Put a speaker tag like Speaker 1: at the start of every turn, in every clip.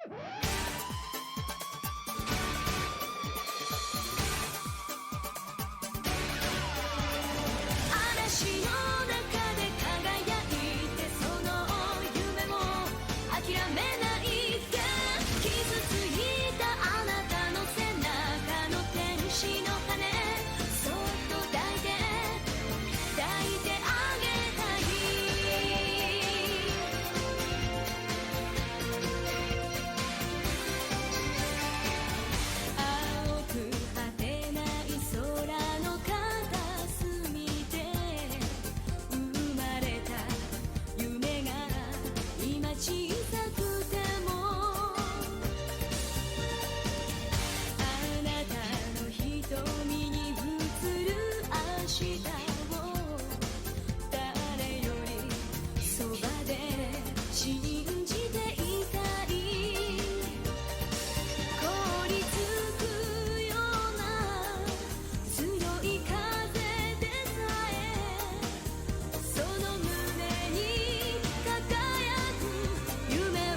Speaker 1: 嵐の中で輝いて、その夢も諦めないで。傷ついたあなたの背中の天使の羽、そっと抱いてあげたい。青く果てない空の片隅で生まれた夢が今小さくても、あなたの瞳に映る明日を誰よりそばで信じていたい。凍りつくような強い風でさえ、その胸に輝く夢を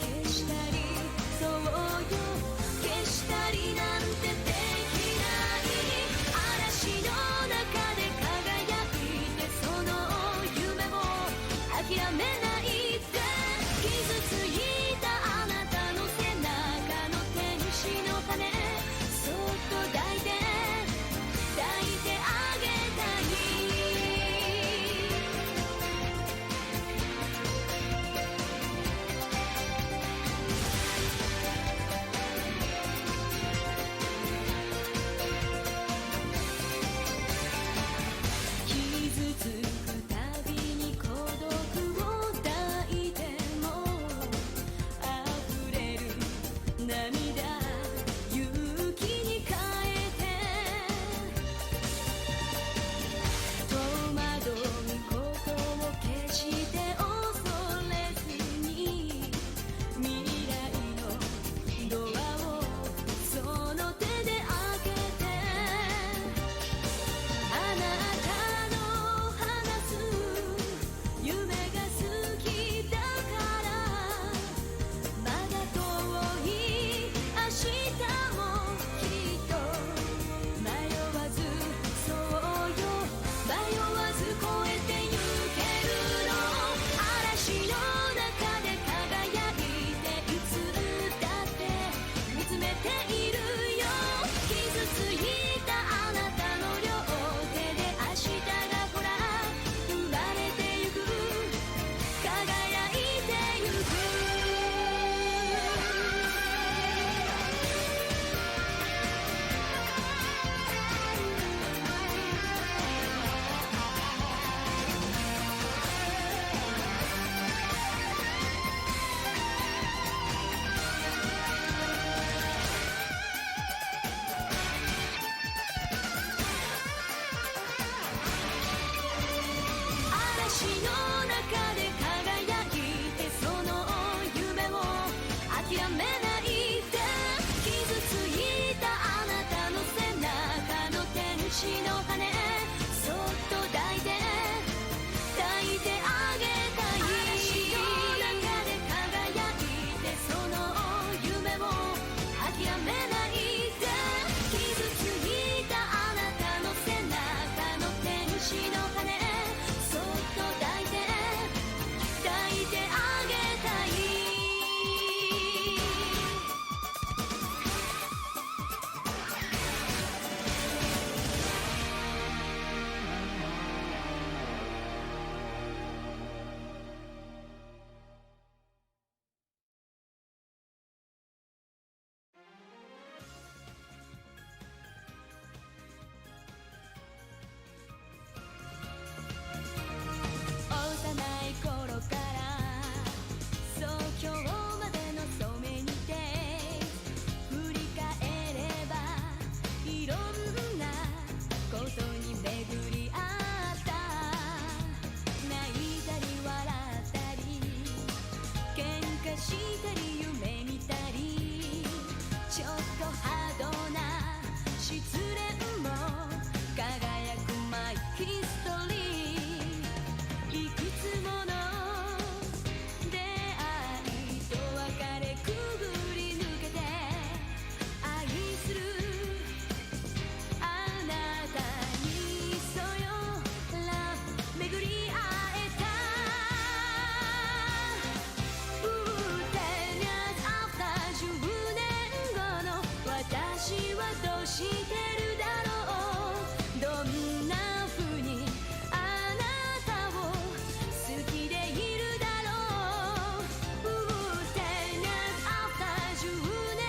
Speaker 1: 消したり、そうよ、消したりなんてできない。嵐の中はどうしてるだろう。どんな風にあなたを好きでいるだろう。10 years after 10年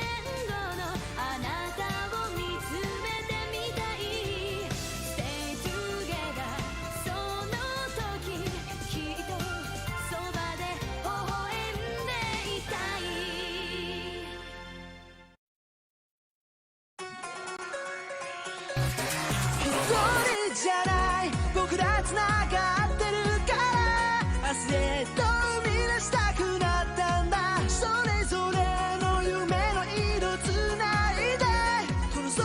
Speaker 1: 後のあなたを見つめてみたい。 Stay together その時きっとそばで微笑んでいたい。一人じゃない僕ら繋がってるから明日へと生み出したくなったんだ。それぞれの夢の色つないでこの空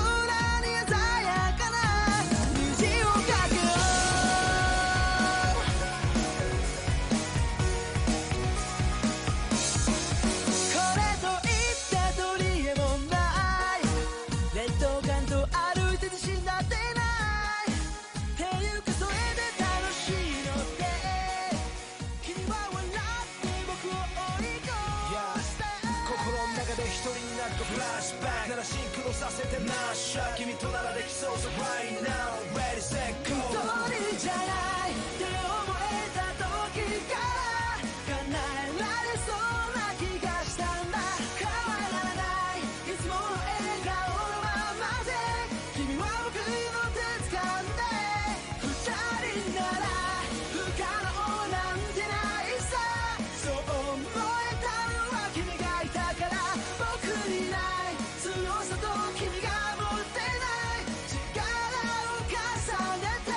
Speaker 1: に鮮やかな虹をかけよう。これといって取り柄もない劣等感と歩いて自信だってないっていうかそれで楽しいのって君は笑って僕を追い越して、心の中で一人になるとフラッシュバックならシンクロさせてナッシャー君とならできそうさ Right now ready set go 一人じゃないって思えた時から叶えられそうな気がしたんだ。変わらないいつもの笑顔のままで君は僕の手掴んで二人なら不可能なんてないさ。そう思えたのは君がいたから僕にない強さと君が持ってない力を重ねて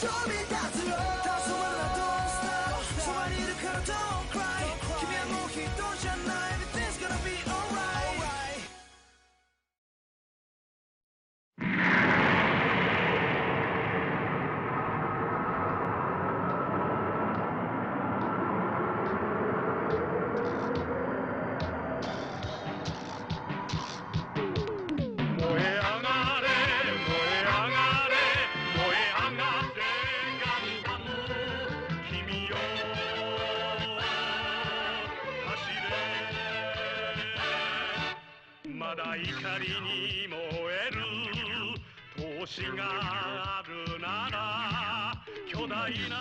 Speaker 1: 飛び立つよ。黄昏の Don't stop そばにいるから Don't cry 君はもう一人じゃない Everything's gonna be alright。
Speaker 2: 燃え上がれ燃え上がれ燃え上がってガンダム君よ走れまだ怒りに燃える闘志があるなら巨大な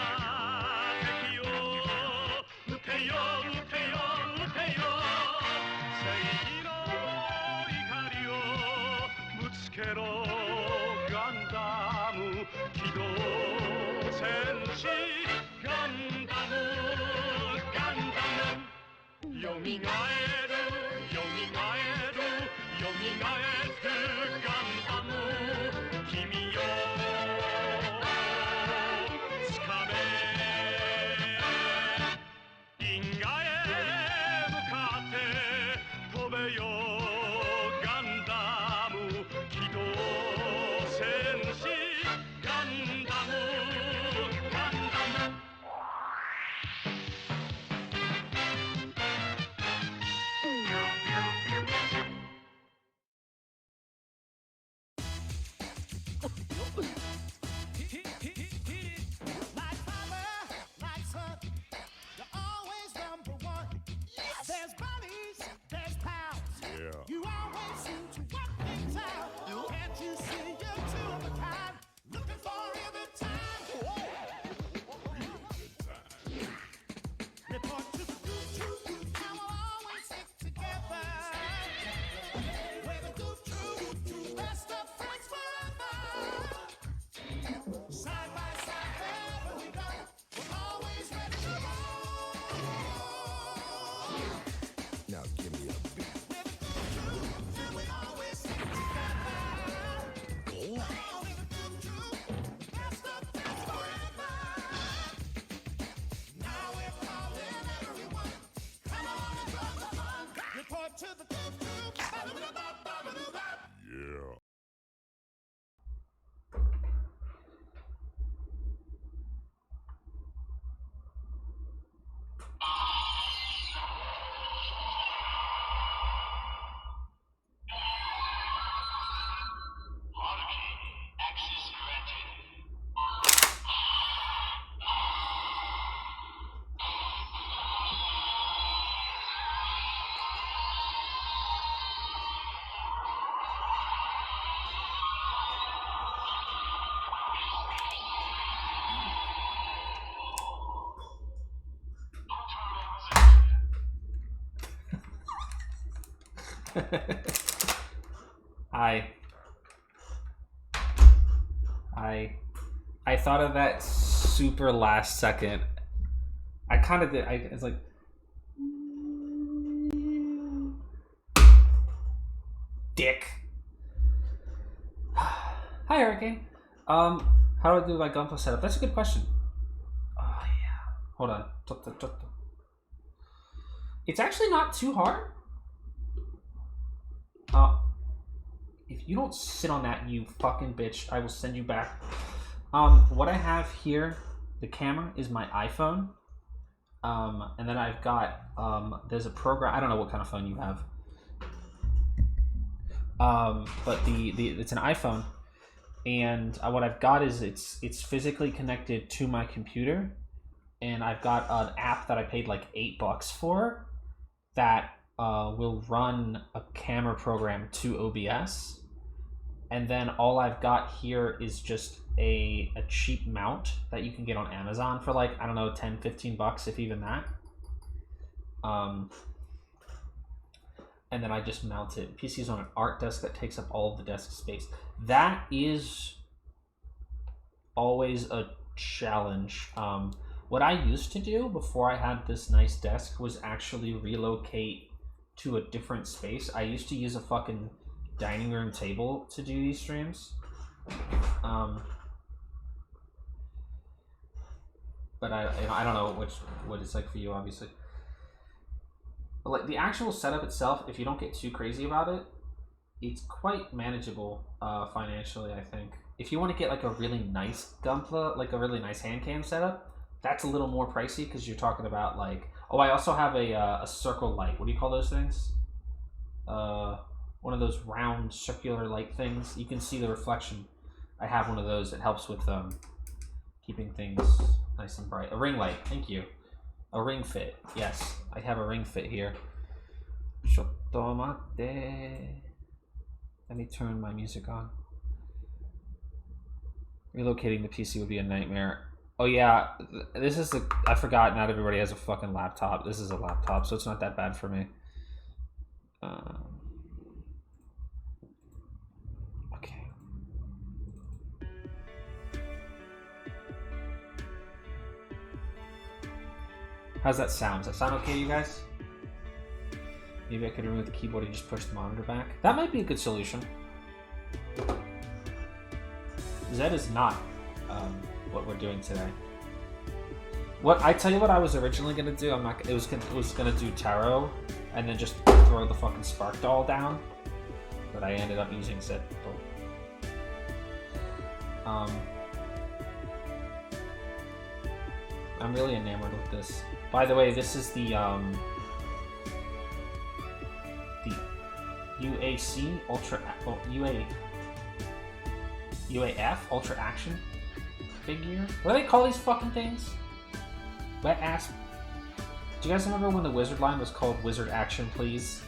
Speaker 2: 敵を撃てよ撃てよ撃てよ正義の怒りをぶつけろガンダム機動戦士ガンダムガンダムよみがえるよみがえるよみがえるガンダム君よつかめ銀河へ向かって飛べよガンダム機動戦士ガンダムガンダム
Speaker 3: I thought of that super last second. I kind of did. It's like, dick. Hi, Hurricane. How do I do my gunpla setup? That's a good question. Oh yeah. Hold on. It's actually not too hard. If you don't sit on that, you fucking bitch, I will send you back. What I have here, the camera is my iPhone. And then I've got, there's a program, I don't know what kind of phone you have. But it's an iPhone. And what I've got is it's physically connected to my computer. And I've got an app that I paid like $8 for that will run a camera program to OBS. And then all I've got here is just a cheap mount that you can get on Amazon for like, I don't know, 10, 15 bucks, if even that. And then I just mount it. PC's on an art desk that takes up all of the desk space. That is always a challenge. What I used to do before I had this nice desk was actually relocate to a different space. I used to use a fucking dining room table to do these streams. But I don't know what it's like for you, obviously. But like the actual setup itself, if you don't get too crazy about it, it's quite manageable financially, I think. If you want to get like a really nice gunpla, like a really nice hand cam setup, that's a little more pricey because you're talking about like, oh, I also have a circle light. What do you call those things? One of those round circular light things. You can see the reflection. I have one of those. It helps with keeping things nice and bright. A ring light. Thank you. A ring fit. Yes, I have a ring fit here. Shotomate. Let me turn my music on. Relocating the PC would be a nightmare. Oh yeah, this is the. I forgot. Not everybody has a fucking laptop. This is a laptop, so it's not that bad for me. Okay. How's that sound? Does that sound okay, you guys? Maybe I could remove the keyboard and just push the monitor back. That might be a good solution. Zed is not what we're doing today. What I tell you, what I was originally gonna do, I'm not. It was gonna do tarot, and then just throw the fucking spark doll down. But I ended up using Zed. I'm really enamored with this. By the way, this is the UAC Ultra UAF Ultra Action figure. What do they call these fucking things? Wet ass. Do you guys remember when the Wizard line was called Wizard Action, please?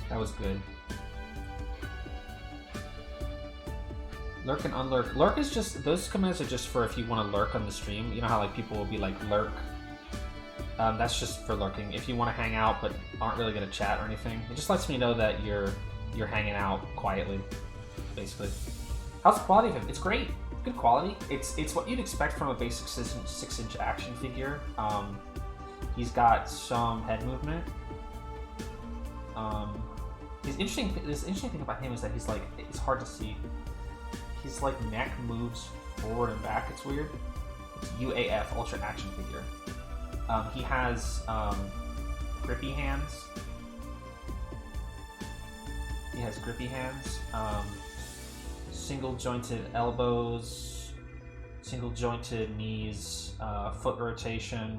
Speaker 3: That was good. Lurk and unlurk. Lurk is just, those commands are just for if you want to lurk on the stream. You know how like people will be like lurk. That's just for lurking. If you want to hang out but aren't really gonna chat or anything, it just lets me know that you're hanging out quietly, basically. How's the quality of him? It's great. Good quality. It's what you'd expect from a basic 6-inch action figure. He's got some head movement. This interesting thing about him is that he's like, it's hard to see. His like neck moves forward and back. It's weird. It's UAF Ultra Action figure. He has grippy hands. He has grippy hands. Single jointed elbows, single jointed knees, foot rotation,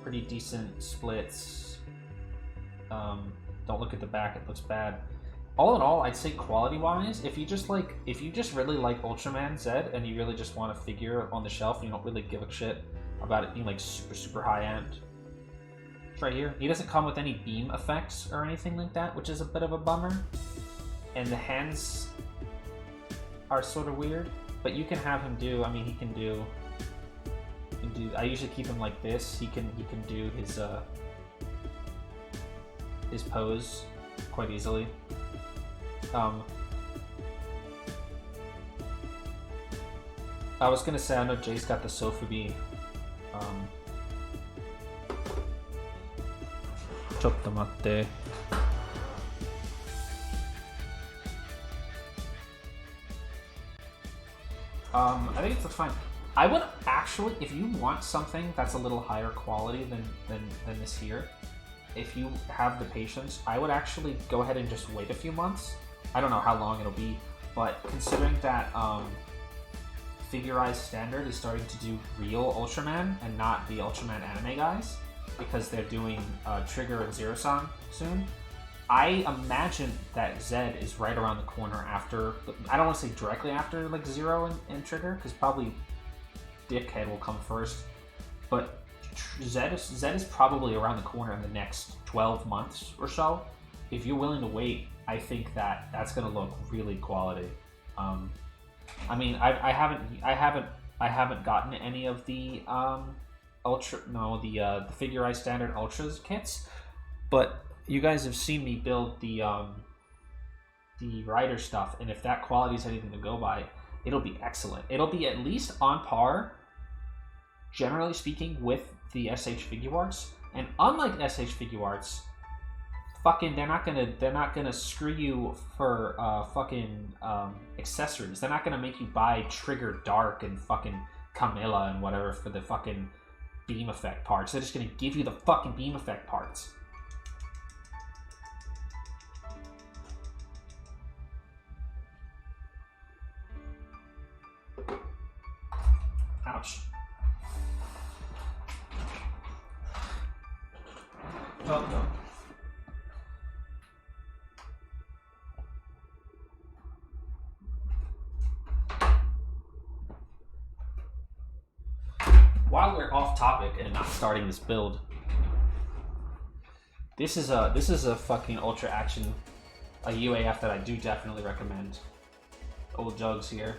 Speaker 3: pretty decent splits. Don't look at the back, it looks bad. All in all, I'd say quality wise, if you just really like Ultraman Zed and you really just want a figure on the shelf and you don't really give a shit about it being like super high end, it's right here. He doesn't come with any beam effects or anything like that, which is a bit of a bummer. And the hands are sort of weird, but you can have him do. I mean, he can do. I usually keep him like this. He can do his his pose quite easily. I was gonna say, I know Jay's got the Sofubi. Chottomatte. I think it's fine. I would actually, if you want something that's a little higher quality than this here, if you have the patience, I would actually go ahead and just wait a few months. I don't know how long it'll be, but considering that Figurized Standard is starting to do real Ultraman and not the Ultraman anime guys, because they're doing Trigger and Zero-san soon, I imagine that Zed is right around the corner after, I don't want to say directly after like Zero and Trigger, because probably Dickhead will come first, but Zed is probably around the corner in the next 12 months or so. If you're willing to wait, I think that's going to look really quality. I mean, I haven't gotten any of the the Figurized Standard Ultras kits, but you guys have seen me build the Rider stuff, and if that quality is anything to go by, it'll be excellent. It'll be at least on par, generally speaking, with the SH Figuarts. And unlike SH Figuarts, fucking they're not gonna screw you for fucking accessories. They're not gonna make you buy Trigger Dark and fucking Camilla and whatever for the fucking beam effect parts. They're just gonna give you the fucking beam effect parts. Ouch. Oh no. While we're off topic and not starting this build, this is a fucking ultra action, a UAF that I do definitely recommend. Old Jugs here.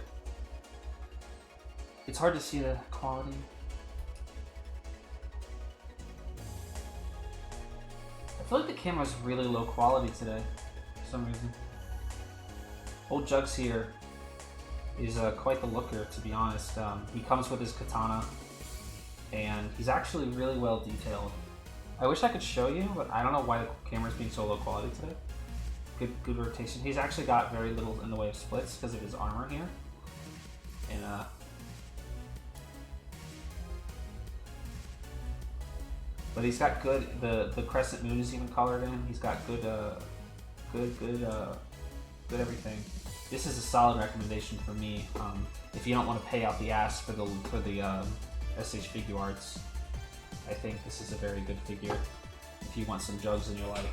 Speaker 3: It's hard to see the quality. I feel like the camera's really low quality today for some reason. Old Jugs here is quite the looker, to be honest. He comes with his katana, and he's actually really well detailed. I wish I could show you, but I don't know why the camera's being so low quality today. Good rotation. He's actually got very little in the way of splits because of his armor here. And but he's got good, the crescent moon is even colored in. He's got good everything. This is a solid recommendation for me. If you don't want to pay out the ass for the SH Figuarts, I think this is a very good figure if you want some Jugs in your life.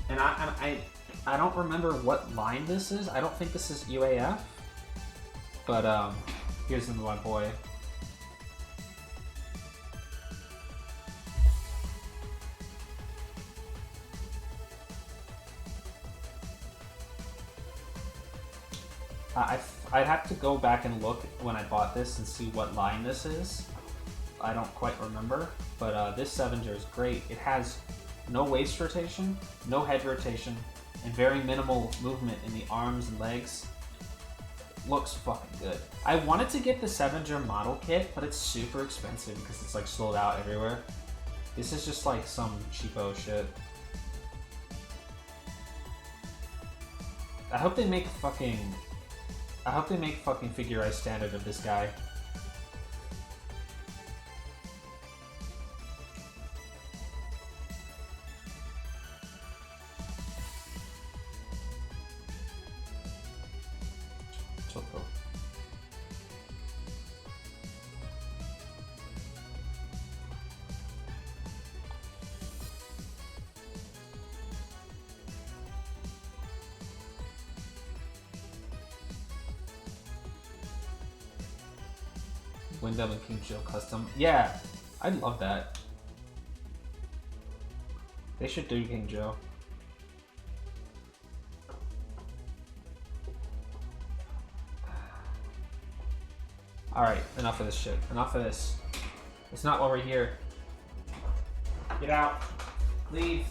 Speaker 3: And I don't remember what line this is. I don't think this is UAF, but here's my boy. I'd have to go back and look when I bought this and see what line this is. I don't quite remember, but this Sevenger is great. It has no waist rotation, no head rotation, and very minimal movement in the arms and legs. Looks fucking good. I wanted to get the Sevenger model kit, but it's super expensive because it's like sold out everywhere. This is just like some cheapo shit. I hope they make fucking Figurized Standard of this guy. Choco. Wyndham and King Joe custom. Yeah, I'd love that. They should do King Joe. Alright, enough of this shit. Enough of this. It's not why we're here. Get out. Leave.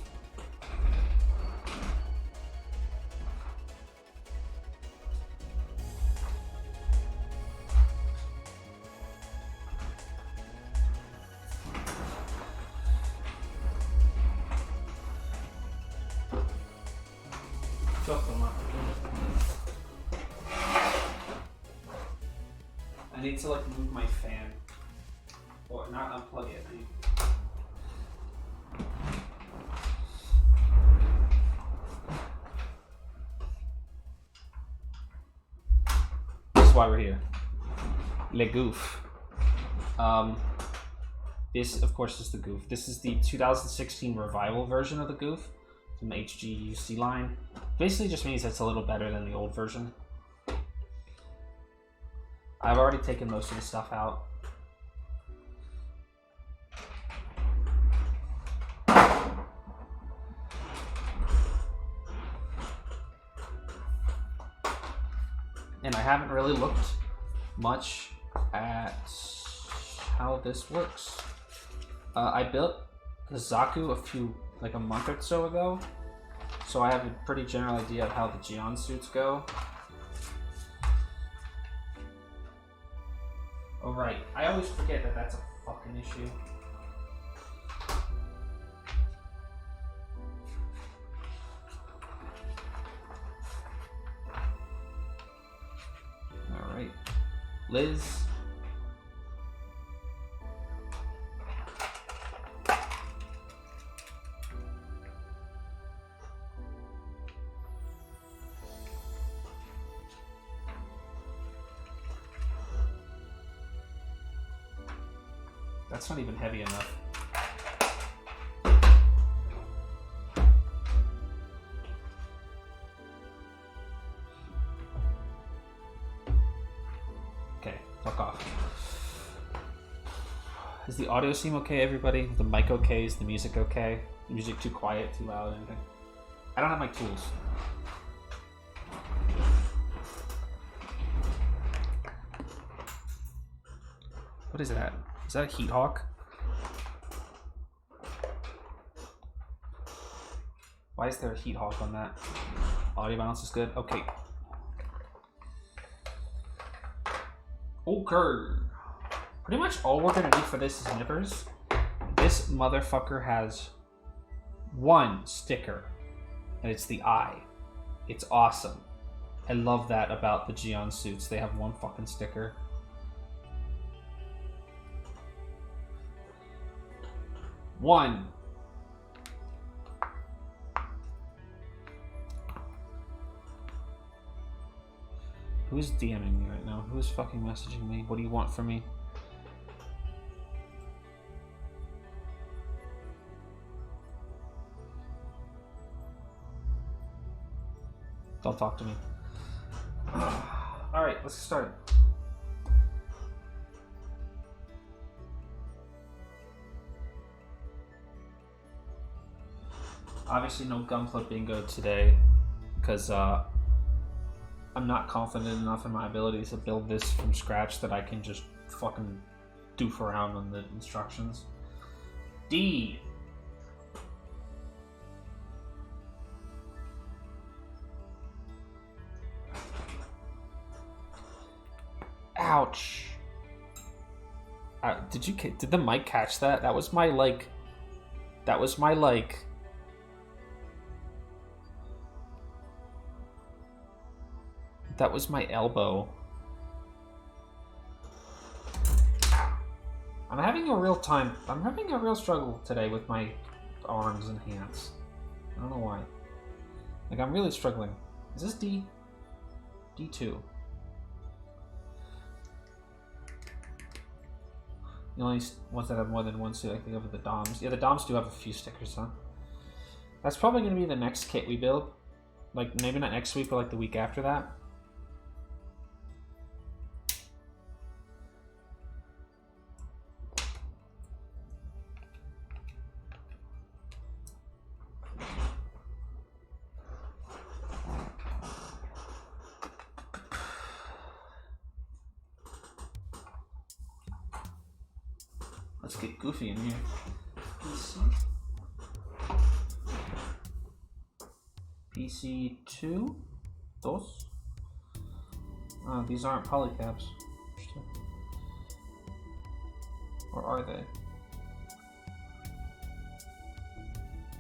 Speaker 3: I need to like move my fan. Or not unplug it. This is why we're here. Le Gouf. This, of course, is the Gouf. This is the 2016 revival version of the Gouf from the HGUC line. Basically just means it's a little better than the old version. I've already taken most of the stuff out. And I haven't really looked much at how this works. I built the Zaku a month or so ago, so I have a pretty general idea of how the Gion suits go. Oh right, I always forget that that's a fucking issue. Alright, Liz. That's not even heavy enough. Okay, fuck off. Is the audio seem okay, everybody? The mic okay? Is the music okay? The music too quiet, too loud, anything? I don't have my tools. What is that? Is that a heat hawk? Why is there a heat hawk on that? Audio balance is good? Okay. Okay. Pretty much all we're gonna need for this is nippers. This motherfucker has one sticker, and it's the eye. It's awesome. I love that about the Gion suits. They have one fucking sticker. One. Who's DMing me right now? Who's fucking messaging me? What do you want from me? Don't talk to me. Alright, let's start. Obviously no Gunpla bingo today because I'm not confident enough in my abilities to build this from scratch that I can just fucking doof around on the instructions. D. Ouch. Did the mic catch that? That was my elbow. I'm having a real struggle today with my arms and hands. I don't know why. Like, I'm really struggling. Is this D? D2. The only ones that have more than one suit, I think, are the DOMs. Yeah, the DOMs do have a few stickers, huh? That's probably going to be the next kit we build. Like, maybe not next week, but like the week after that. Let's get goofy in here. PC2? Those? These aren't polycaps. Or are they?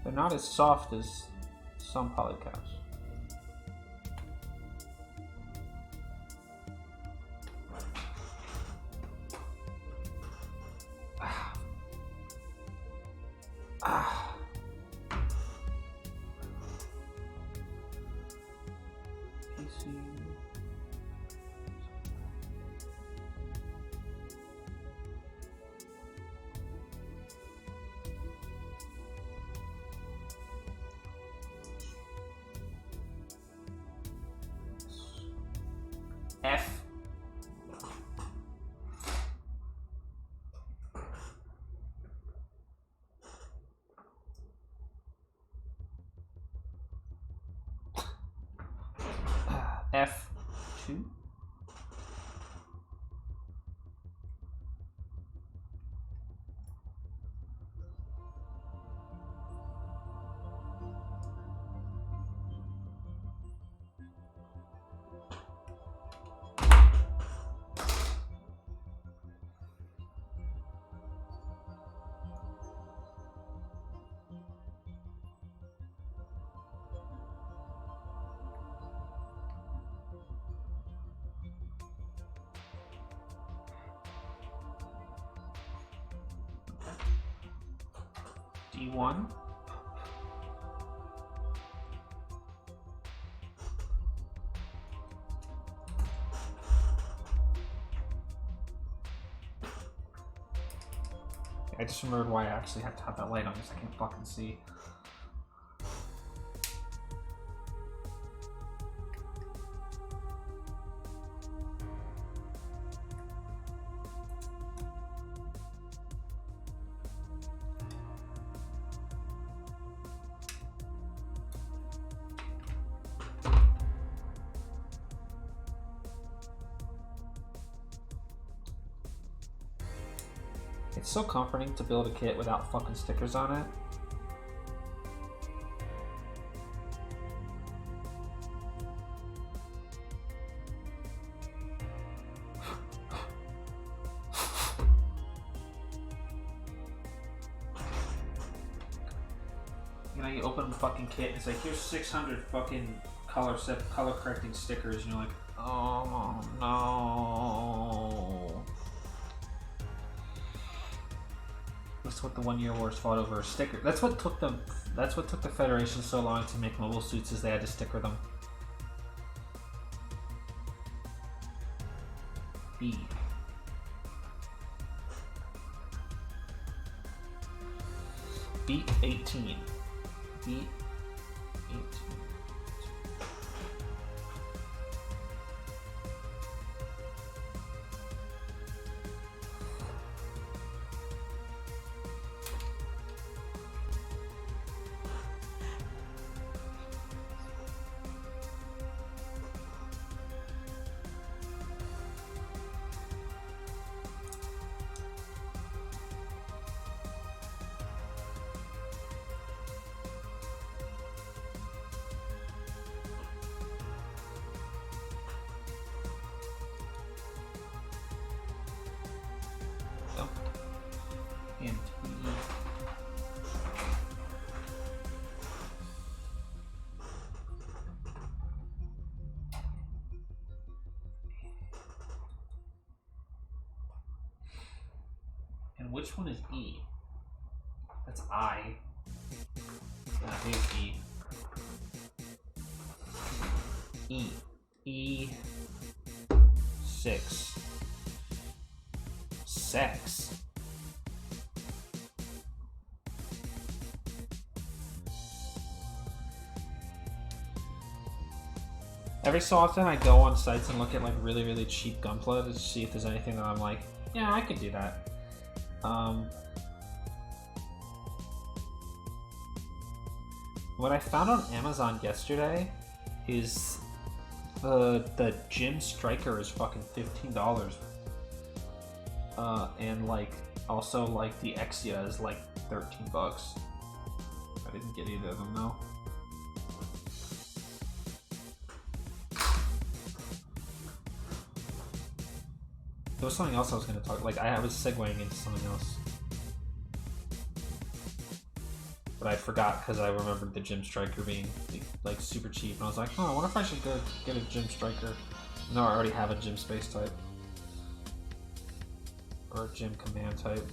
Speaker 3: They're not as soft as some polycaps. PC. F. F2. D1. I just remembered why I actually have to have that light on because I can't fucking see. It's so comforting to build a kit without fucking stickers on it. You know, you open the fucking kit and it's like, here's 600 fucking color correcting stickers, and you're like, oh no. That's what the 1 year wars fought over, a sticker. That's what took the Federation so long to make mobile suits, is they had to sticker them. B. Beat 18. Beat 18. And which one is E? That's I. That is E. E. E. 6. Sex. Every so often I go on sites and look at like really, really cheap Gunpla to see if there's anything that I'm like, yeah, I could do that. What I found on Amazon yesterday is the Gym Striker is fucking $15. And like also like the Exia is like $13. I didn't get either of them though. there was something else I was going to talk. Like I was segueing into something else, but I forgot because I remembered the Gym Striker being like super cheap, and I was like, oh, I wonder if I should go get a Gym Striker. No, I already have a Gym Space type or a Gym Command type.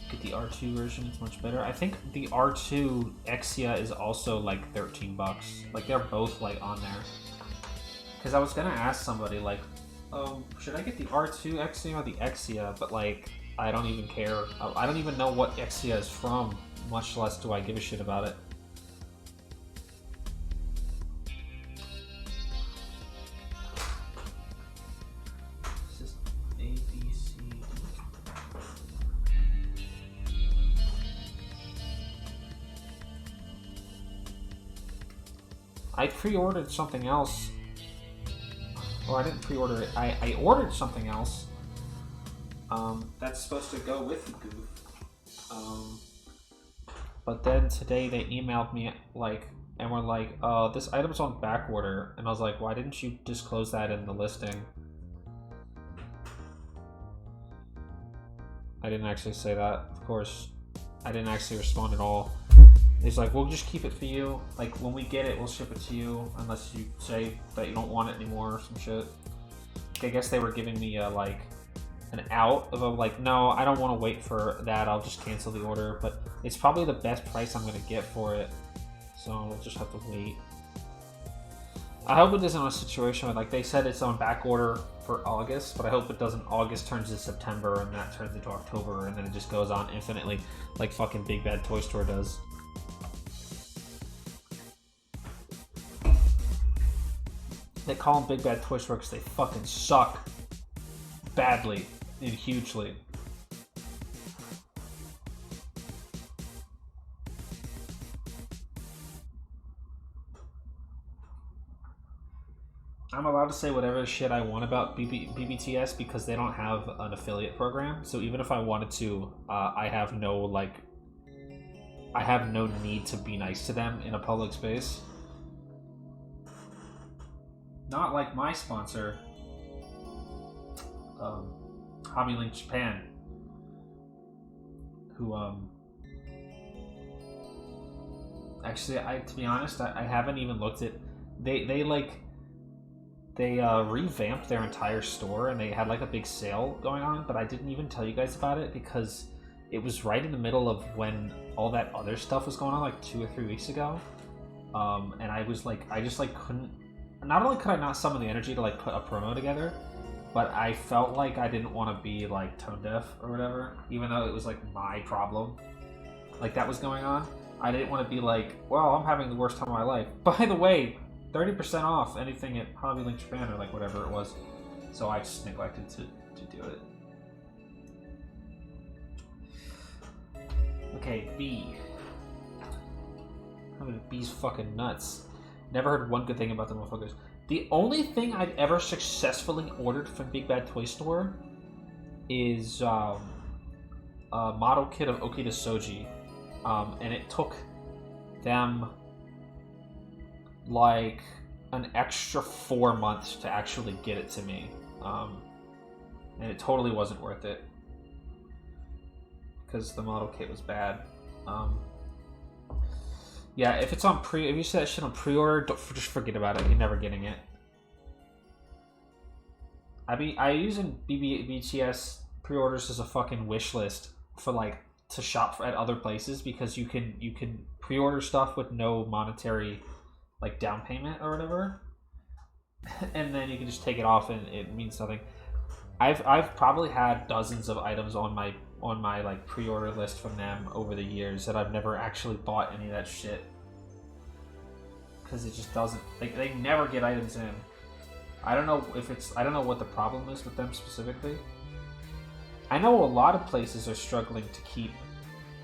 Speaker 3: Get the R2 version, it's much better. I think the R2 Exia is also like $13. Like they're both like on there. Because I was gonna ask somebody like, should I get the R2 Exia or the Exia? But like, I don't even care. I don't even know what Exia is from, much less do I give a shit about it. This is ABC. I pre-ordered something else. Or I didn't pre-order it. I ordered something else. That's supposed to go with the Gouf. But then today they emailed me like, and were like, this item's on back order. And I was like, why didn't you disclose that in the listing? I didn't actually say that, of course. I didn't actually respond at all. He's like, we'll just keep it for you. Like, when we get it, we'll ship it to you, unless you say that you don't want it anymore or some shit. I guess they were giving me like an out of a like, no, I don't want to wait for that. I'll just cancel the order. But it's probably the best price I'm gonna get for it, so I'll just have to wait. I hope it isn't a situation where like they said it's on back order for August, but I hope it doesn't. August turns to September, and that turns into October, and then it just goes on infinitely, like fucking Big Bad Toy Store does. They call them Big Bad Toy Store because they fucking suck badly and hugely. I'm allowed to say whatever shit I want about BBTS because they don't have an affiliate program. So even if I wanted to, I have no need to be nice to them in a public space. Not like my sponsor, Hobby Link Japan, who actually, to be honest, I haven't even looked at. They revamped their entire store and they had like a big sale going on, but I didn't even tell you guys about it because it was right in the middle of when all that other stuff was going on, like 2 or 3 weeks ago. And I was like, I just like couldn't. Not only could I not summon the energy to like put a promo together, but I felt like I didn't want to be like tone deaf or whatever, even though it was like my problem. Like that was going on. I didn't want to be like, well, I'm having the worst time of my life. By the way, 30% off anything at Hobby Link Japan or like whatever it was. So I just neglected to do it. Okay, B. I mean, B's fucking nuts. Never heard one good thing about the motherfuckers. The only thing I've ever successfully ordered from Big Bad Toy Store is a model kit of Okita Soji. And it took them like an extra 4 months to actually get it to me. And it totally wasn't worth it. Because the model kit was bad. Yeah, if it's on if you say that shit on pre-order, just forget about it. You're never getting it. I using BTS pre-orders as a fucking wish list for like to shop at other places because you can pre-order stuff with no monetary like down payment or whatever, and then you can just take it off and it means nothing. I've probably had dozens of items on my like pre-order list from them over the years that I've never actually bought any of that shit because it just doesn't, like, they never get items in. I don't know what the problem is with them specifically. I know a lot of places are struggling to keep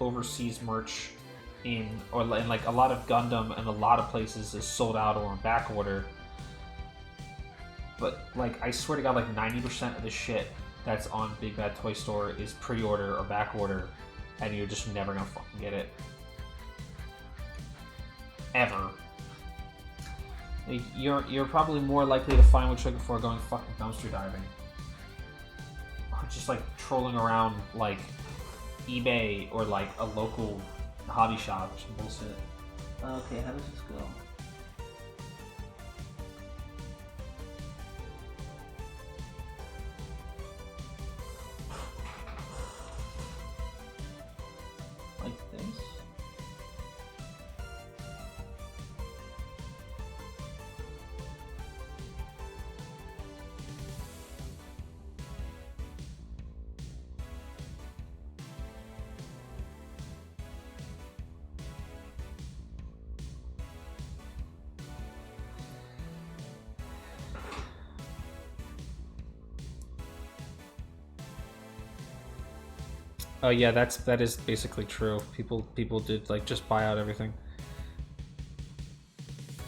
Speaker 3: overseas merch in, or in like a lot of Gundam and a lot of places is sold out or on back order. But like, I swear to God, like 90% of the shit that's on Big Bad Toy Store is pre-order or back order, and you're just never gonna fucking get it. Ever. You're probably more likely to find what you're looking for going fucking dumpster diving. Or just like trolling around like eBay or like a local hobby shop or some bullshit. Okay, how does this go? Like this? Oh yeah, that is basically true. People did like just buy out everything.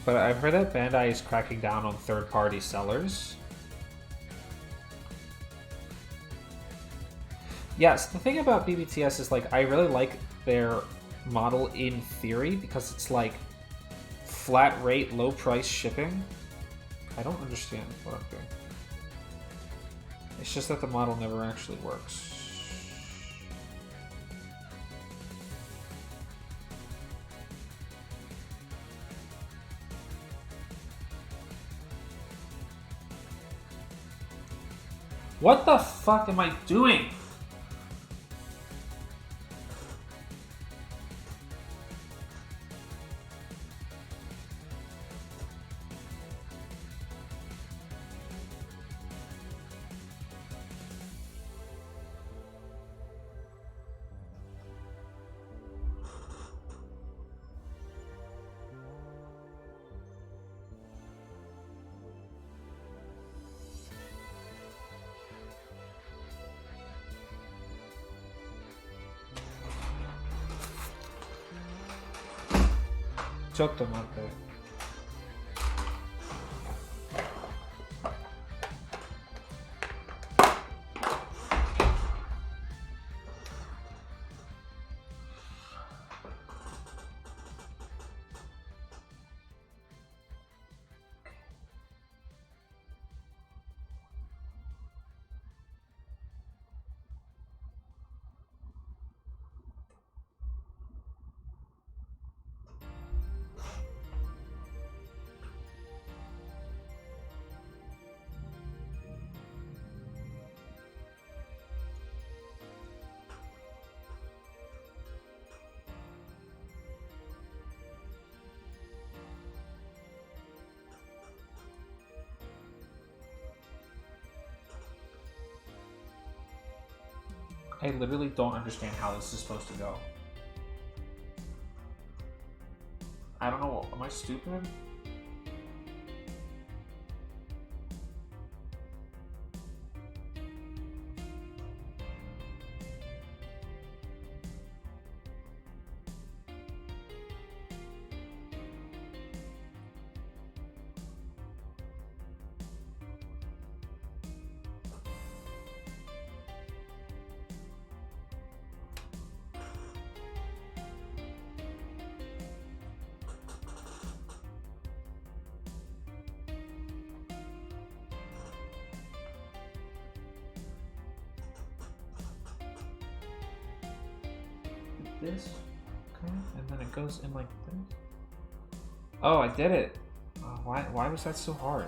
Speaker 3: But I've heard that Bandai is cracking down on third-party sellers. Yes, the thing about BBTS is like I really like their model in theory because it's like flat rate, low price shipping. I don't understand what I'm doing. It's just that the model never actually works. What the fuck am I doing? Chotto matte. I literally don't understand how this is supposed to go. I don't know, am I stupid? This, okay, and then it goes in like this. Oh, I did it. Why was that so hard?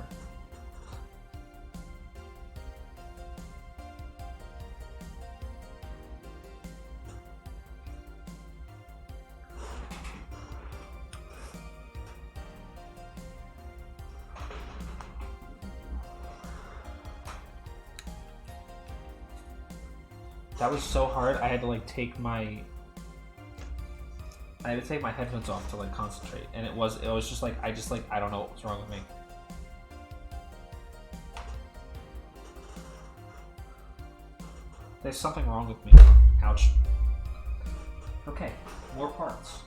Speaker 3: That was so hard. I had to like take my headphones off to like concentrate, and it was just like I don't know what was wrong with me. There's something wrong with me. Ouch. Okay, more parts.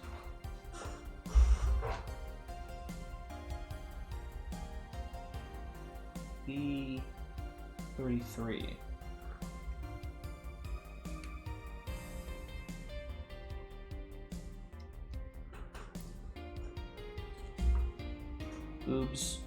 Speaker 3: B33. Boobs.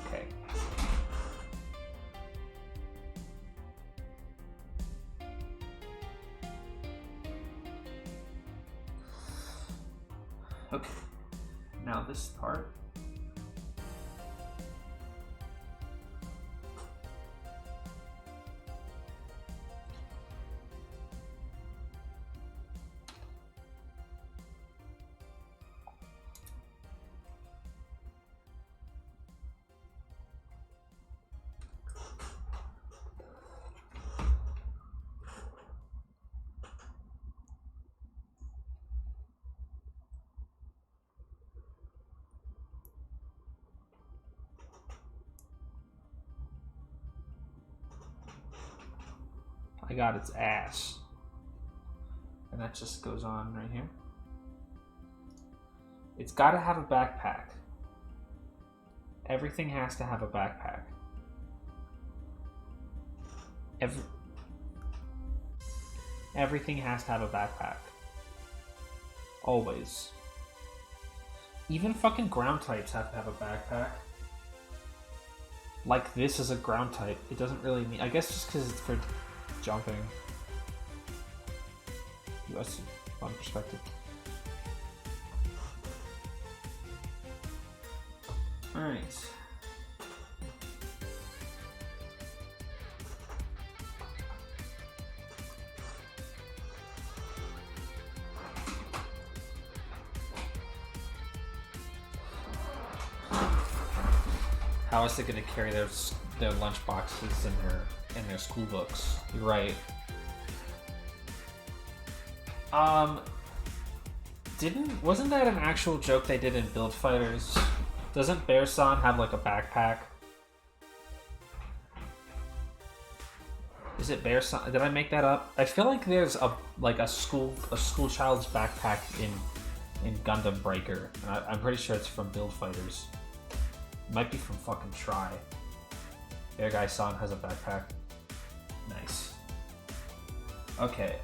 Speaker 3: Okay. Okay. Now this part. I got its ass. And that just goes on right here. It's got to have a backpack. Everything has to have a backpack. Everything has to have a backpack. Always. Even fucking ground types have to have a backpack. Like this is a ground type. It doesn't really mean... I guess just because it's for jumping. US fun perspective. Alright. How is it going to carry their lunch boxes in their school books? You're right. Wasn't that an actual joke they did in Build Fighters? Doesn't Bear-san have like a backpack? Is it Bear-san? Did I make that up? I feel like there's a school child's backpack in Gundam Breaker. And I'm pretty sure it's from Build Fighters. It might be from fucking Try. Bear Guy-san has a backpack. Nice. Okay,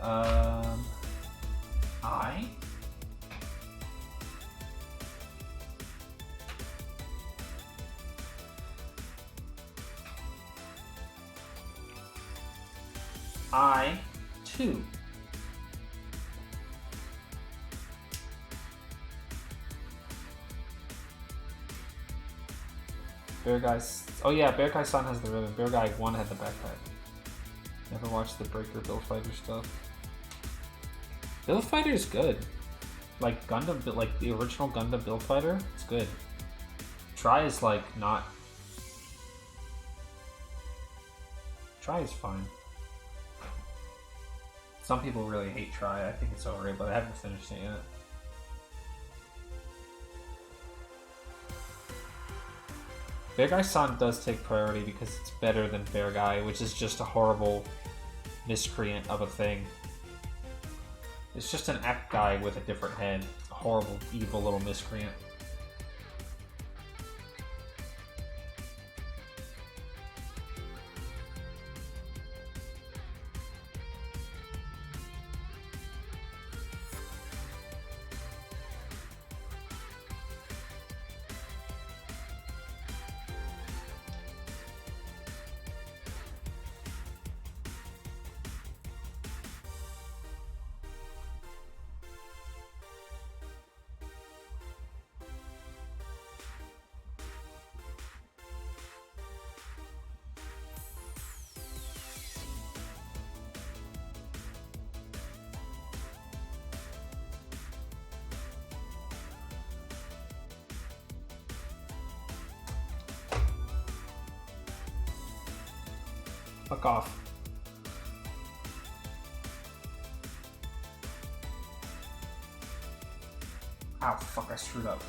Speaker 3: I too. Bear Guy's... Oh yeah, Bear Guy-san has the ribbon. Bear Guy 1 had the backpack. Never watched the Breaker Build Fighter stuff. Build Fighter is good. Like Gundam, like the original Gundam Build Fighter, it's good. Try is like not... Try is fine. Some people really hate Try. I think it's alright, but I haven't finished it yet. Bear Guy-san does take priority because it's better than Bear Guy, which is just a horrible miscreant of a thing. It's just an act guy with a different head. A horrible, evil little miscreant. Fuck off. Ow, fuck, I screwed up.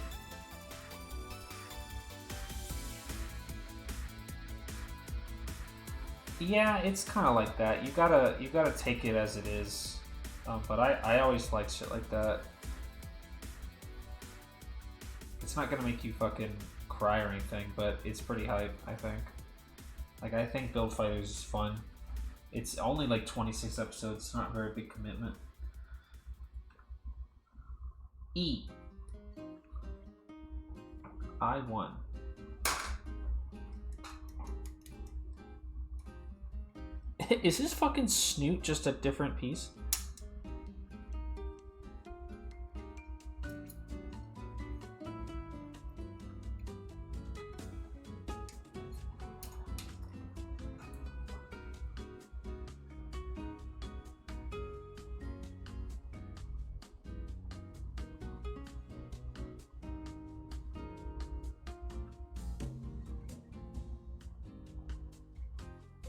Speaker 3: Yeah, it's kind of like that. You gotta take it as it is. But I always like shit like that. It's not gonna make you fucking cry or anything, but it's pretty hype, I think. Like, I think Build Fighters is fun. It's only like 26 episodes, it's not a very big commitment. E. I won. Is his fucking snoot just a different piece?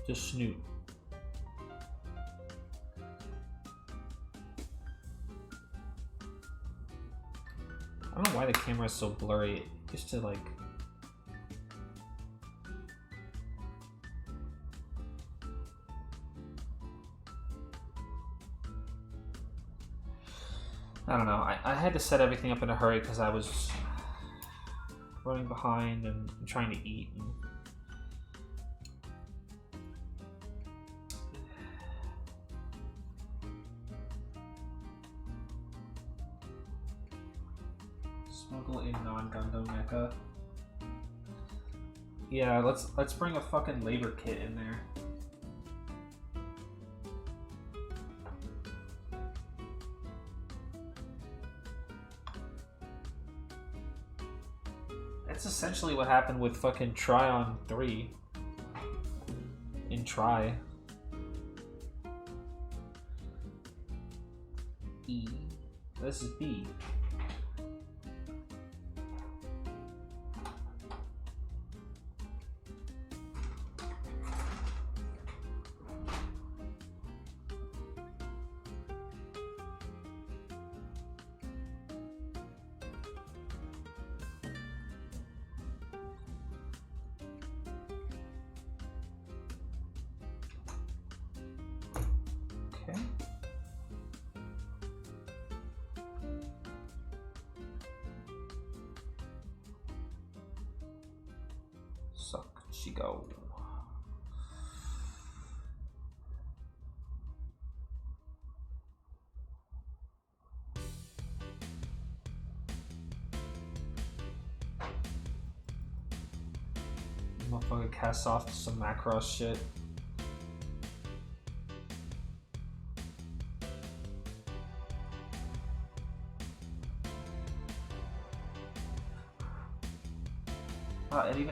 Speaker 3: Just snoot. I don't know why the camera is so blurry. It used to like... I don't know. I had to set everything up in a hurry because I was running behind and trying to eat. And... Smuggle in non-Gundam mecha. Yeah, let's bring a fucking labor kit in there. That's essentially what happened with fucking Tryon 3 in Try. E. This is B. Okay. Suck Chigo. Motherfucker casts off some Macross shit.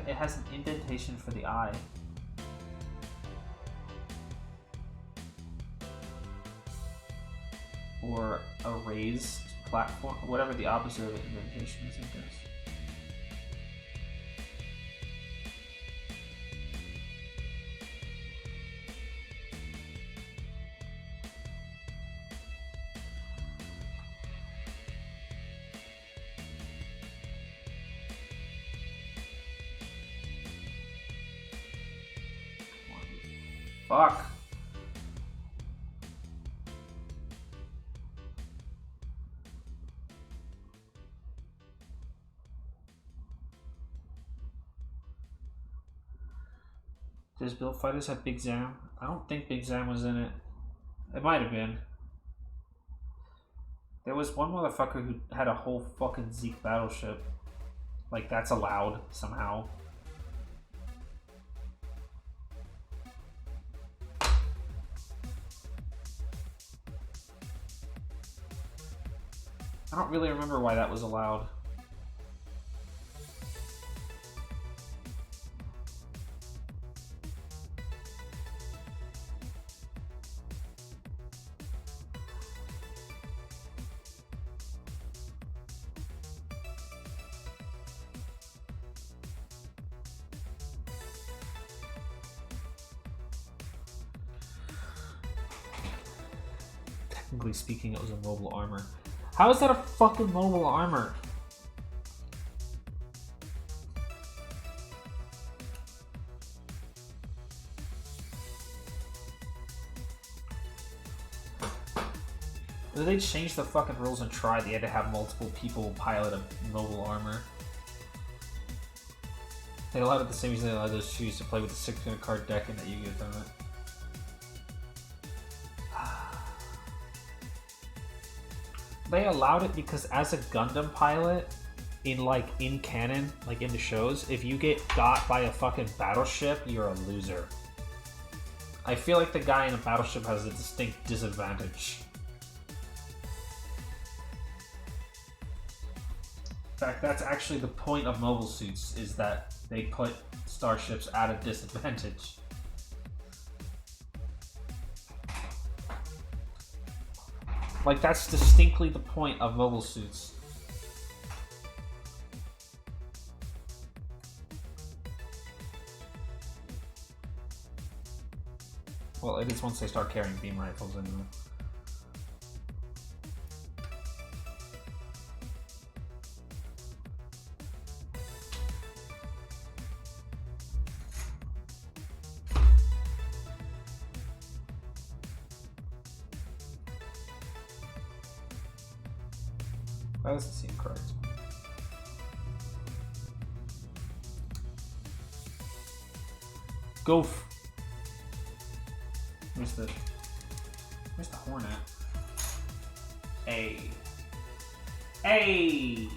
Speaker 3: It has an indentation for the eye. Or a raised platform, whatever the opposite of indentation is, I guess. Fuck. Does Build Fighters have Big Zam? I don't think Big Zam was in it. It might have been. There was one motherfucker who had a whole fucking Zeke battleship. Like, that's allowed somehow. I don't really remember why that was allowed. Technically speaking, it was a mobile armor. How is that a fucking mobile armor? They changed the fucking rules and tried. They had to have multiple people pilot a mobile armor. They allowed it the same reason they allowed those shoes to play with the 600 card deck in that Yu-Gi-Oh tournament. They allowed it because as a Gundam pilot, in canon, like in the shows, if you get got by a fucking battleship, you're a loser. I feel like the guy in a battleship has a distinct disadvantage. In fact, that's actually the point of mobile suits, is that they put starships at a disadvantage. Like, that's distinctly the point of mobile suits. Well, it is once they start carrying beam rifles anyway. That doesn't seem correct. Gouf. Where's the horn at? Hey. Hey!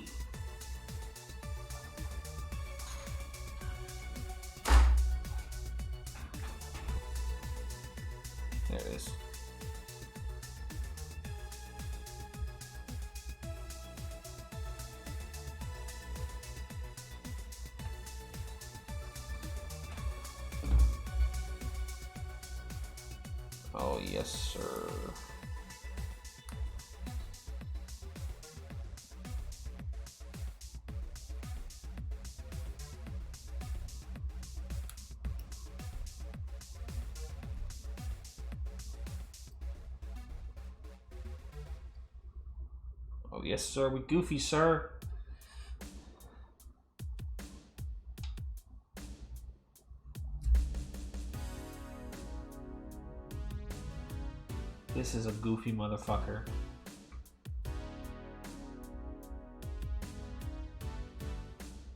Speaker 3: There it is. Oh, yes, sir. Oh, yes, sir. We goofy, sir. This is a goofy motherfucker.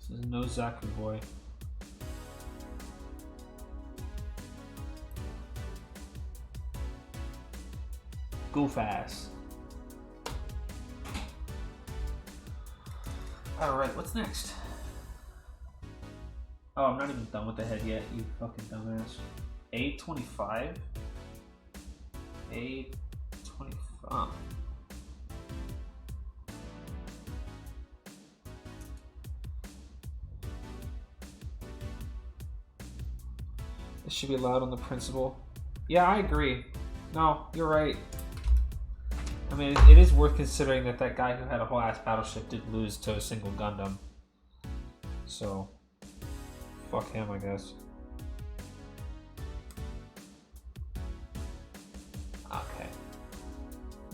Speaker 3: This is no Zaku boy. Goof ass. Alright, what's next? Oh, I'm not even done with the head yet, you fucking dumbass. A25? A25. This should be allowed on the principle. Yeah, I agree. No, you're right. I mean, it is worth considering that that guy who had a whole ass battleship did lose to a single Gundam. So, fuck him, I guess. Okay.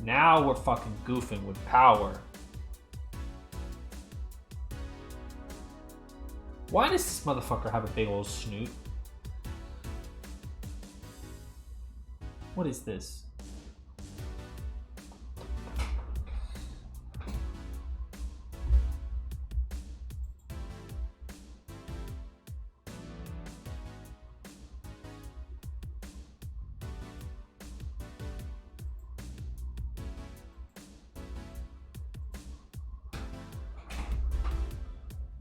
Speaker 3: Now we're fucking goofing with power. Why does this motherfucker have a big old snoot? What is this?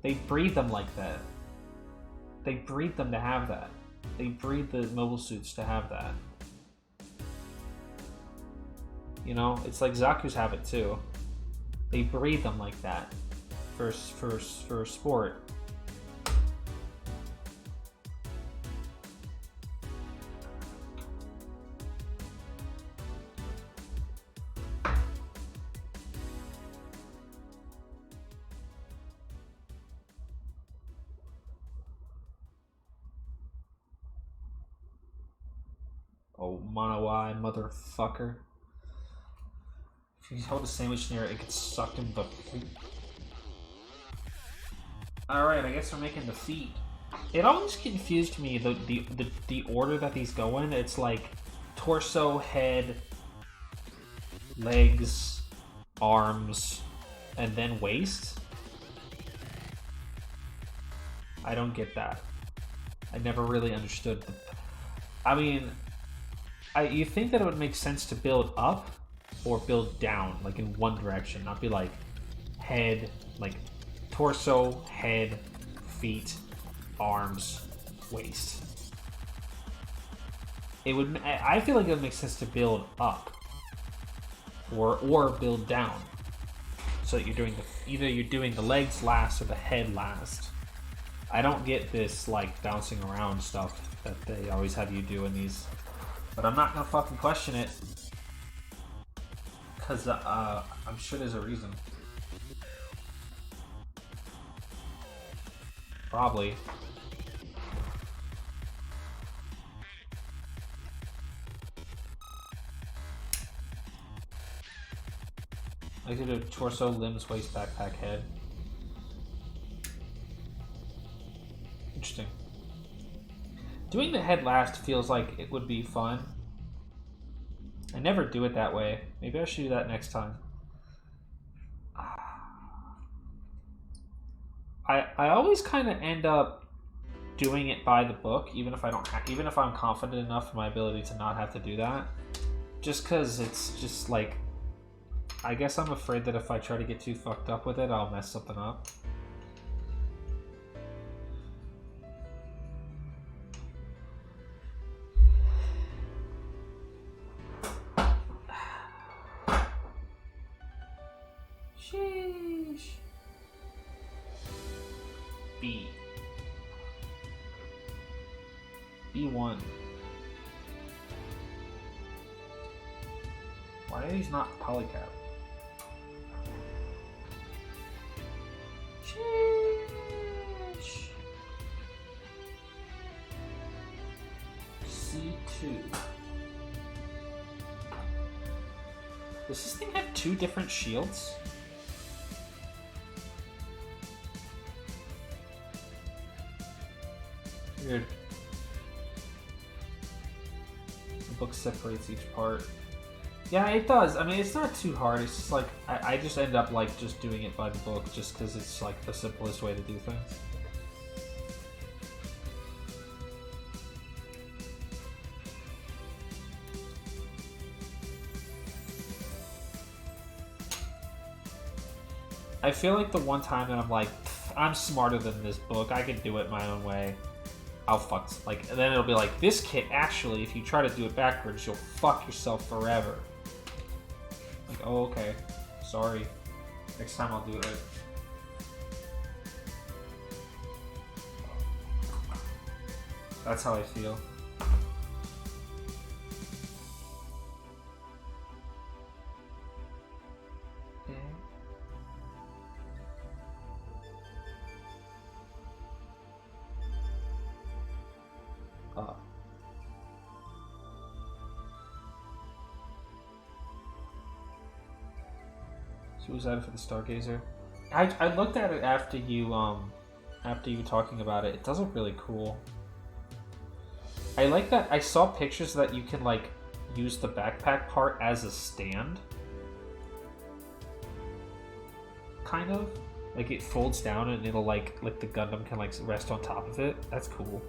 Speaker 3: They breed them like that. They breed them to have that. They breed the mobile suits to have that. You know, it's like Zaku's have it too. They breed them like that for sport. Oh, Mono-eye, motherfucker. If you hold a sandwich near it, it gets sucked into the... Alright, I guess we're making the feet. It always confused me, the order that these go in. It's like torso, head, legs, arms, and then waist? I don't get that. I never really understood the... I mean, you think that it would make sense to build up or build down, like in one direction, not be like head, like torso, head, feet, arms, waist. It would. I feel like it would make sense to build up or build down, so that you're doing either you're doing the legs last or the head last. I don't get this like bouncing around stuff that they always have you do in these, but I'm not gonna fucking question it, cause I'm sure there's a reason. Probably. I could do torso, limbs, waist, backpack, head. Interesting. Doing the head last feels like it would be fun. I never do it that way. Maybe I should do that next time. I always kind of end up doing it by the book, even if I don't, even if I'm confident enough in my ability to not have to do that. Just because it's just like, I guess I'm afraid that if I try to get too fucked up with it, I'll mess something up. Sheesh. B. B1. Why are these not polycap? Sheesh. C2. Does this thing have two different shields? Weird. The book separates each part. Yeah, it does. I mean, it's not too hard. It's just like, I just end up like just doing it by the book just because it's like the simplest way to do things. I feel like the one time that I'm like, I'm smarter than this book, I can do it my own way, I'll fuck, like, and then it'll be like, this kit, actually, if you try to do it backwards, you'll fuck yourself forever. Like, oh, okay. Sorry. Next time I'll do it right. That's how I feel. Suicide for the Stargazer. I looked at it after you talking about it. It does look really cool. I like that. I saw pictures that you can like use the backpack part as a stand. Kind of. Like it folds down and it'll like the Gundam can like rest on top of it. That's cool.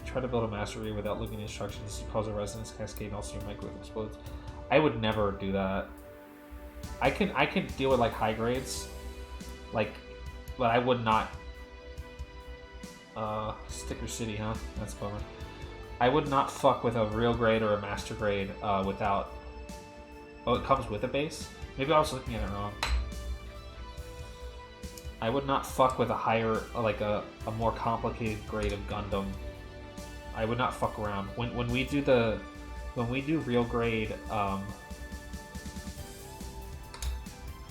Speaker 3: Try to build a mastery without looking at instructions, cause a resonance cascade, and also your microwave explodes. I would never do that. I can deal with like high grades, like, but I would not. Sticker City, huh? That's a bummer. I would not fuck with a real grade or a master grade without. Oh, it comes with a base? Maybe I was looking at it wrong. I would not fuck with a higher, like a more complicated grade of Gundam. I would not fuck around. When we do real grade,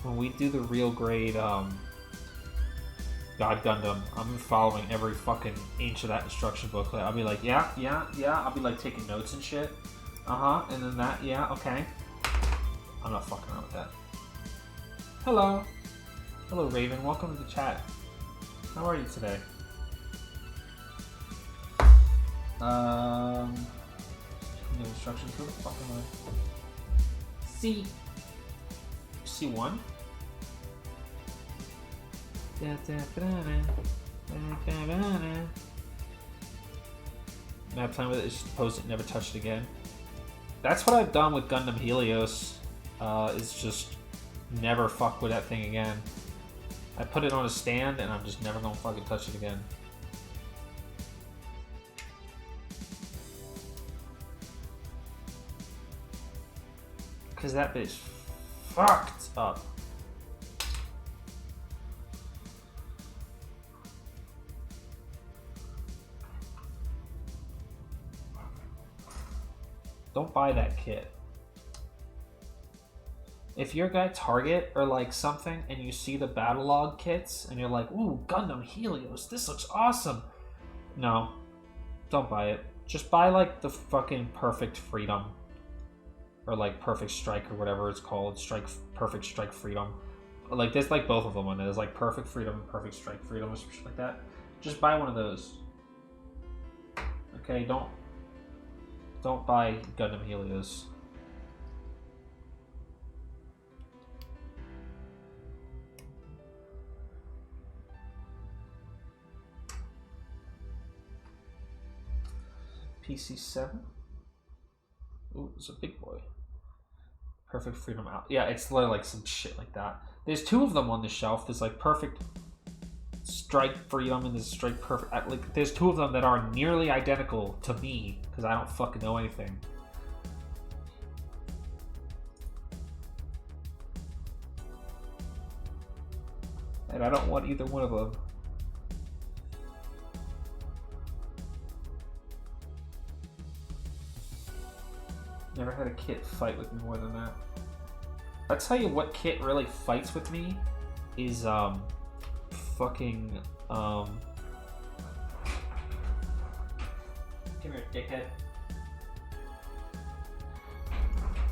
Speaker 3: when we do the real grade, God Gundam, I'm following every fucking inch of that instruction booklet. I'll be like, yeah. I'll be like taking notes and shit. And then that, yeah, okay. I'm not fucking around with that. Hello. Hello, Raven. Welcome to the chat. How are you today? No instructions. Where the fuck am I? C1? Map plan with it is just post it, never touched it again. That's what I've done with Gundam Helios. Is just never fuck with that thing again. I put it on a stand and I'm just never gonna fucking touch it again. Cause that bitch fucked up. Don't buy that kit. If you're at Target or like something and you see the battle log kits and you're like, ooh, Gundam Helios, this looks awesome. No, don't buy it. Just buy like the fucking Perfect Freedom. Or like Perfect Strike or whatever it's called. Perfect Strike Freedom. Like there's like both of them on it. There's like Perfect Freedom and Perfect Strike Freedom or something like that. Just buy one of those. Okay, don't buy Gundam Helios. PC7? Ooh, it's a big boy. Perfect Freedom out. Yeah, it's literally like some shit like that. There's two of them on the shelf. There's like Perfect Strike Freedom and there's Strike Perfect. Like, there's two of them that are nearly identical to me because I don't fucking know anything. And I don't want either one of them. Never had a kit fight with me more than that. I'll tell you what kit really fights with me is fucking come here, dickhead.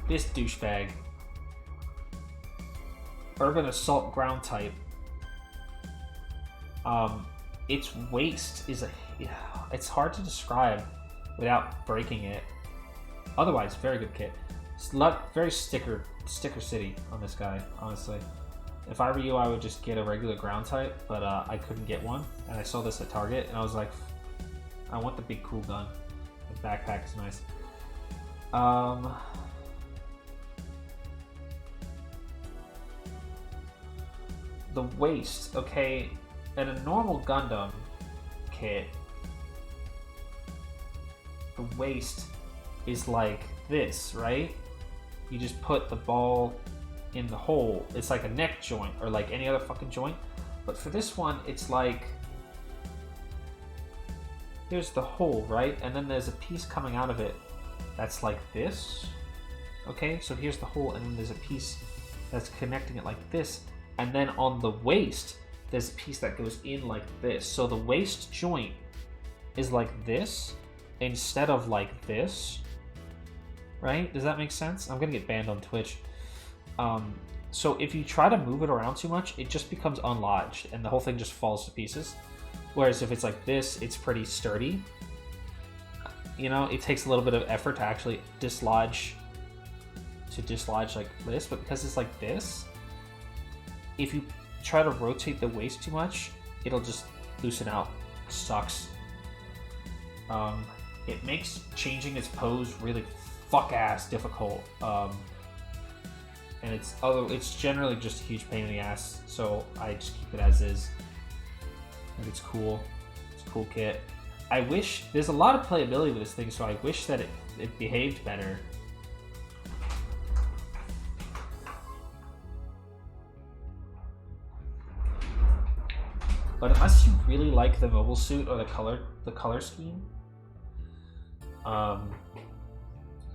Speaker 3: This douchebag. Urban Assault ground type. Its waist is it's hard to describe without breaking it. Otherwise, very good kit. It's very sticker city on this guy, honestly. If I were you, I would just get a regular ground type, but I couldn't get one. And I saw this at Target, and I was like, I want the big cool gun. The backpack is nice. The waist, okay. In a normal Gundam kit, the waist is like this, right? You just put the ball in the hole. It's like a neck joint or like any other fucking joint. But for this one, it's like, here's the hole, right? And then there's a piece coming out of it that's like this. Okay, so here's the hole and then there's a piece that's connecting it like this. And then on the waist, there's a piece that goes in like this. So the waist joint is like this instead of like this. Right? Does that make sense? I'm gonna get banned on Twitch. So if you try to move it around too much, it just becomes unlodged and the whole thing just falls to pieces. Whereas if it's like this, it's pretty sturdy. You know, it takes a little bit of effort to actually dislodge like this, but because it's like this, if you try to rotate the waist too much, it'll just loosen out. Sucks. It makes changing its pose really fuck-ass difficult, and it's generally just a huge pain in the ass, so I just keep it as is. And it's cool. It's a cool kit. I wish, there's a lot of playability with this thing, so I wish that it behaved better. But unless you really like the mobile suit or the color scheme,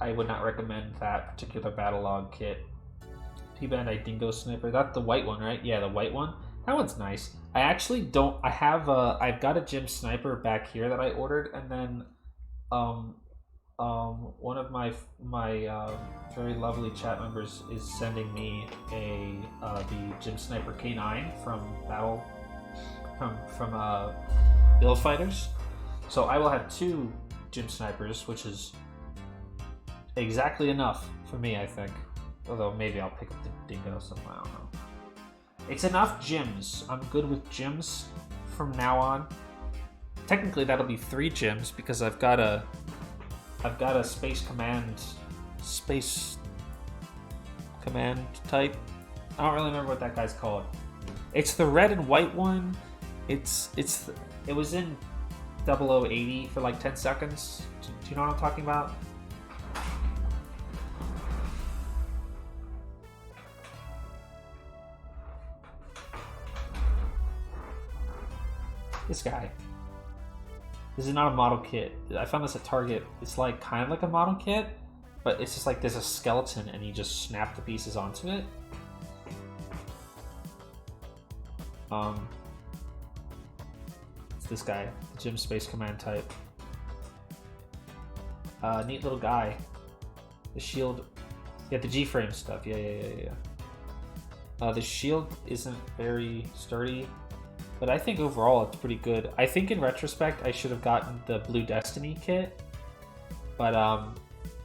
Speaker 3: I would not recommend that particular battle log kit. P-Bandai Dingo Sniper, that's the white one, right? Yeah, the white one. That one's nice. I actually don't, I've got a Gym Sniper back here that I ordered, and then one of my very lovely chat members is sending me the Gym Sniper K9 from Build Fighters. So I will have two gym snipers, which is exactly enough for me, I think. Although maybe I'll pick up the dingo, so I don't know. It's enough gyms. I'm good with gyms from now on. Technically, that'll be 3 gyms because I've got a space command type. I don't really remember what that guy's called. It's the red and white one. It was in 0080 for like 10 seconds. Do you know what I'm talking about? This guy. This is not a model kit. I found this at Target. It's like kind of like a model kit, but it's just like there's a skeleton and you just snap the pieces onto it. It's this guy, the Gym Space Command type. Neat little guy. The shield, yeah, the G-frame stuff. Yeah. The shield isn't very sturdy. But I think overall it's pretty good. I think in retrospect I should have gotten the Blue Destiny kit. But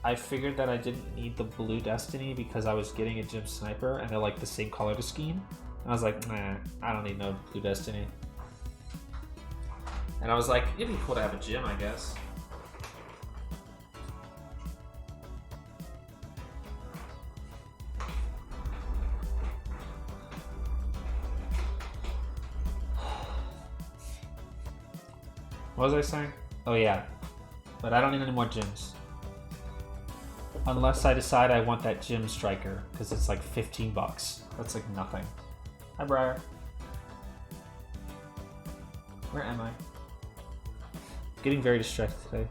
Speaker 3: I figured that I didn't need the Blue Destiny because I was getting a Gym Sniper and they're like the same color scheme. And I was like, nah, I don't need no Blue Destiny. And I was like, it'd be cool to have a gym, I guess. What was I saying? Oh yeah, but I don't need any more gyms. Unless I decide I want that gym striker, because it's like 15 bucks. That's like nothing. Hi Briar. Where am I? Getting very distracted today.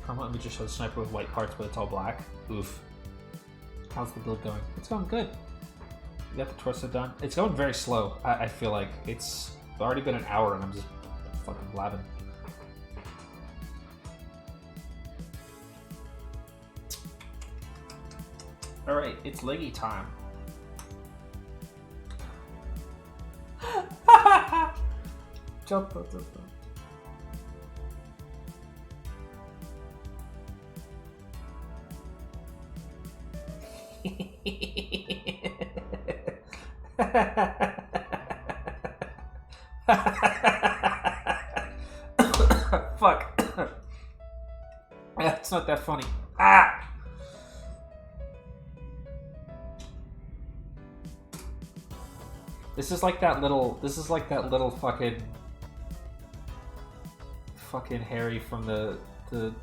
Speaker 3: Let me just show the sniper with white parts, but it's all black. Oof. How's the build going? It's going good. You got the torso done. It's going very slow. I feel like it's already been an hour and I'm just fucking blabbing. All right, it's leggy time. Jump. Fuck. That's not that funny. Ah! This is like that little fucking Harry from the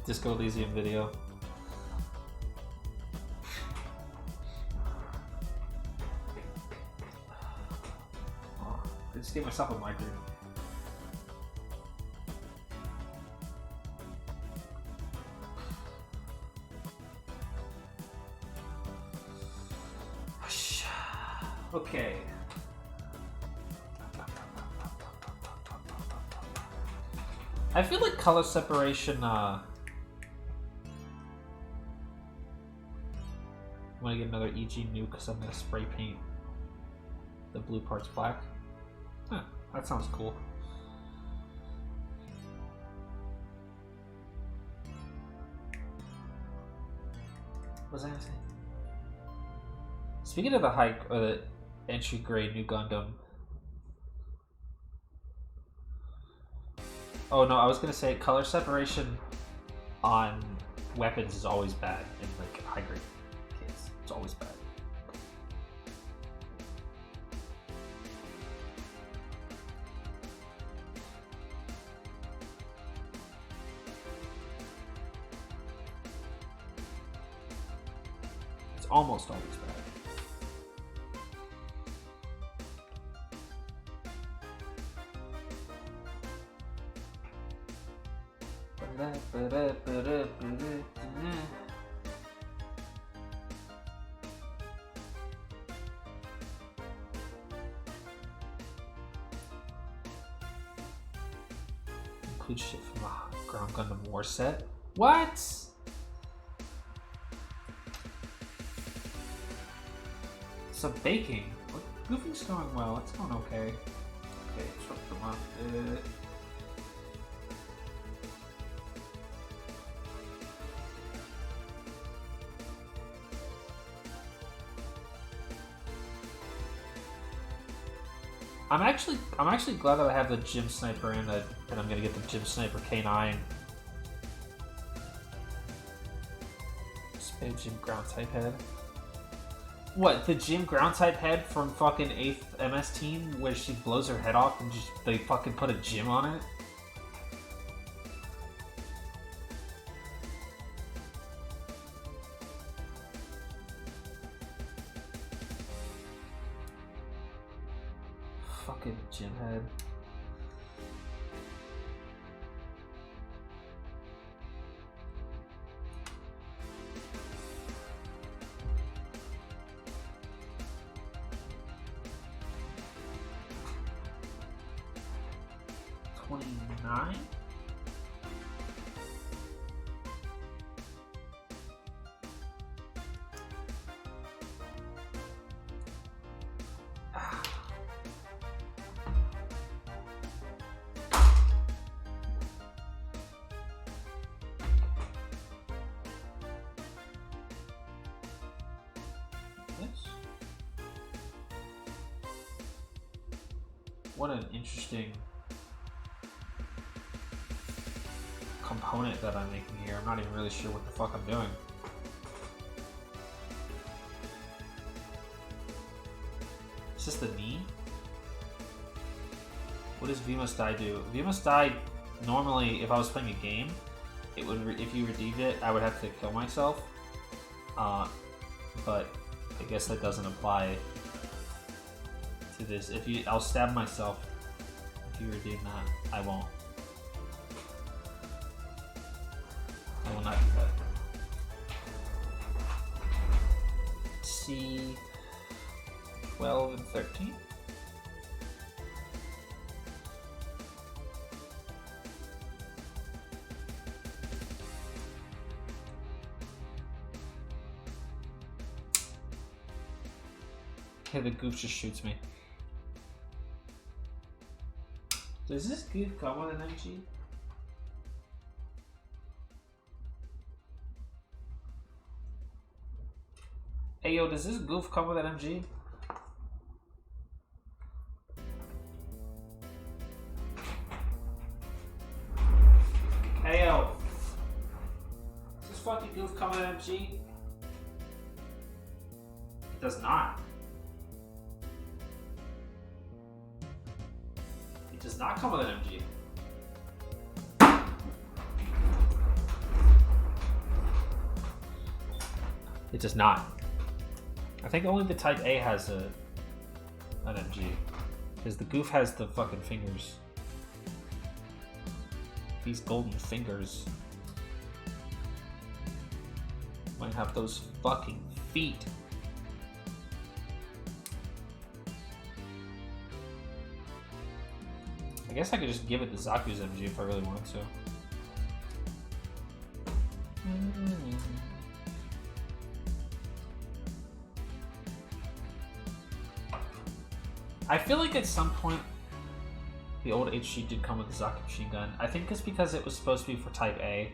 Speaker 3: Disco Elysium video. I just gave myself a migraine. Okay. I feel like color separation, I'm gonna get another EG nuke because I'm gonna spray paint the blue parts black. Huh, that sounds cool. What was I gonna say? Speaking of the hike or the entry grade new Gundam. Oh no, I was gonna say color separation on weapons is always bad in like high grade kits. It's always bad. It's almost always bad. Include shit from the Ground Gundam War set. What? Some baking. What? Goofing's going well. It's going okay. Okay, truck the month. I'm actually glad that I have the Gym Sniper and I'm gonna get the Gym Sniper K9. Spade Gym Ground type head. What, the Gym Ground type head from fucking 8th MS team where she blows her head off and just they fucking put a gym on it? Fucking gym head. $29? What an interesting component that I'm making here. I'm not even really sure what the fuck I'm doing. Is this the knee? What does V Must Die do? V Must Die, normally, if I was playing a game, it would if you redeemed it, I would have to kill myself. But I guess that doesn't apply to this. I'll stab myself if you redeem that. I won't. I will not do that. C 12 and 13. Okay, the Gouf just shoots me. Does this Gouf come with an MG? Hey yo, does this Gouf come with an MG? Hey yo, does this fucking Gouf come with an MG? It does not. It does not come with an MG. It does not. I think only the Type A has an MG. Because the Gouf has the fucking fingers. These golden fingers. Might have those fucking feet. I guess I could just give it the Zaku's MG if I really wanted to. I feel like at some point the old HG did come with the Zaku machine gun. I think it's because it was supposed to be for Type A.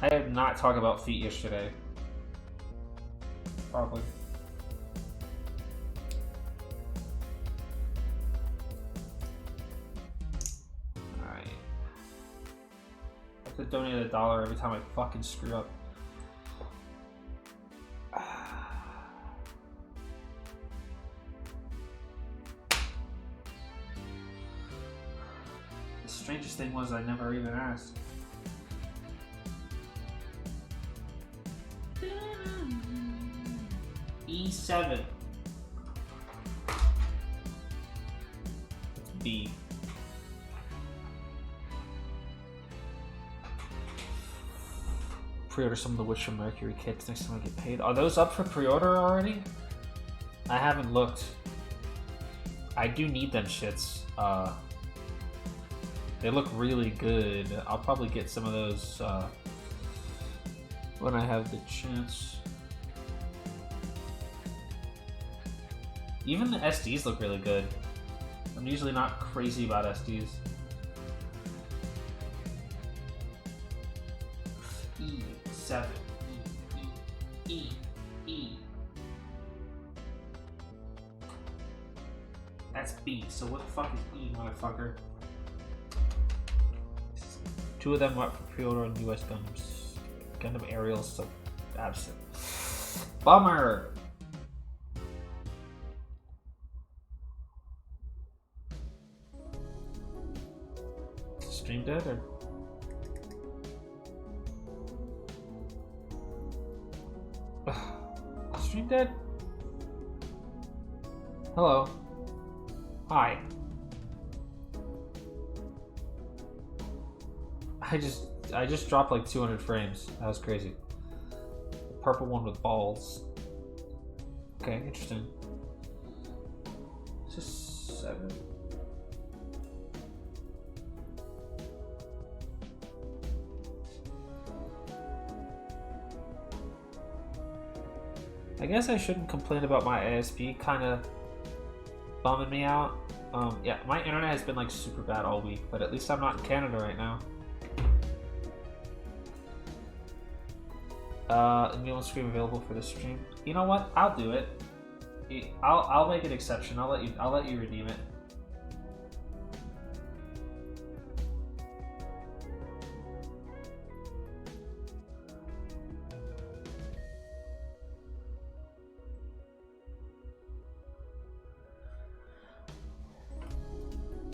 Speaker 3: I did not talk about feet yesterday. Probably. Alright. I have to donate $1 every time I fucking screw up. The strangest thing was I never even asked. E7. It's B. Pre-order some of the Witcher Mercury kits next time I get paid. Are those up for pre-order already? I haven't looked. I do need them shits. They look really good. I'll probably get some of those when I have the chance. Even the SDs look really good. I'm usually not crazy about SDs. E7. E. That's B, so what the fuck is E, motherfucker? Two of them went for pre-order on US Gundams. Gundam Aerials, so absent. Bummer! Stream dead or? Stream dead? Hello. Hi. I just dropped like 200 frames. That was crazy. The purple one with balls. Okay, interesting. It's just 7. I guess I shouldn't complain about my ASP kind of bumming me out. Yeah, my internet has been like super bad all week, but at least I'm not in Canada right now. New on stream available for the stream. You know what? I'll do it. I'll make an exception. I'll let you redeem it.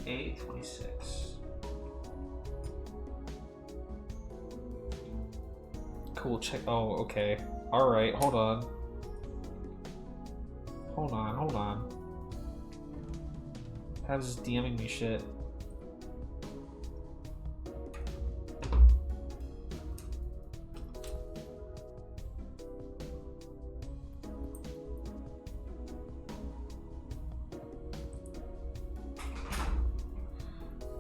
Speaker 3: A26. Cool, check. Oh, okay. Alright, hold on. Hold on. Habs is DMing me shit.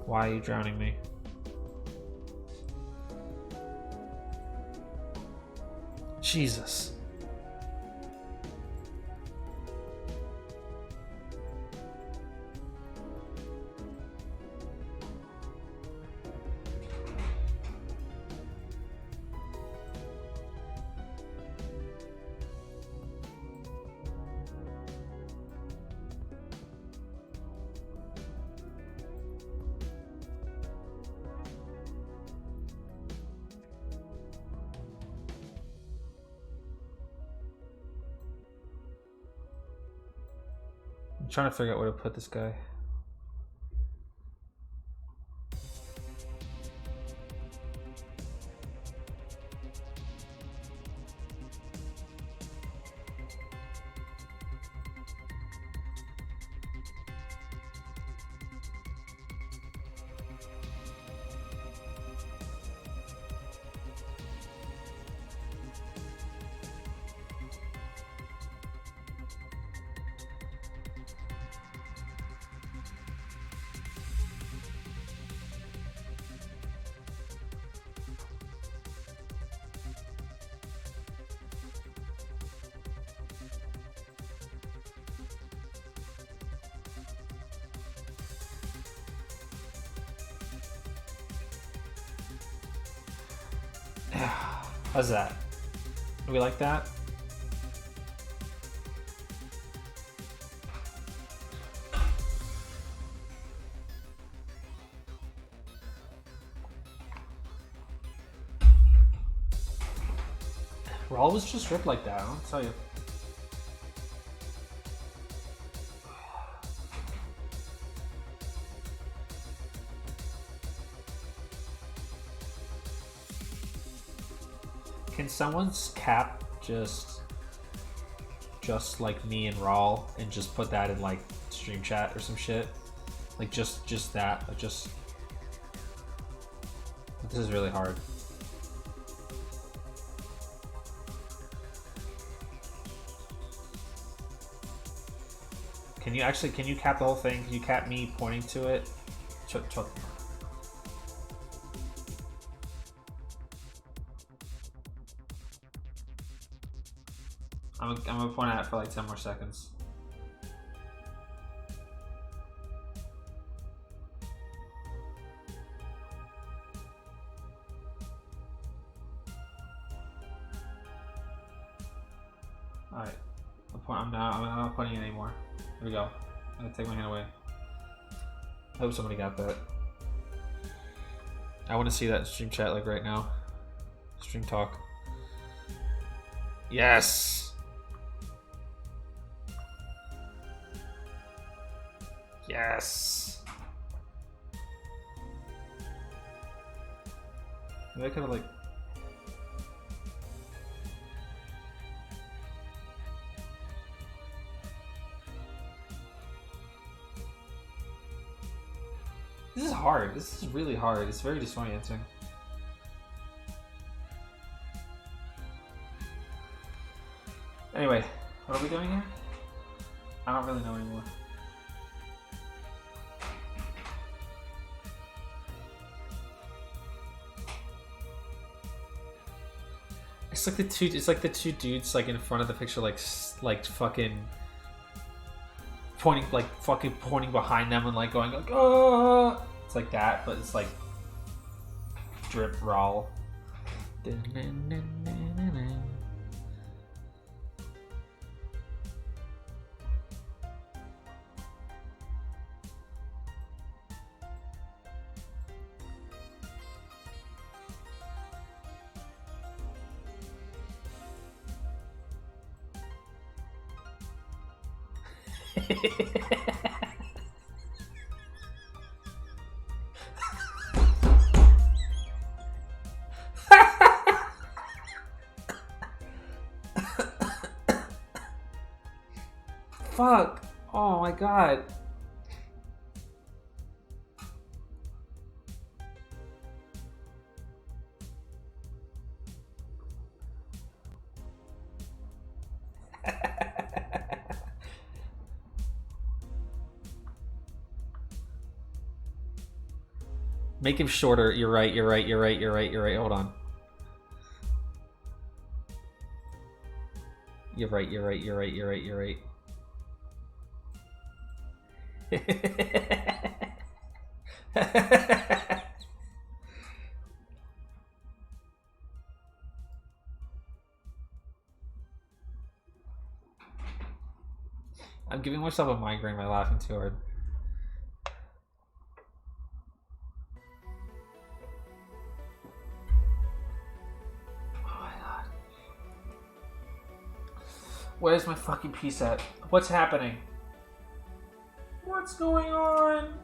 Speaker 3: Why are you drowning me? Jesus. I'm trying to figure out where to put this guy. How's that? Do we like that? Raw was just ripped like that, I'll tell you. Can someone's cap just just like me and Rawl and just put that in like stream chat or some shit. Like just that. Like just. This is really hard. Can you cap the whole thing? Can you cap me pointing to it? I'm gonna point at it for like 10 more seconds. Alright. I'm not pointing it anymore. Here we go. I'm gonna take my hand away. I hope somebody got that. I want to see that stream chat like right now. Stream talk. Yes! Yes! Maybe I could have like... This is hard. This is really hard. It's very disorienting. Anyway, what are we doing here? I don't really know anymore. It's like the two dudes like in front of the picture, like fucking pointing behind them and like going like, oh, it's like that, but it's like drip Rawl. Fuck! Oh my god! Make him shorter. You're right. Hold on. You're right. I'm giving myself a migraine by laughing too hard. Oh my god. Where's my fucking piece at? What's happening? What's going on?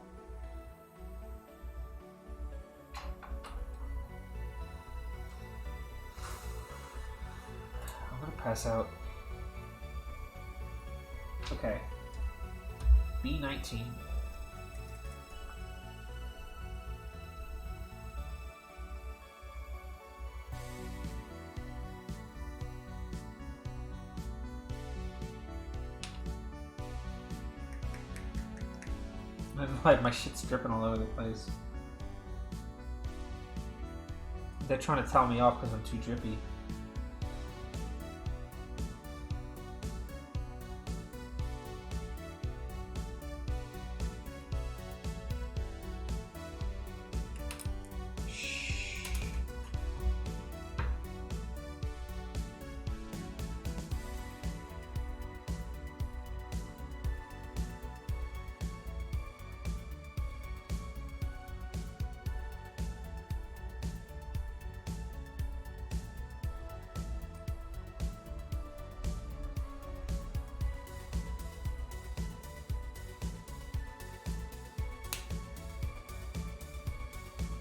Speaker 3: I'm gonna pass out. Okay. B19. My shit's dripping all over the place. They're trying to tell me off because I'm too drippy.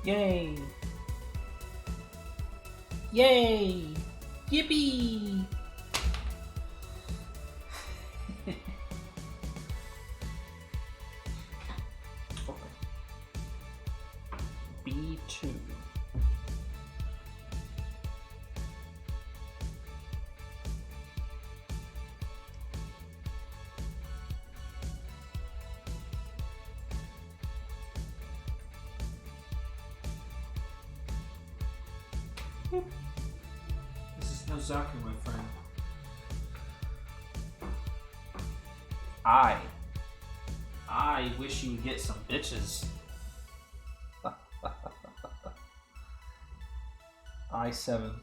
Speaker 3: Yay! Yay! Yippee! This is no Zaku, my friend. I wish you would get some bitches. I7.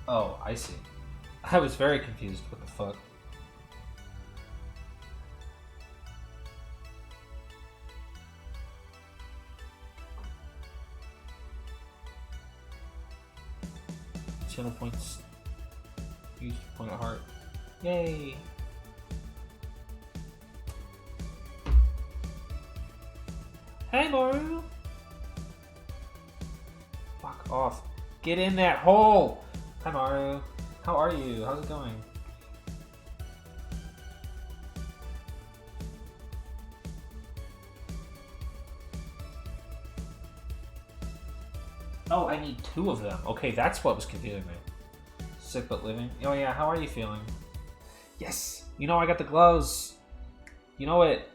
Speaker 3: Oh, I see. I was very confused. What the fuck? Channel points. Use point of heart. Yay! Hey, Maru! Fuck off. Get in that hole! Hi, Maru. How are you? How's it going? Oh, I need 2 of them. Okay, that's what was confusing me. Sick but living. Oh yeah, how are you feeling? Yes! You know I got the gloves! You know what?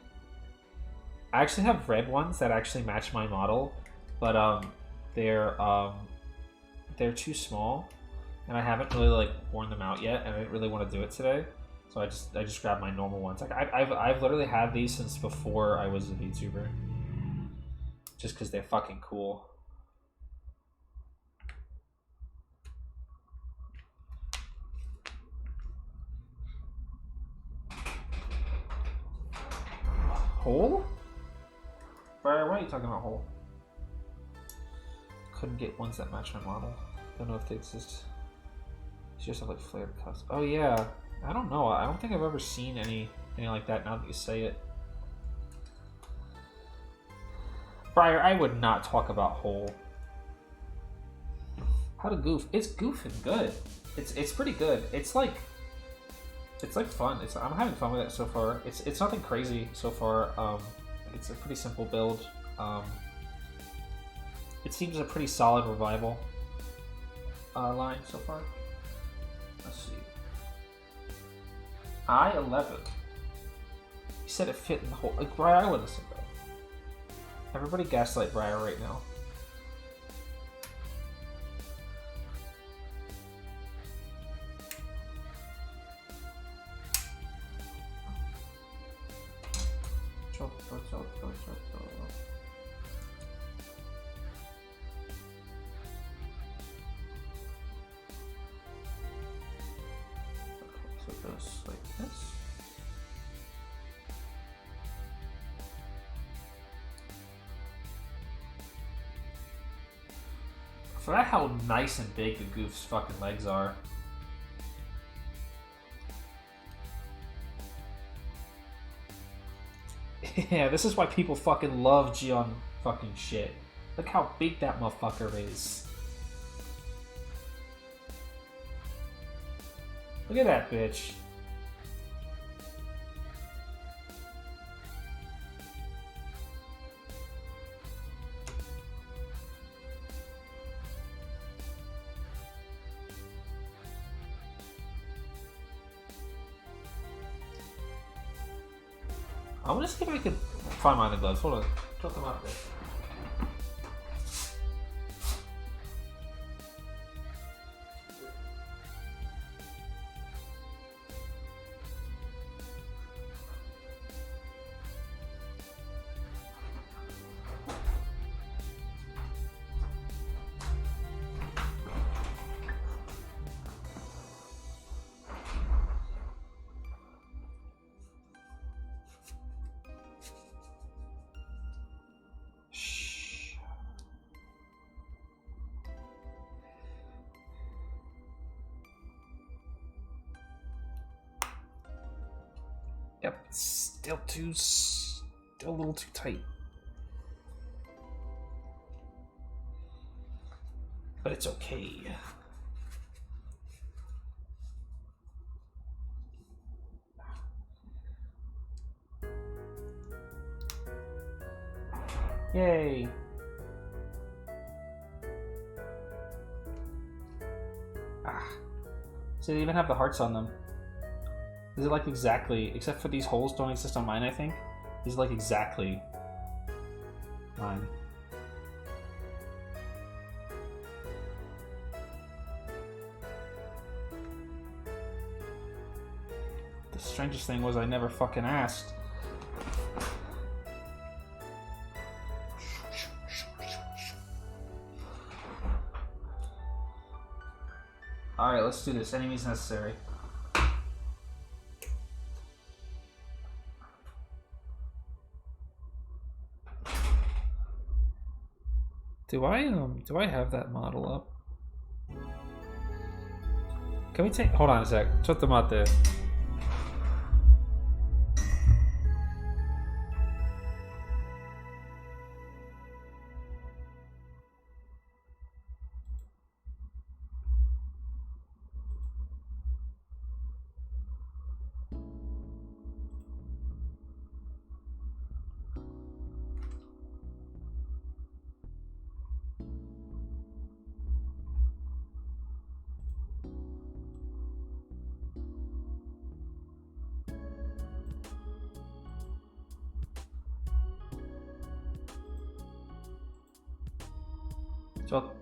Speaker 3: I actually have red ones that actually match my model, but they're too small, and I haven't really like worn them out yet, and I didn't really want to do it today, so I just grabbed my normal ones. Like I've literally had these since before I was a VTuber, just because they're fucking cool. Hole? Why are you talking about hole? Couldn't get ones that match my model. Don't know if they exist. You just have like flared cuts. Oh yeah. I don't know. I don't think I've ever seen anything like that now that you say it. Briar, I would not talk about hole. How to goof? It's goofing good. It's pretty good. It's like fun. I'm having fun with it so far. It's nothing crazy so far. It's a pretty simple build. It seems a pretty solid revival line so far. Let's see. I11. You said it fit in the hole. Like Briar, I wouldn't have said that. Everybody gaslight Briar right now. So it goes like this. I forgot how nice and big the Goof's fucking legs are. Yeah, this is why people fucking love Gion fucking shit. Look how big that motherfucker is. Look at that bitch. I want to see if I can find my other gloves. Hold on. Drop them out there. Yep, still a little too tight. But it's okay. Yay! Ah. So they even have the hearts on them. Is it like exactly, except for these holes don't exist on mine, I think? These are like exactly mine. The strangest thing was I never fucking asked. Alright, let's do this. Enemies necessary. Do I have that model up? Can we take, hold on a sec. Shut them out there.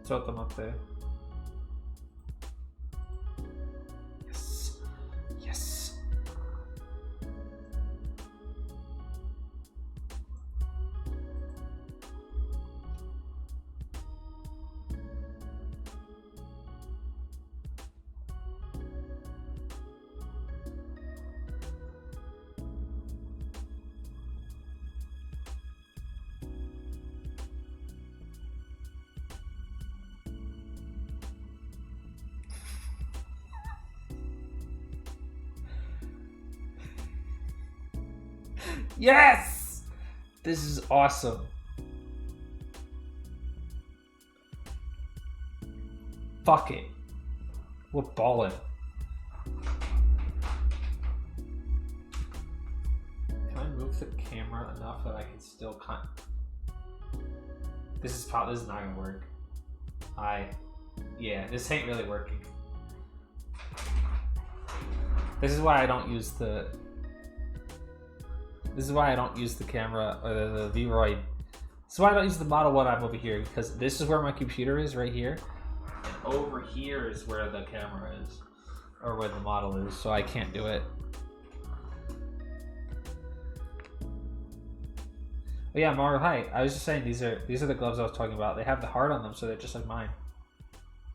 Speaker 3: Shut them up there. Yes. Yes. Yes! This is awesome. Fuck it. We're ballin'. Can I move the camera enough that I can still This is not gonna work. Yeah, this ain't really working. This is why I don't use the camera or the V-Roid. This is why I don't use the Model 1 I'm over here, because this is where my computer is, right here. And over here is where the camera is. Or where the model is, so I can't do it. But yeah, Mario, hi. I was just saying these are the gloves I was talking about. They have the heart on them, so they're just like mine.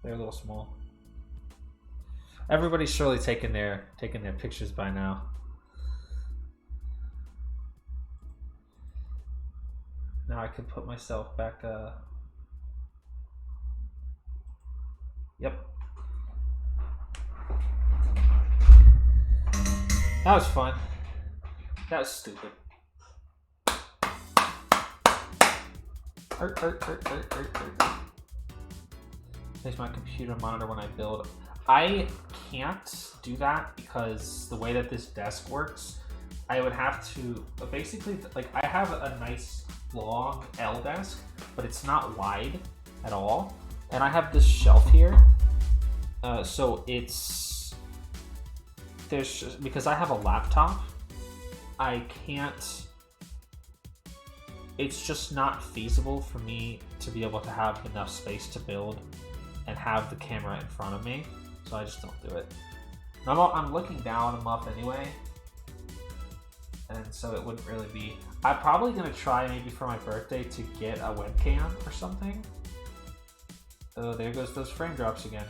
Speaker 3: They're a little small. Everybody's surely taking their pictures by now. Now I can put myself back. Yep. That was fun. That was stupid. There's my computer monitor when I build. I can't do that because the way that this desk works, I would have to basically, like, I have a nice long L desk, but it's not wide at all. And I have this shelf here. So because I have a laptop, I can't, it's just not feasible for me to be able to have enough space to build and have the camera in front of me. So I just don't do it. I'm looking down a month anyway. And so it wouldn't really be, I'm probably gonna try maybe for my birthday to get a webcam or something. Oh, there goes those frame drops again.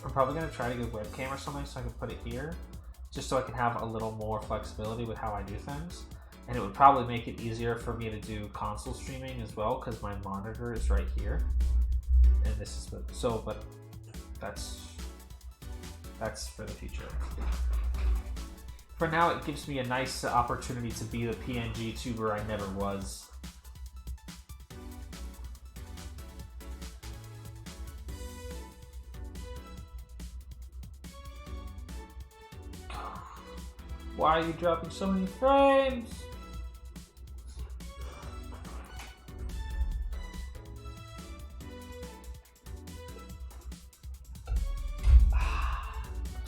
Speaker 3: I'm probably gonna try to get a webcam or something so I can put it here, just so I can have a little more flexibility with how I do things. And it would probably make it easier for me to do console streaming as well, because my monitor is right here. And this is but that's for the future. For now, it gives me a nice opportunity to be the PNG tuber I never was. Why are you dropping so many frames?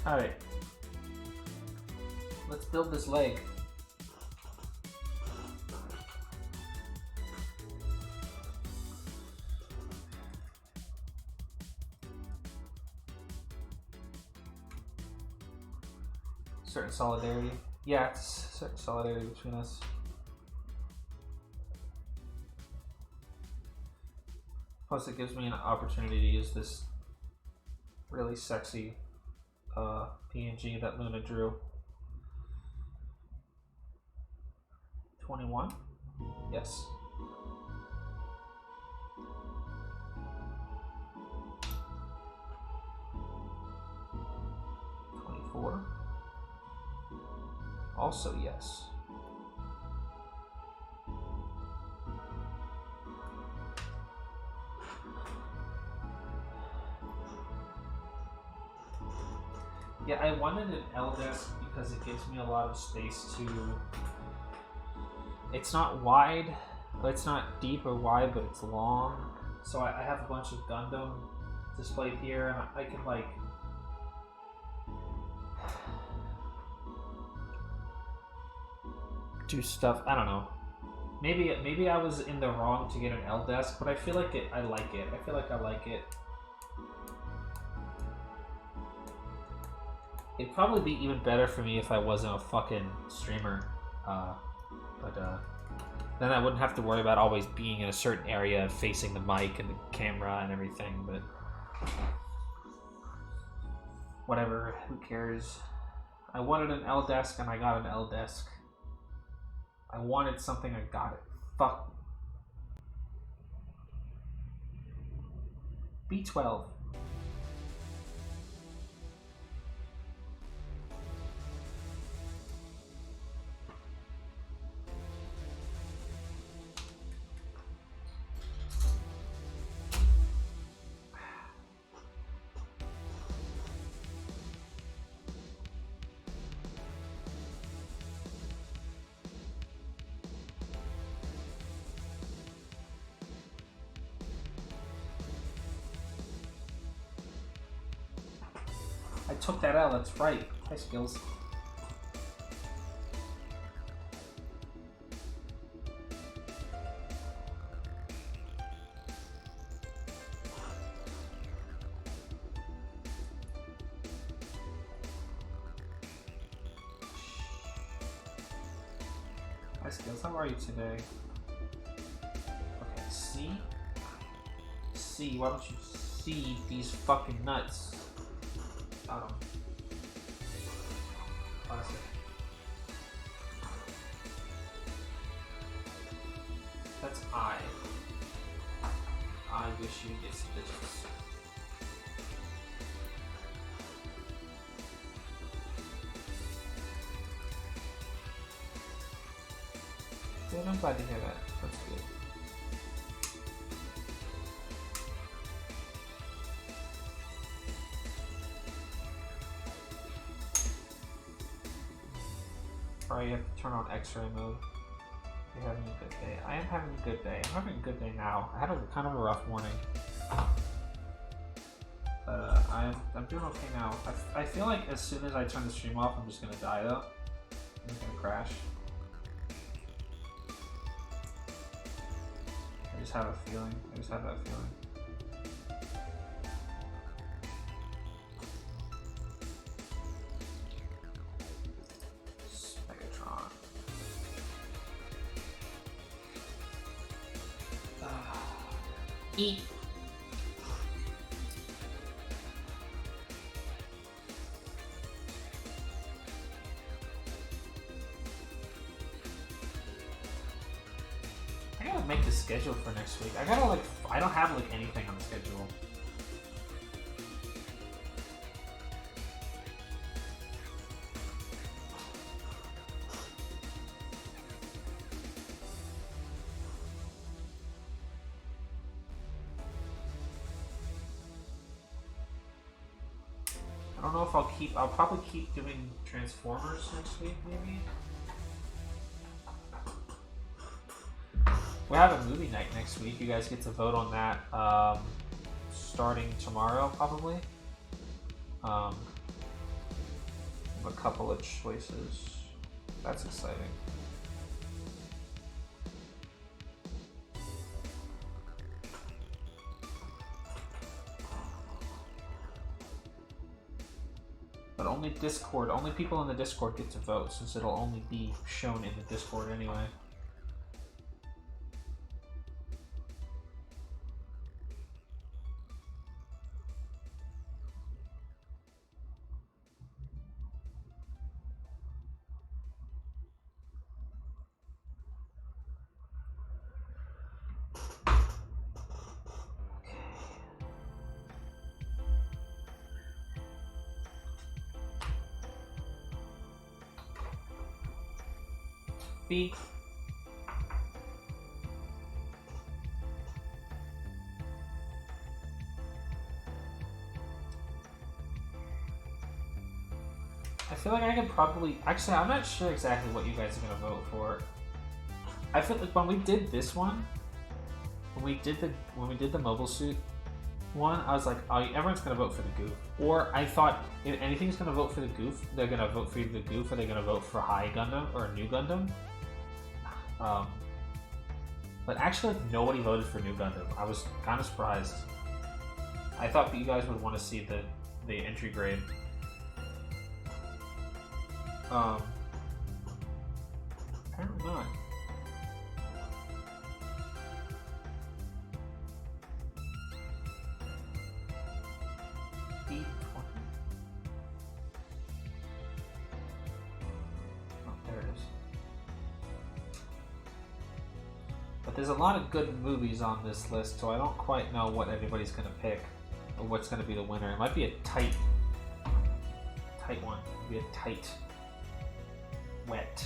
Speaker 3: Alright. Let's build this leg. Certain solidarity. Yeah, it's certain solidarity between us. Plus, it gives me an opportunity to use this really sexy PNG that Luna drew. 21? Yes. Also yes. Yeah, I wanted an L desk because it gives me a lot of space to... It's not wide, it's not deep or wide, but it's long. So I have a bunch of Gundam displayed here, and I can like... do stuff. I don't know. Maybe I was in the wrong to get an L desk, but I feel like I like it. I feel like I like it. It'd probably be even better for me if I wasn't a fucking streamer. Then I wouldn't have to worry about always being in a certain area, facing the mic and the camera and everything. But whatever. Who cares? I wanted an L desk and I got an L desk. I wanted something, I got it. Fuck. B12. I took that out, that's right. Hi, Skills. Hi, Skills, how are you today? Okay, C, why don't you see these fucking nuts? Classic. That's I. I wish you get some bitches. Good, I'm glad to hear that. That's good. Alright, you have to turn on X-ray mode. You're having a good day. I am having a good day. I'm having a good day now. I had a kind of a rough morning. I'm doing okay now. I feel like as soon as I turn the stream off, I'm just gonna die though. I'm just gonna crash. I just have a feeling. I just have that feeling. Eat. I gotta make the schedule for next week. I don't have like anything on the schedule. I don't know if I'll probably keep doing Transformers next week, maybe? We have a movie night next week. You guys get to vote on that starting tomorrow, probably. a couple of choices. That's exciting. But only Discord, only people in the Discord get to vote, since it'll only be shown in the Discord anyway. B. I feel like I could probably... Actually, I'm not sure exactly what you guys are going to vote for. I feel like when we did this one, when we did the mobile suit one, I was like, oh, everyone's going to vote for the Gouf. Or I thought, if anything's going to vote for the Gouf, they're going to vote for either the Gouf or they're going to vote for High Gundam or New Gundam. But actually, like, nobody voted for New Gundam. I was kind of surprised. I thought that you guys would want to see the entry grade. Apparently not. B20. Oh, there it is. But there's a lot of good movies on this list, so I don't quite know what everybody's gonna pick or what's gonna be the winner. It might be a tight one. It'll be a tight, wet,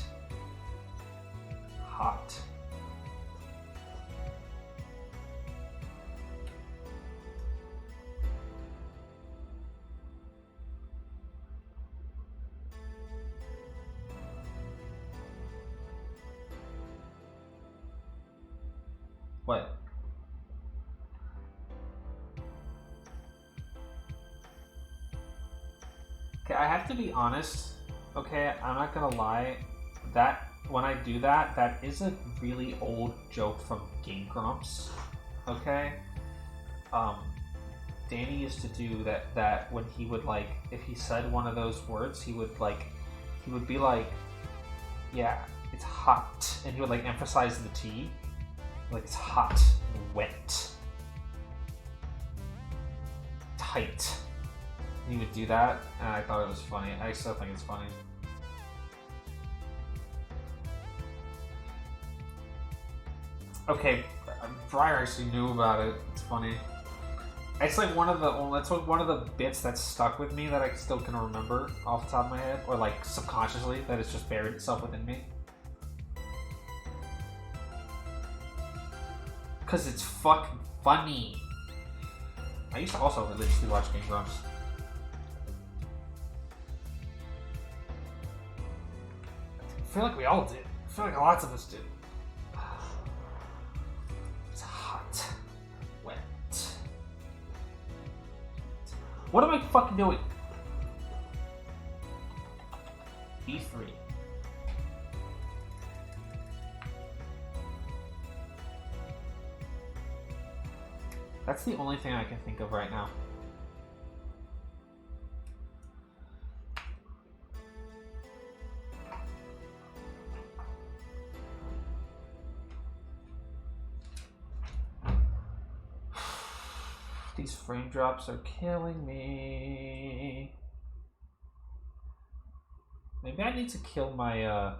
Speaker 3: hot. What? Okay, I have to be honest. Okay, I'm not gonna lie. That when I do that, that is a really old joke from Game Grumps. Okay, Danny used to do that when he would, like, if he said one of those words, he would be like, yeah, it's hot, and he would like emphasize the T. Like, it's hot and wet. Tight. And he would do that, and I thought it was funny. I still think it's funny. Okay, Briar actually knew about it. It's funny. It's like one of the bits that's stuck with me that I still can remember off the top of my head, or like subconsciously, that it's just buried itself within me. Because it's fucking funny. I used to also religiously watch Game Grumps. I feel like we all did. I feel like lots of us did. It's hot. Wet. What am I fucking doing? B3. That's the only thing I can think of right now. These frame drops are killing me. Maybe I need to kill my, I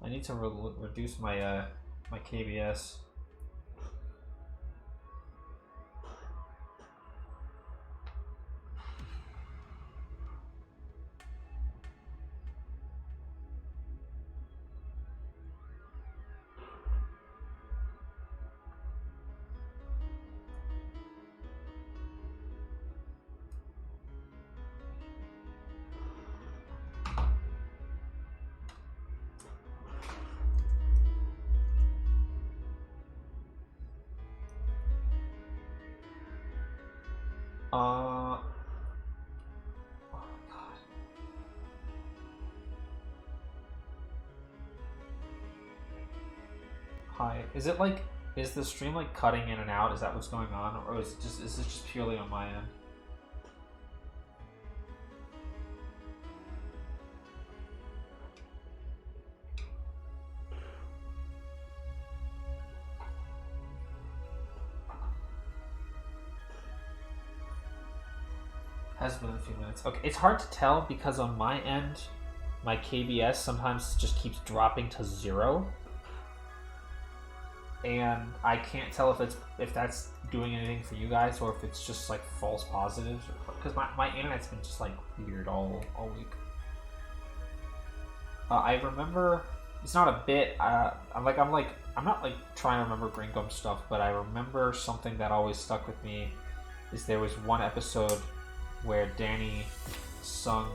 Speaker 3: need to reduce my, my KBS. Oh God. Hi. Is it like, is the stream like cutting in and out? Is that what's going on, or is this just purely on my end? Has been a few minutes. Okay, it's hard to tell because on my end, my KBS sometimes just keeps dropping to 0. And I can't tell if that's doing anything for you guys or if it's just like false positives, because my internet's been just like weird all week. I remember, it's not a bit. I'm not like trying to remember Green Gum stuff, but I remember something that always stuck with me. Is there was one episode where Danny sung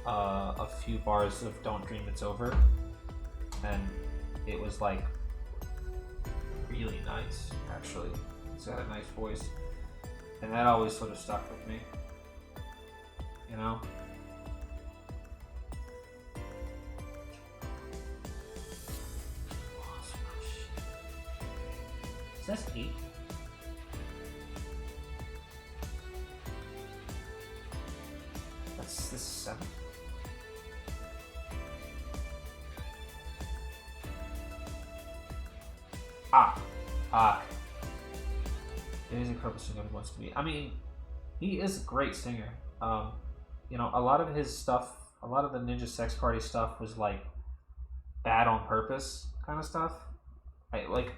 Speaker 3: a few bars of "Don't Dream It's Over," and it was like really nice, actually. He's got a nice voice, and that always sort of stuck with me, you know? Is that 8? This is 7. It is a purpose he wants to be. I mean, he is a great singer. You know, a lot of his stuff, a lot of the Ninja Sex Party stuff was like bad on purpose kind of stuff. Like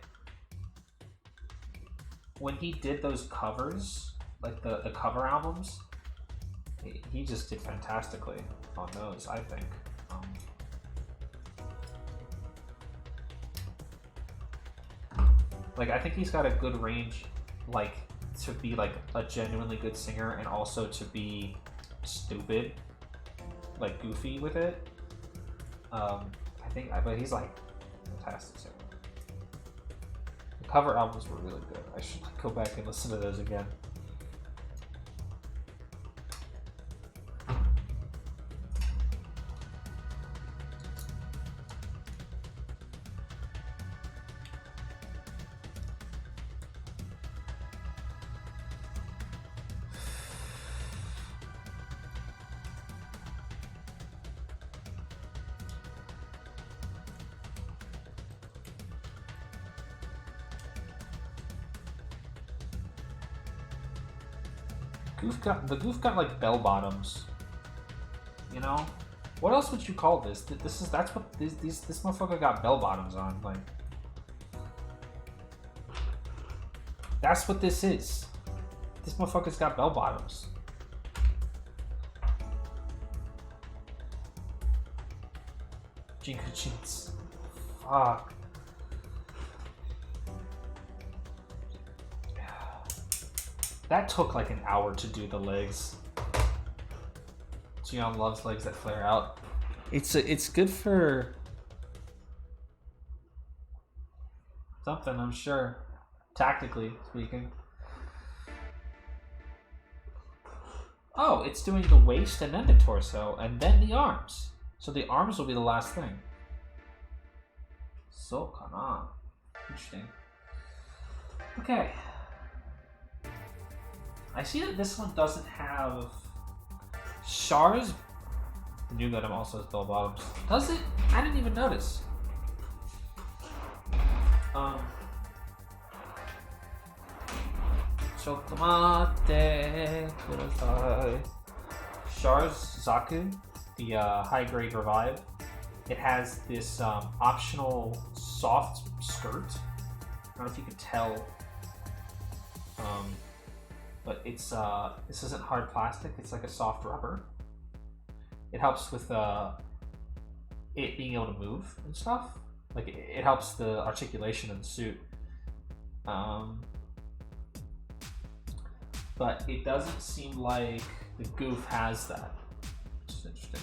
Speaker 3: when he did those covers, like the cover albums, he just did fantastically on those, I think. Like, I think he's got a good range, like, to be, like, a genuinely good singer and also to be stupid, like, goofy with it. But he's, like, fantastic singer. The cover albums were really good. I should go back and listen to those again. Gouf got like bell bottoms. You know, what else would you call this? This motherfucker got bell bottoms on. Like, that's what this is. This motherfucker's got bell bottoms. Jinka cheats. Fuck. That took like an hour to do the legs. Gion loves legs that flare out. It's good for something, I'm sure. Tactically speaking. Oh, it's doing the waist and then the torso and then the arms. So the arms will be the last thing. So kana. Interesting. Okay. I see that this one doesn't have Char's. The new Gundam also has bell bottoms. Does it? I didn't even notice. Chokomate kudasai. Char's Zaku, the high grade revive. It has this optional soft skirt. I don't know if you can tell. But it's this isn't hard plastic, it's like a soft rubber. It helps with it being able to move and stuff. Like it helps the articulation of the suit. But it doesn't seem like the Gouf has that. Which is interesting.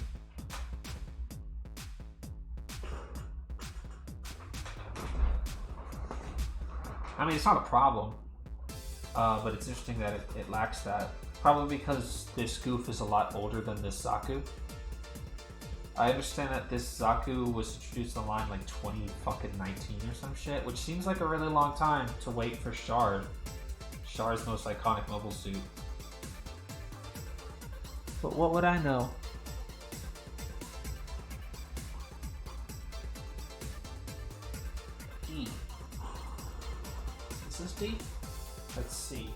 Speaker 3: I mean, it's not a problem. But it's interesting that it lacks that. Probably because this Gouf is a lot older than this Zaku. I understand that this Zaku was introduced in the line like 2019 or some shit, which seems like a really long time to wait for Shard. Shard's most iconic mobile suit. But what would I know? D. Is this D? Let's see.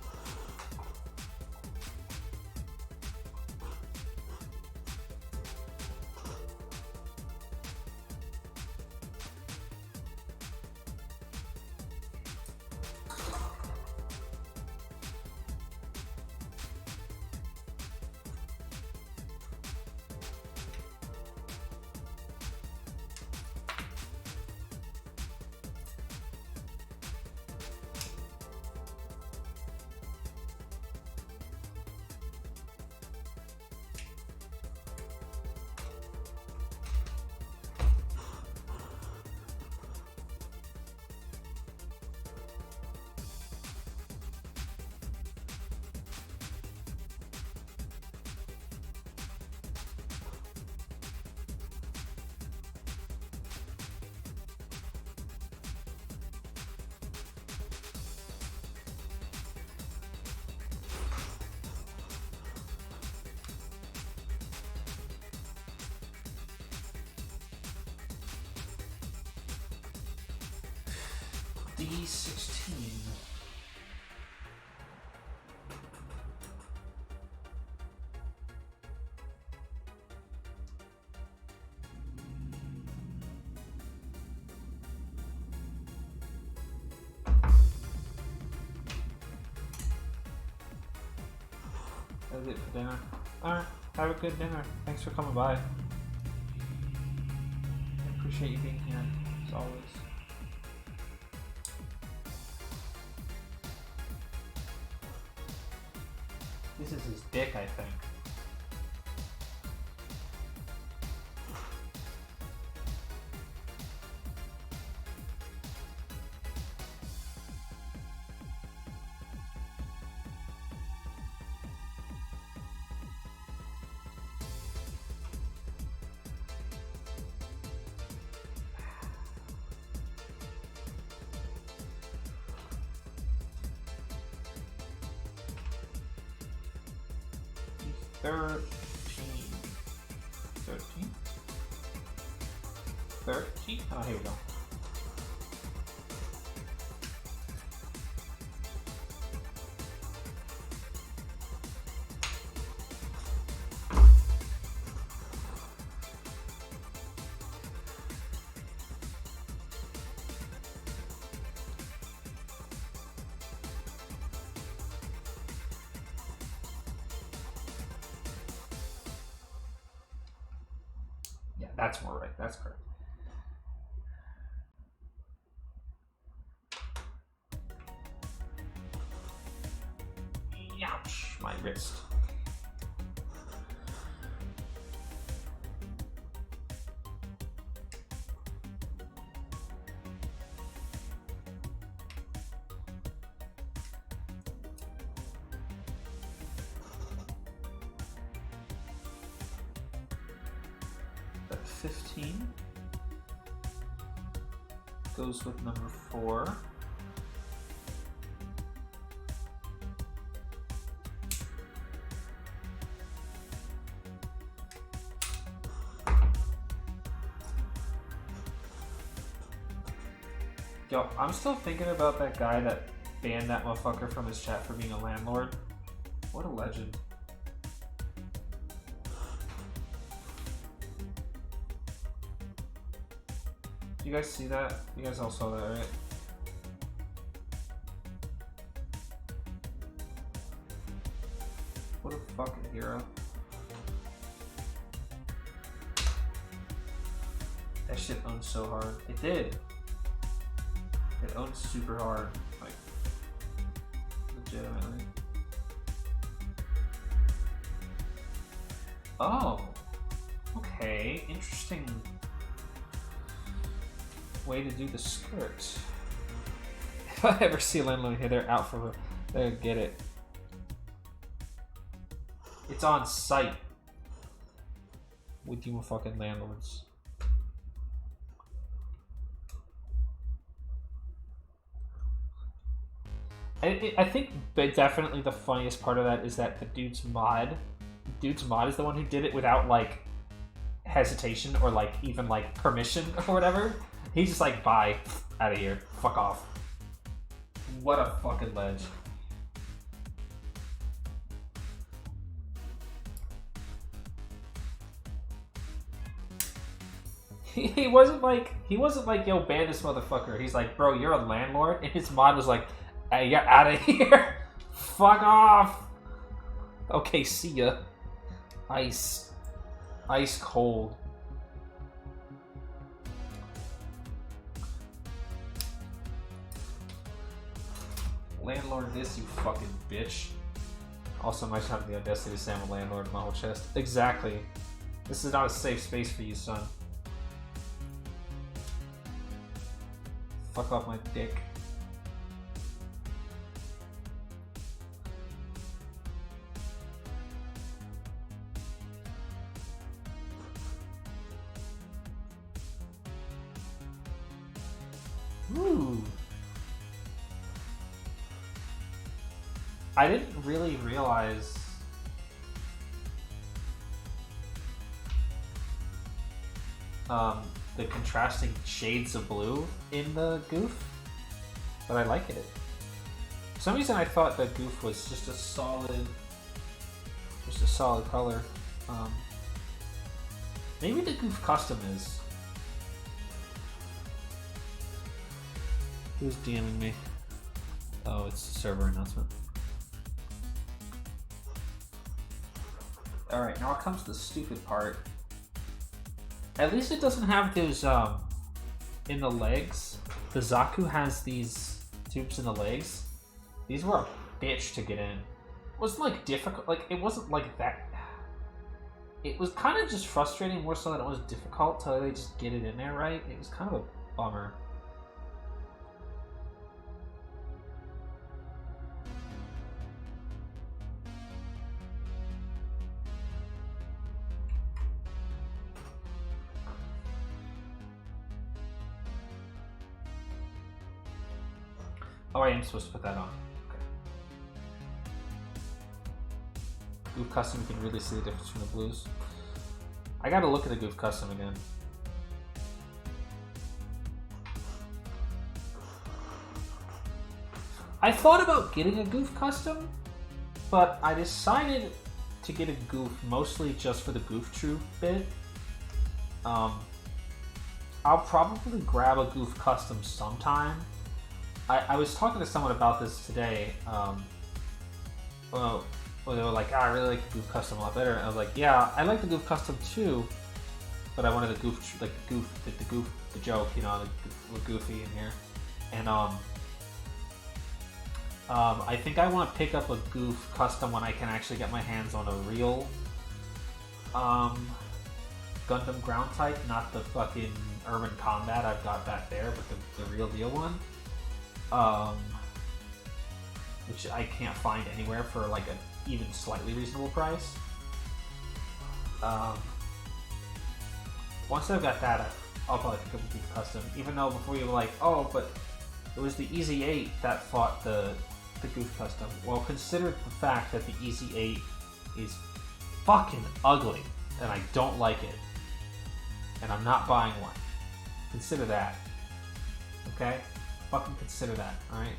Speaker 3: D16. That's it for dinner. Alright, have a good dinner. Thanks for coming by. I appreciate you being here, as always. This is his dick, I think. Thirteen. 13? Oh, here we go. That's more right. That's correct. Ouch, my wrist. That 15 goes with number 4. Yo, I'm still thinking about that guy that banned that motherfucker from his chat for being a landlord. What a legend. You guys see that? You guys all saw that, right? What a fucking hero. That shit owns so hard. It did. It owns super hard. Like, legitimately. Oh. Okay. Interesting way to do the skirt. If I ever see a landlord here, they're out for they get it. It's on site. with you fucking landlords. I think definitely the funniest part of that is that the dude's mod is the one who did it without like hesitation or like even like permission or whatever. He's just like, bye, out of here, fuck off. What a fucking ledge. He wasn't like, yo, ban this motherfucker. He's like, bro, you're a landlord, and his mod was like, hey, get out of here, fuck off. Okay, see ya. Ice cold. Landlord this, you fucking bitch. Also, I might have the audacity to say I'm a landlord in my whole chest. Exactly. This is not a safe space for you, son. Fuck off my dick. Ooh. I didn't really realize the contrasting shades of blue in the Gouf, but I like it. For some reason I thought that Gouf was just a solid color. Maybe the Gouf custom is. Who's DMing me? Oh, it's a server announcement. Alright, now it comes to the stupid part. At least it doesn't have those, in the legs. The Zaku has these tubes in the legs. These were a bitch to get in. It wasn't, like, difficult. Like, it wasn't, like, that... It was kind of just frustrating more so than it was difficult till they just get it in there right. It was kind of a bummer. Oh, I am supposed to put that on. Okay. Gouf Custom, you can really see the difference from the blues. I gotta look at the Gouf Custom again. I thought about getting a Gouf Custom, but I decided to get a Gouf mostly just for the Gouf Troop bit. I'll probably grab a Gouf Custom sometime. I was talking to someone about this today. Well, they were like, I really like the Gouf Custom a lot better. And I was like, yeah, I like the Gouf Custom too, but I wanted the Gouf, like the joke, you know, the Goofy in here. And I think I want to pick up a Gouf Custom when I can actually get my hands on a real Gundam ground type, not the fucking Urban Combat I've got back there, but the real deal one. Which I can't find anywhere for like an even slightly reasonable price. Once I've got that, I'll probably pick up a Gouf Custom. Even though before you were like, oh, but it was the Easy 8 that fought the Gouf Custom. Well, consider the fact that the Easy 8 is fucking ugly, and I don't like it. And I'm not buying one. Consider that. Okay? Fucking consider that, alright?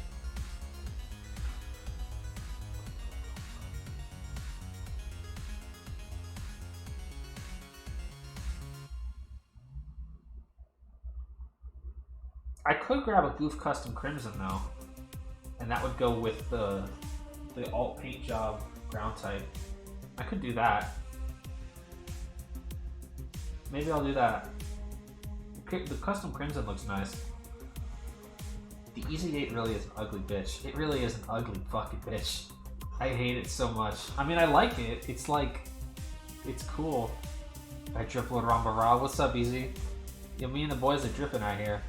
Speaker 3: I could grab a Gouf Custom Crimson though, and that would go with the alt paint job ground type. I could do that. Maybe I'll do that. The Custom Crimson looks nice. The Easy 8 really is an ugly bitch. It really is an ugly fucking bitch. I hate it so much. I mean, I like it. It's like, it's cool. I drip with Rambara. What's up, Easy? Yeah, me and the boys are dripping out here.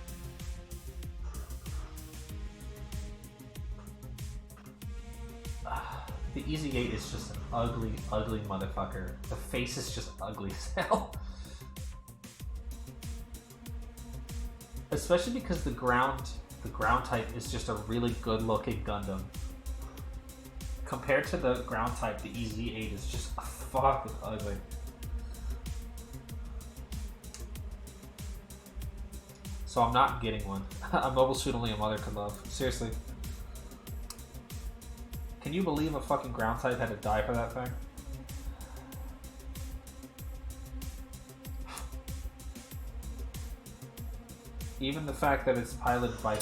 Speaker 3: The Easy 8 is just an ugly, ugly motherfucker. The face is just ugly as hell. Especially because the ground type is just a really good looking Gundam. Compared to the ground type, the EZ8 is just fucking ugly. So I'm not getting one. A mobile suit only a mother could love. Seriously. Can you believe a fucking ground type had to die for that thing? Even the fact that it's piloted by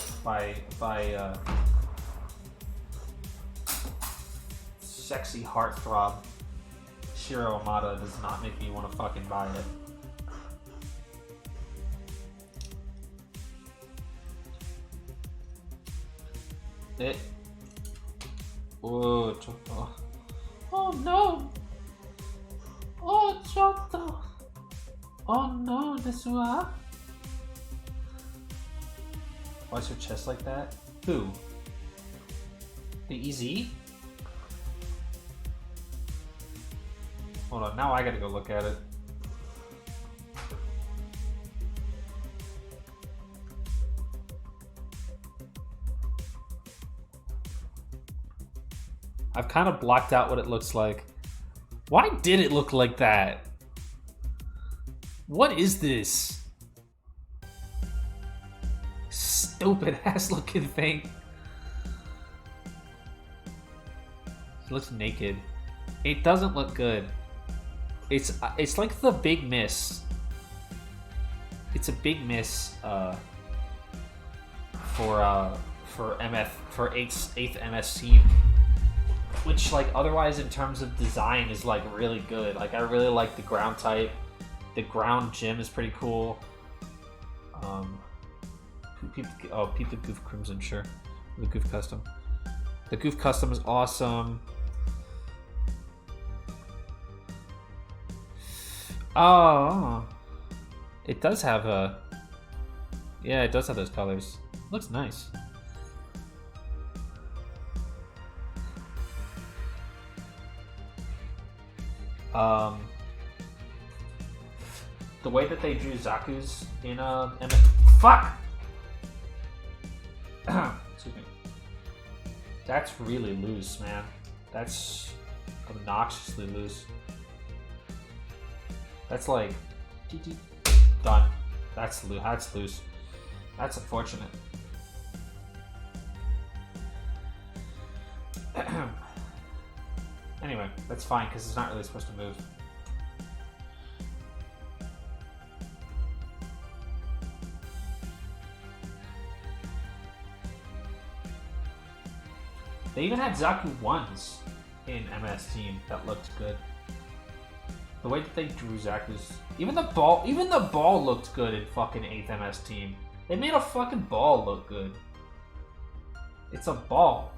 Speaker 3: sexy heartthrob Shiro Amada does not make me want to fucking buy it. Oh, Choto. Oh no! Oh, Choto! Oh no, Desua! Why is her chest like that? Who? The EZ? Hold on, now I gotta go look at it. I've kind of blocked out what it looks like. Why did it look like that? What is this? Stupid ass looking thing. It looks naked. It doesn't look good. It's like the big miss. It's a big miss for 8th MS team. Which, like, otherwise in terms of design is, like, really good. Like, I really like the ground type. The ground gym is pretty cool. Peep the Gouf Crimson, sure. The Gouf Custom. The Gouf Custom is awesome. Oh. It does have a... Yeah, it does have those colors. Looks nice. The way that they drew Zaku's in fuck! Excuse me. That's really loose, man. That's obnoxiously loose. That's like done. That's loose. That's unfortunate. Anyway, that's fine because it's not really supposed to move. They even had Zaku 1s in MS Team that looked good. The way that they drew Zaku's... Even the ball looked good in fucking 8th MS Team. They made a fucking ball look good. It's a ball.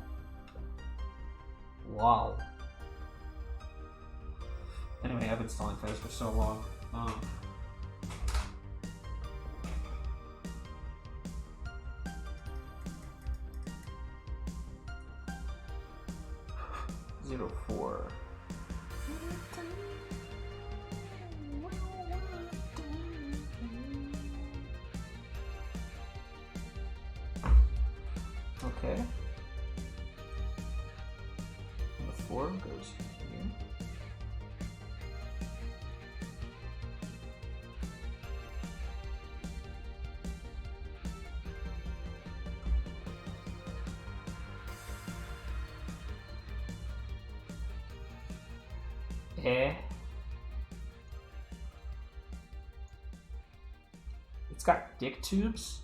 Speaker 3: Wow. Anyway, I've been stalling for this for so long. 04. Okay. The 4 goes here. It's got dick tubes.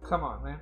Speaker 3: Come on, man.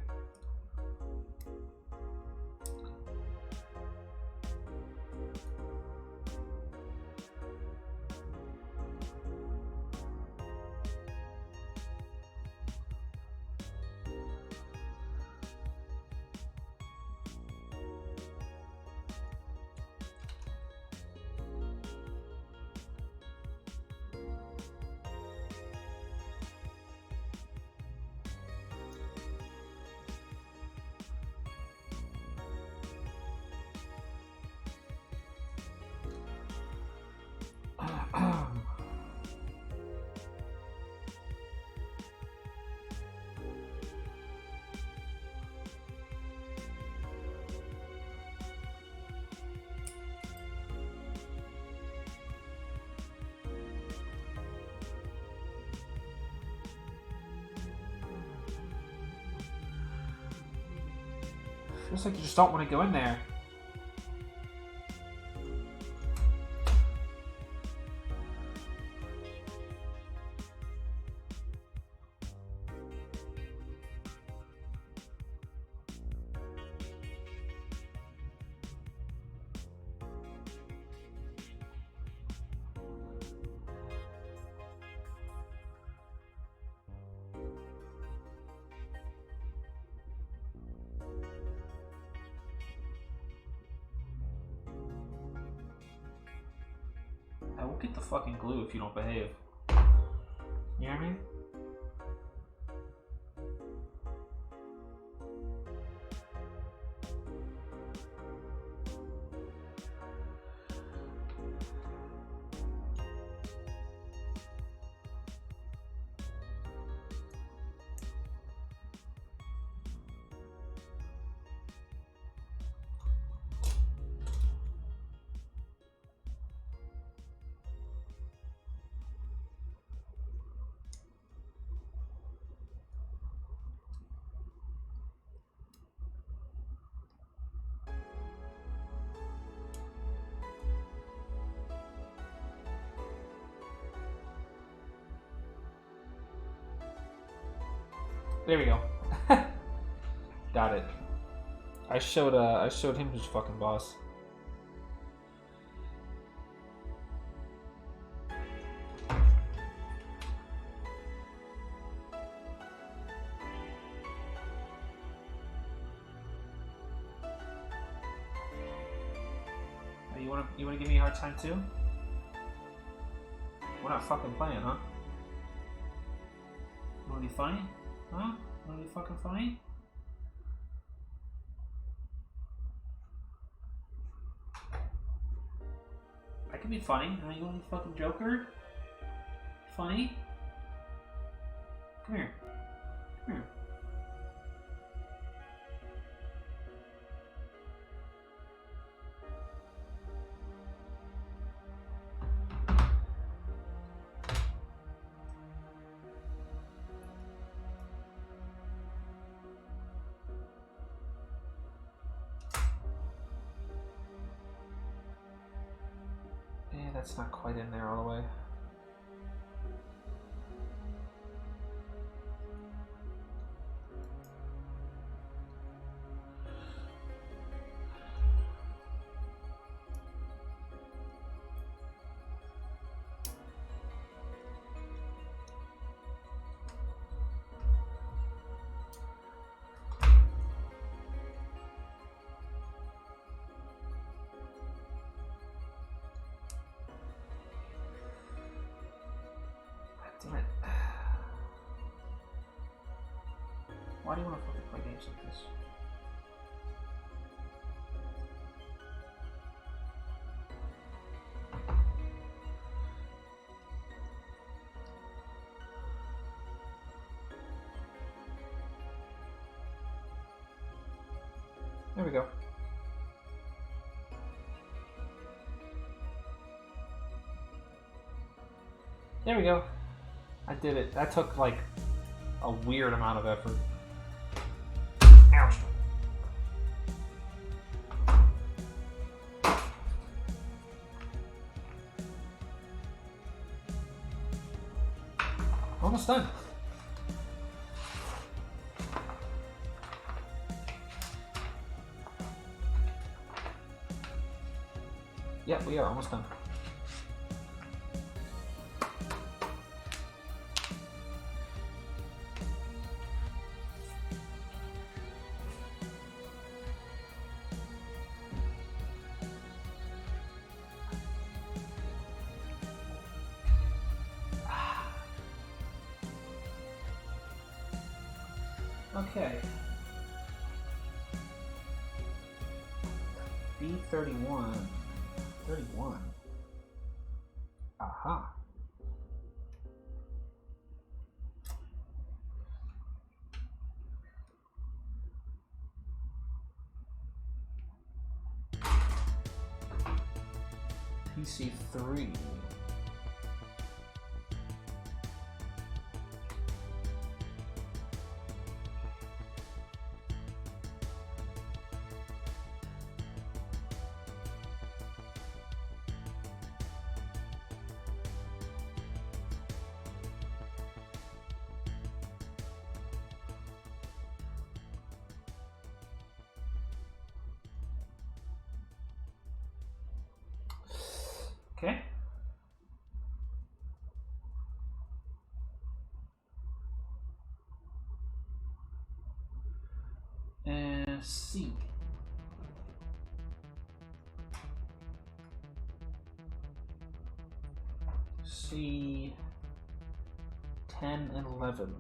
Speaker 3: Feels like you just don't want to go in there. I will get the fucking glue if you don't behave. You know what I mean? There we go. Got it. I showed him who's fucking boss. You wanna give me a hard time too? We're not fucking playing, huh? You wanna be funny? Huh? You wanna be fucking funny? I can be funny. Huh? You wanna be fucking Joker? Funny? Come here. Come here. That's not quite in there all the way. Damn it. Why do you want to fucking play games like this? There we go. There we go. I did it. That took like a weird amount of effort. Ouch. Almost done. Yeah, we are almost done. Okay. B31. 31. Aha. PC3. Okay. And C. C 10 and 11.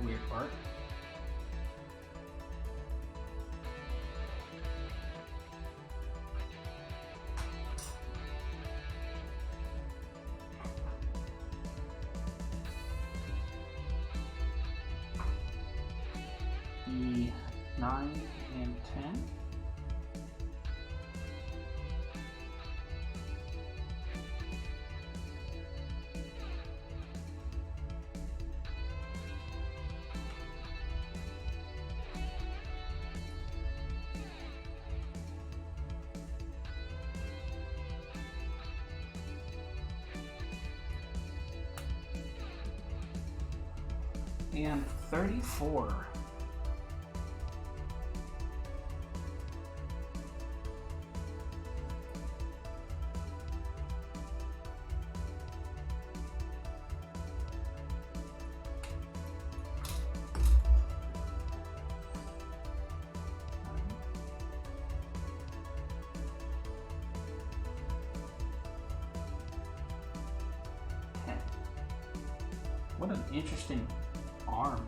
Speaker 3: Weird part. E 9 and 10. And 34. What an interesting arm.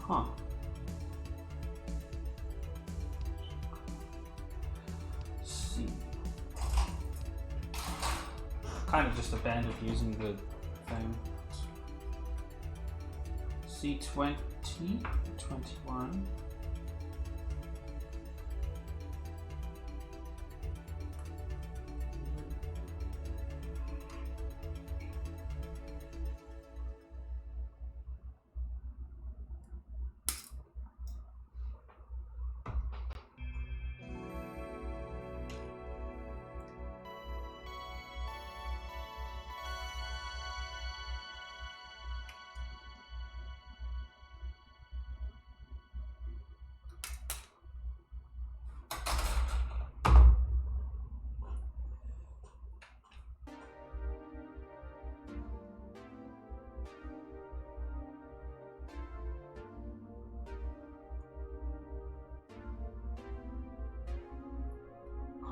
Speaker 3: Huh. See. Kind of just abandoned using the thing. C20, 21.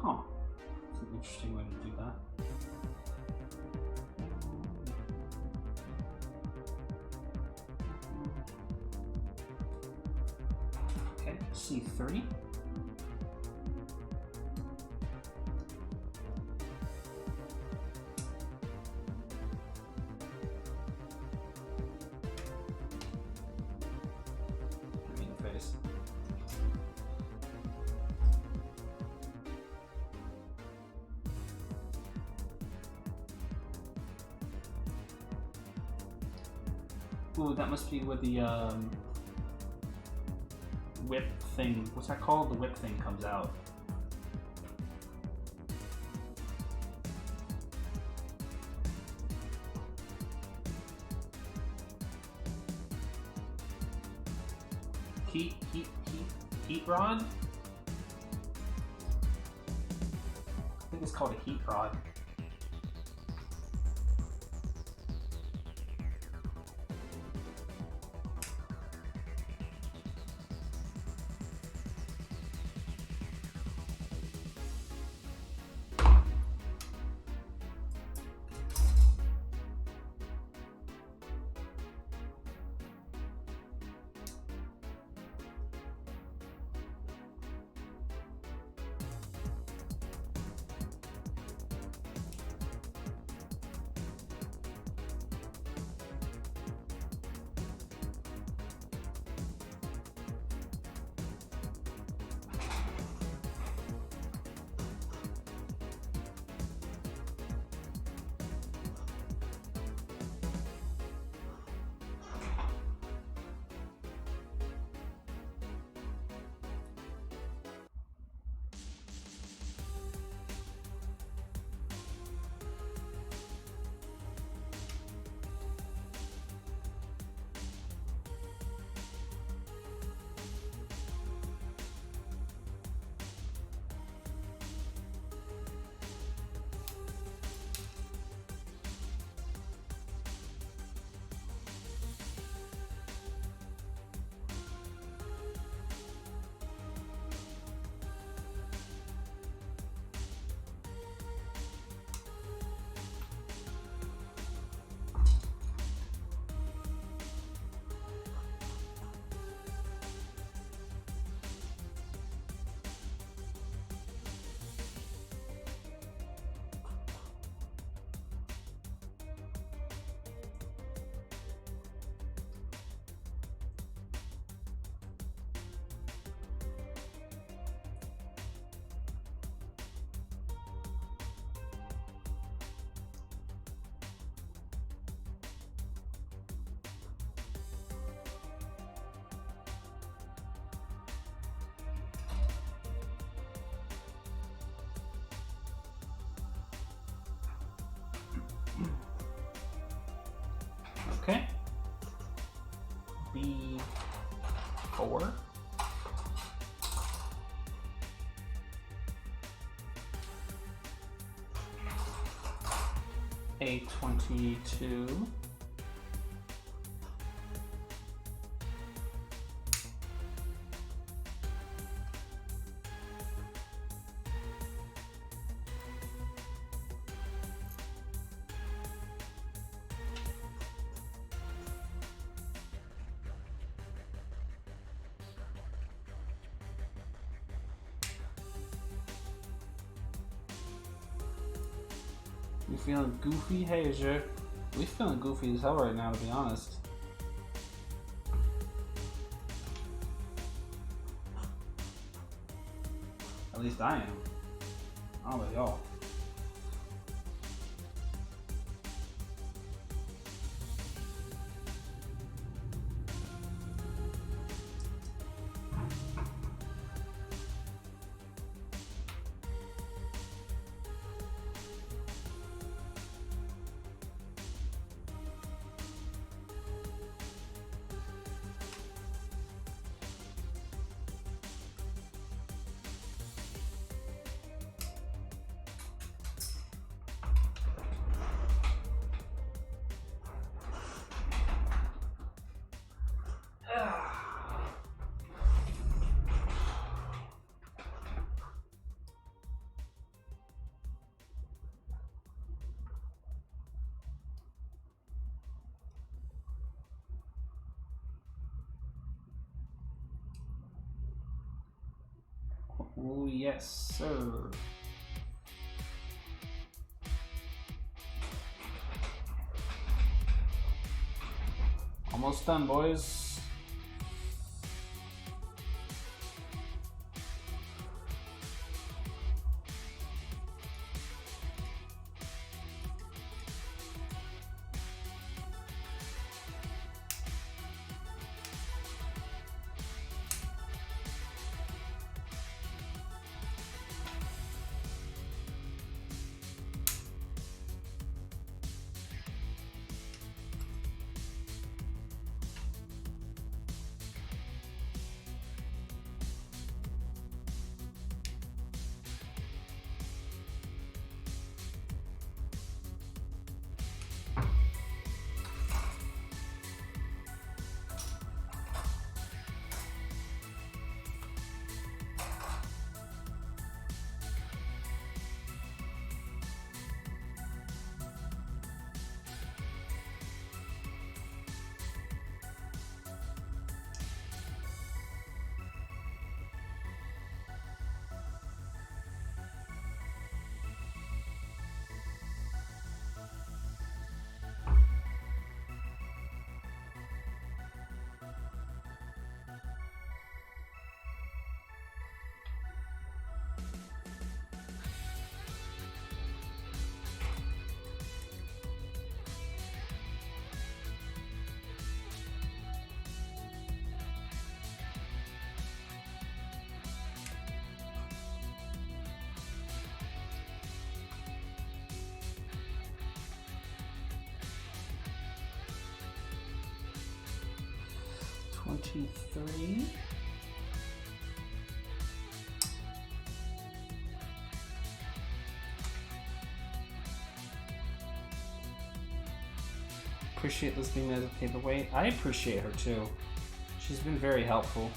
Speaker 3: Huh. That's an interesting way to do that. Okay, C30. Face. Ooh, that must be where the whip thing. What's that called? The whip thing comes out. Heat rod? think it's called a heat rod. Okay. B4. A22. You feeling goofy? Hey, Azure. We feeling goofy as hell right now, to be honest. At least I am. I don't know about y'all. Oh, yes, sir. Almost done, boys. 2, 3. Appreciate listening as a paperweight. I appreciate her too. She's been very helpful.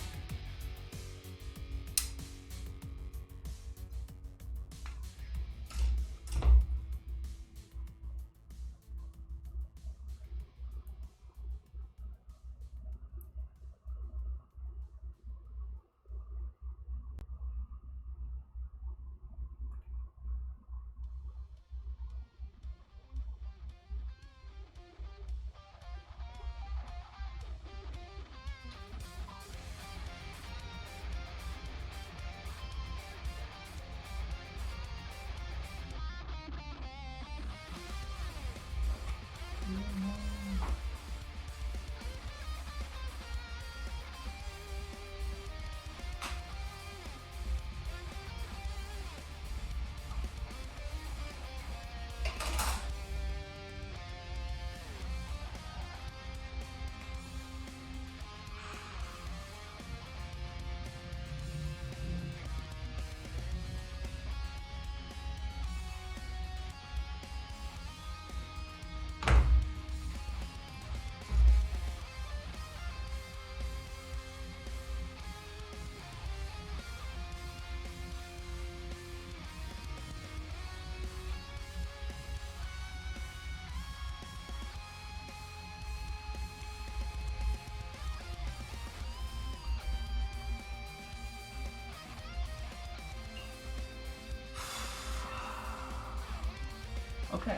Speaker 3: Okay.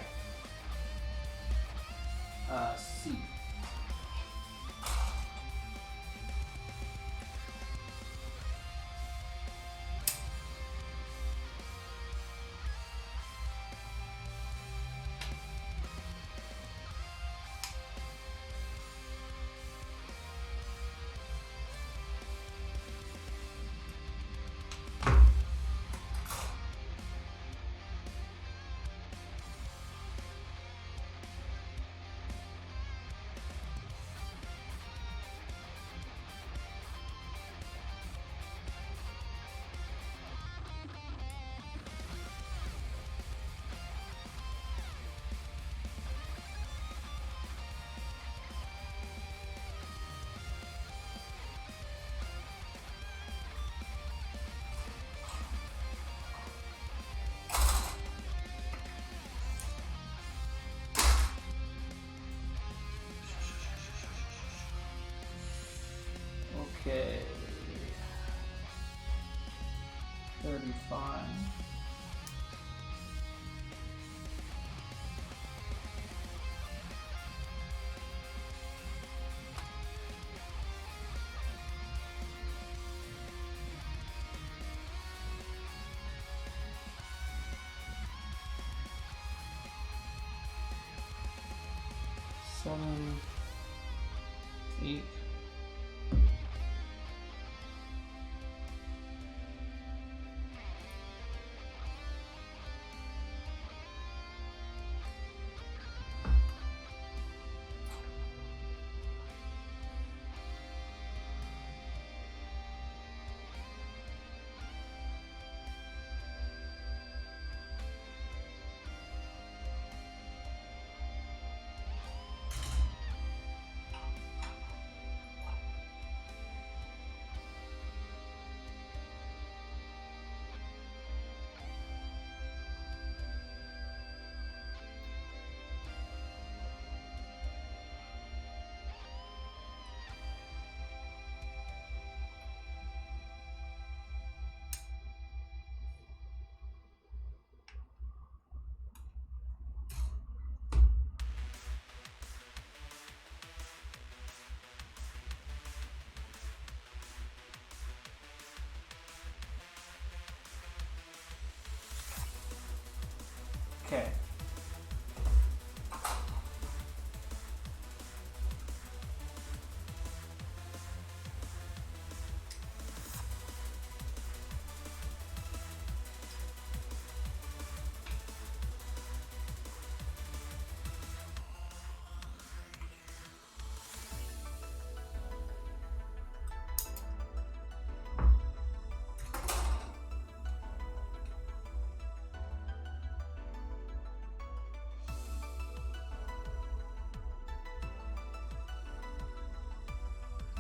Speaker 3: C. Okay. 35. Seven, 8.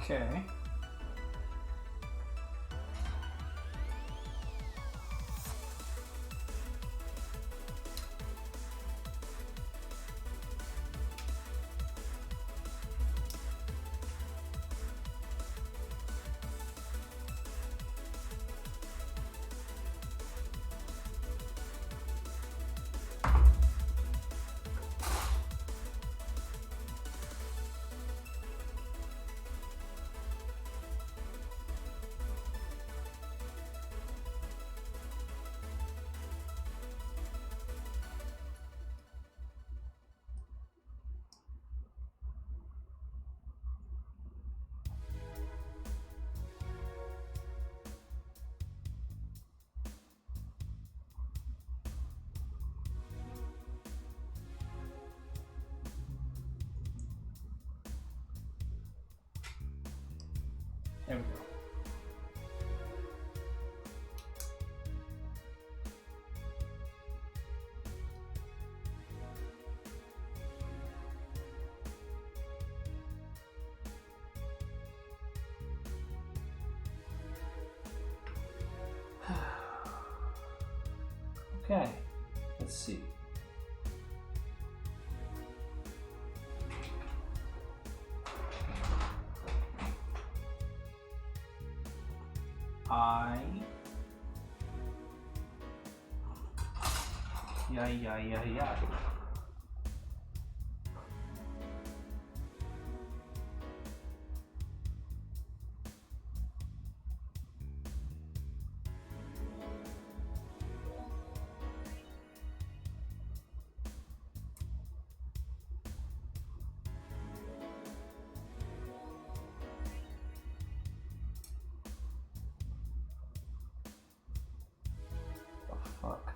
Speaker 3: Okay. There we go. Okay, let's see. Yeah. The fuck?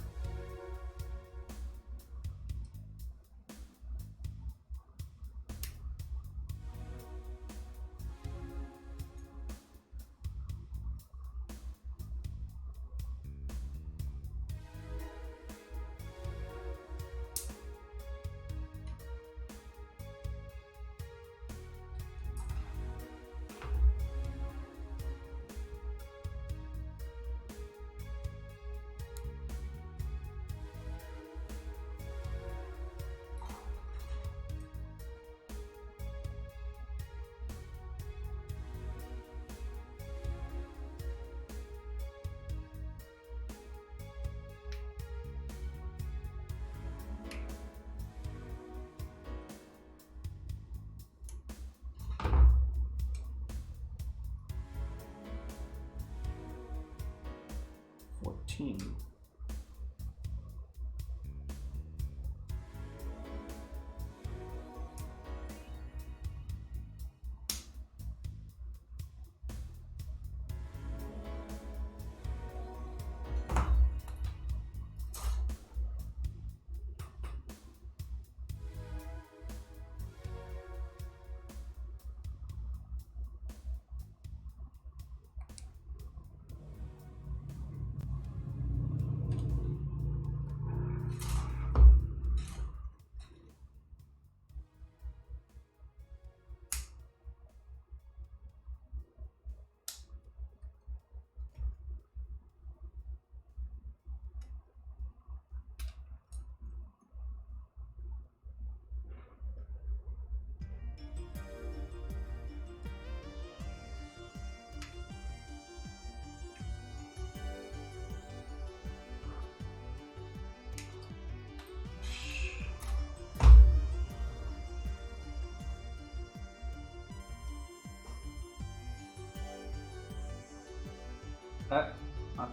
Speaker 3: Team.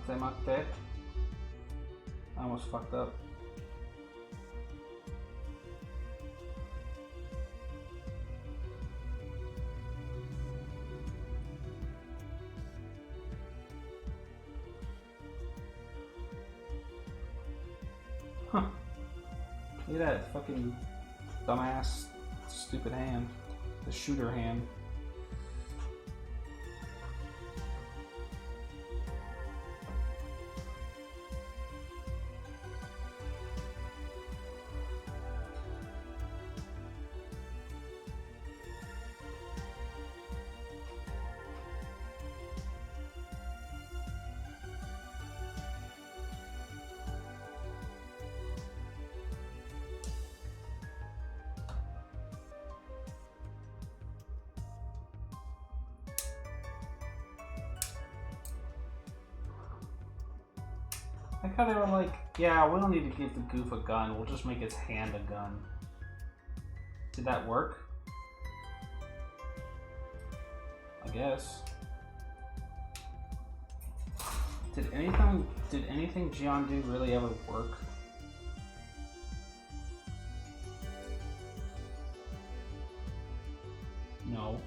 Speaker 3: Matte. I almost fucked up. Huh. Look at that fucking dumbass, stupid hand. The shooter hand. like how they were like, yeah, we don't need to give the Gouf a gun, we'll just make its hand a gun. Did that work? I guess. Did anything Jian do really ever work? No.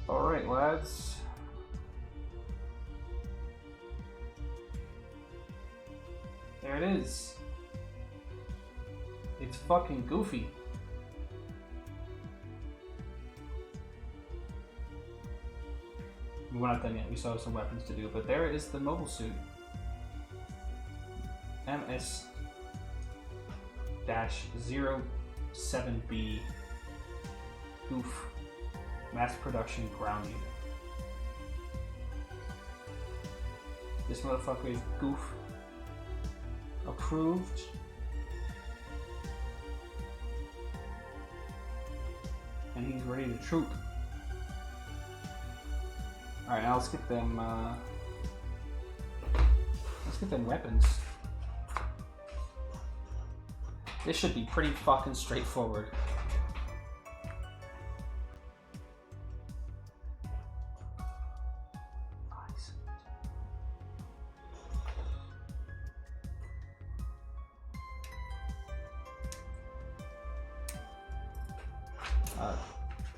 Speaker 3: Alright, lads. There it is. It's fucking goofy. We're not done yet, we still have some weapons to do, but there is the mobile suit. MS-07B Gouf Mass Production Ground Unit. This motherfucker is Gouf approved. And he's ready to troop. Alright, now let's get them weapons. This should be pretty fucking straightforward.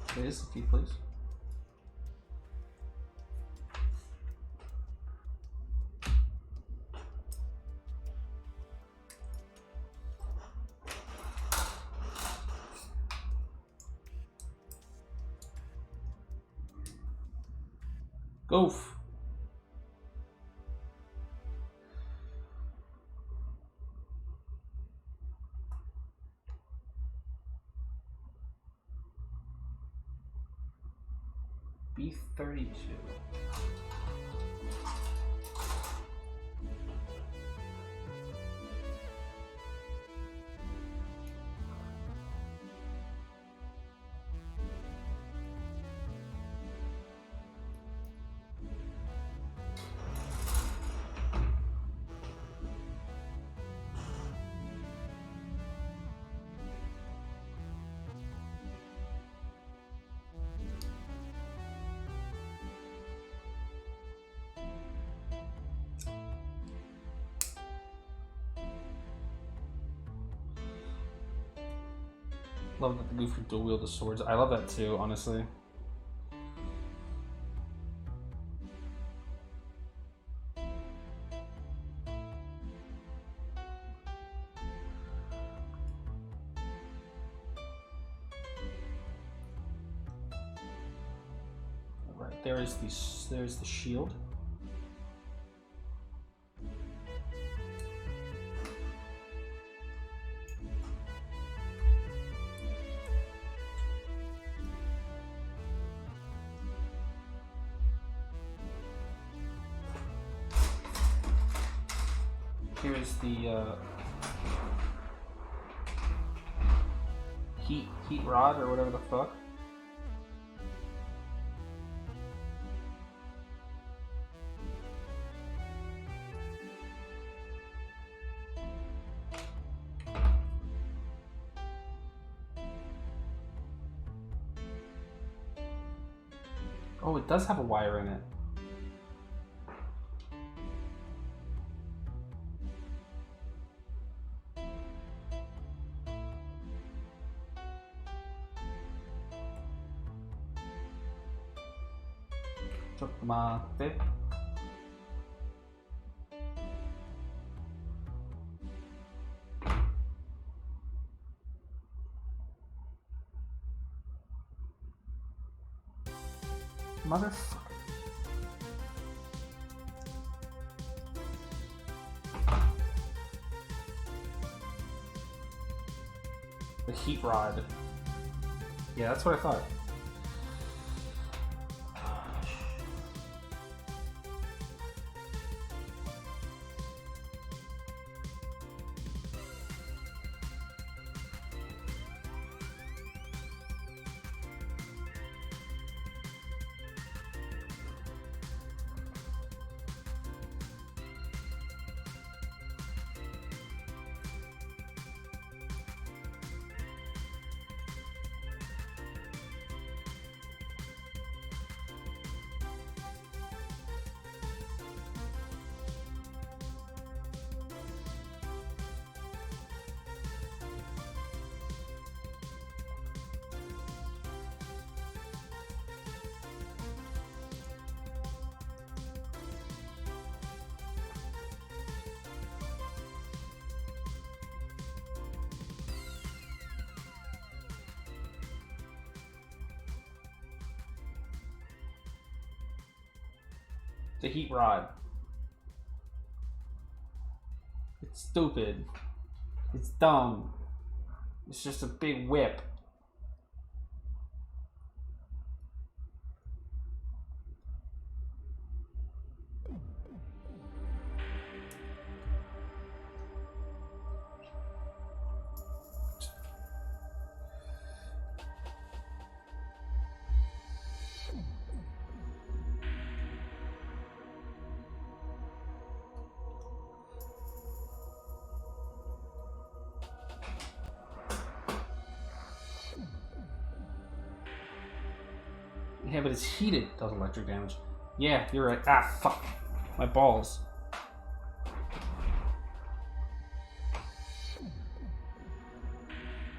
Speaker 3: Please, if you please. Gouf. B-32. Love that the Gouf can dual wield the swords. I love that too, honestly. Alright, there's the shield. Here's the heat rod or whatever the fuck. Oh, it does have a wire in it. Chocolate. Motherfucker. The heat rod. Yeah, that's what I thought. It's a heat rod. It's stupid. It's dumb. It's just a big whip. Yeah, but it's heated. Does electric damage. Yeah, you're right. Ah, fuck. My balls.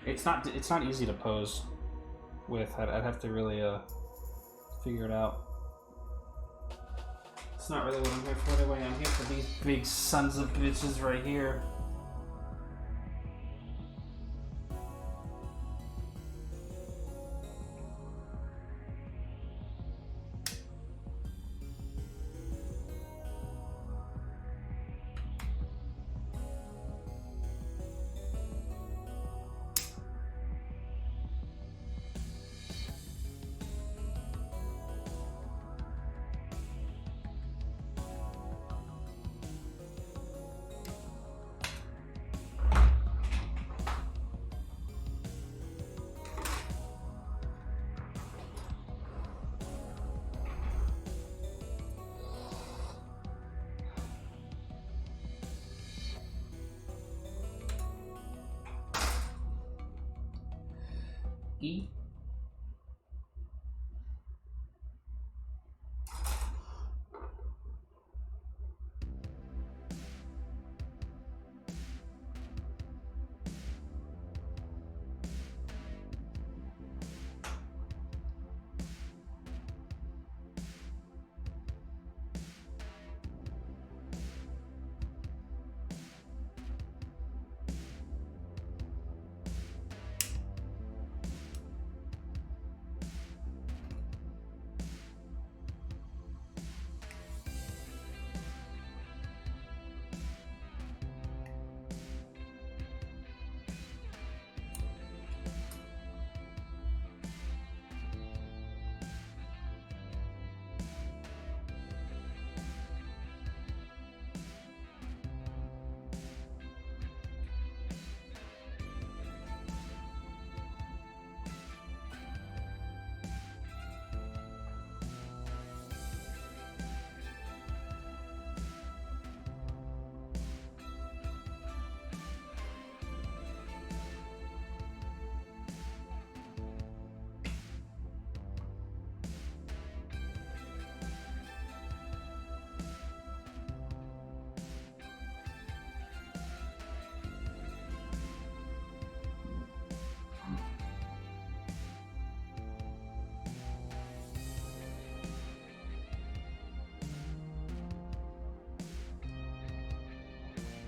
Speaker 3: It's not easy to pose with. I'd have to really figure it out. It's not really what I'm here for anyway. I'm here for these big sons of bitches right here. E.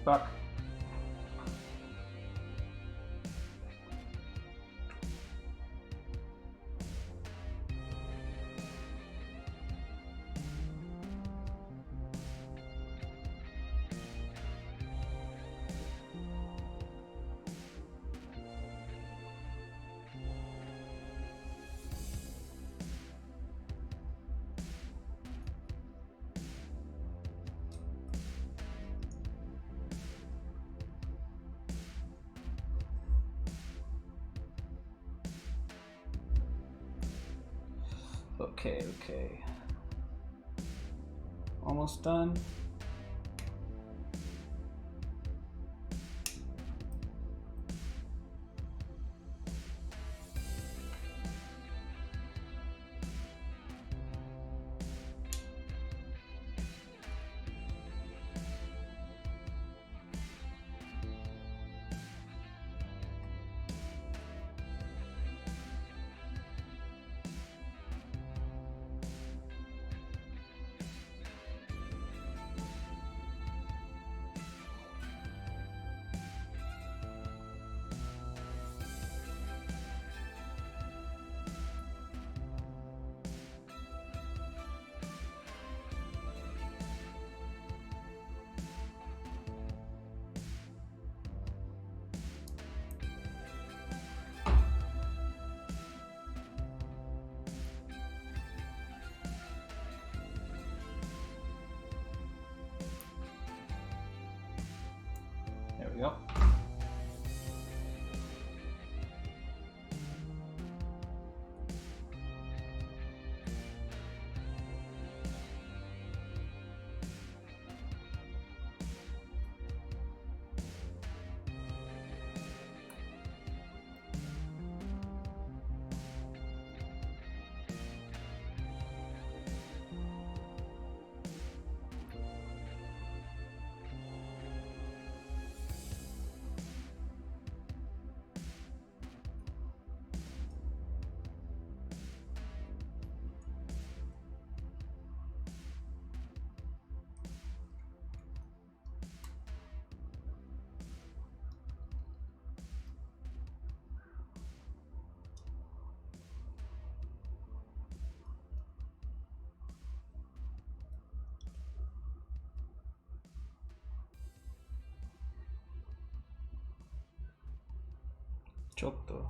Speaker 3: Fuck. Okay. Almost done. There we go. Chotto.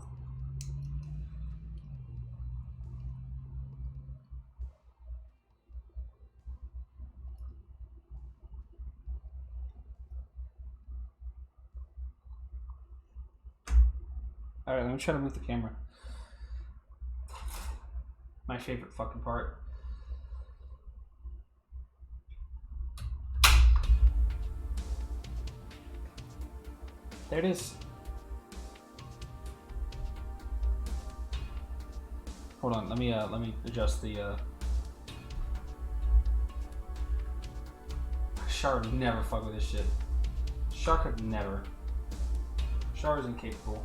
Speaker 3: Alright, let me try to move the camera. My favorite fucking part. There it is. Hold on, let me adjust the Shark would never fuck with this shit. Shark would never. Shark is incapable.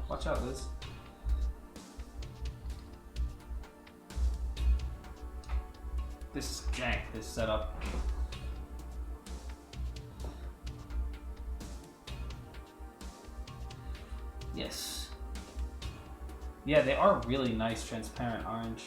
Speaker 3: Watch out, Liz. This is jank, this setup. Yes. Yeah, they are really nice, transparent orange.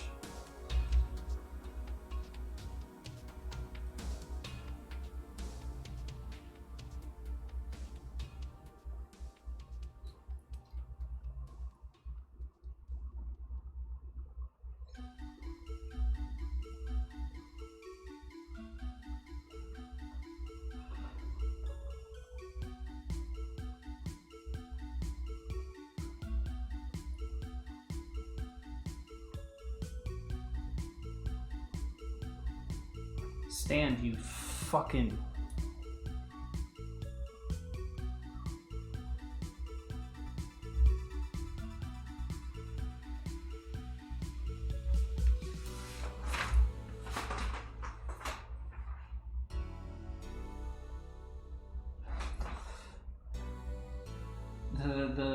Speaker 3: Stand, you fucking...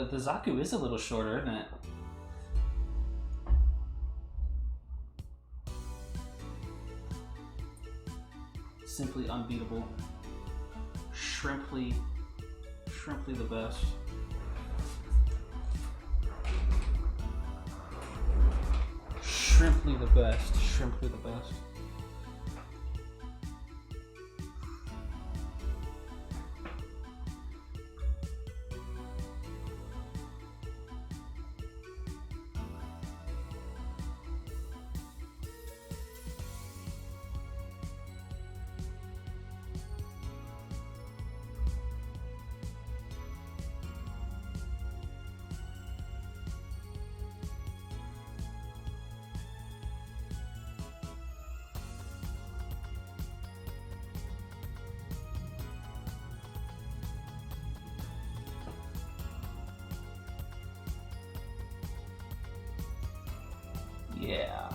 Speaker 3: The Zaku is a little shorter, isn't it? Simply unbeatable. Shrimply the best. Shrimply the best. Shrimply the best. Yeah.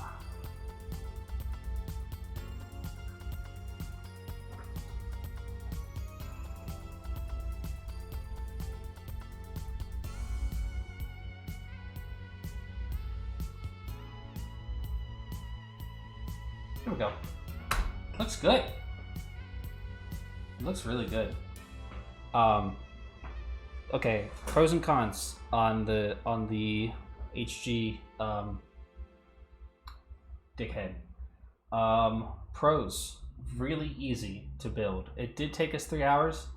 Speaker 3: Here we go. Looks good. It looks really good. Okay, pros and cons on the HG dickhead. Pros, really easy to build. It did take us 3 hours,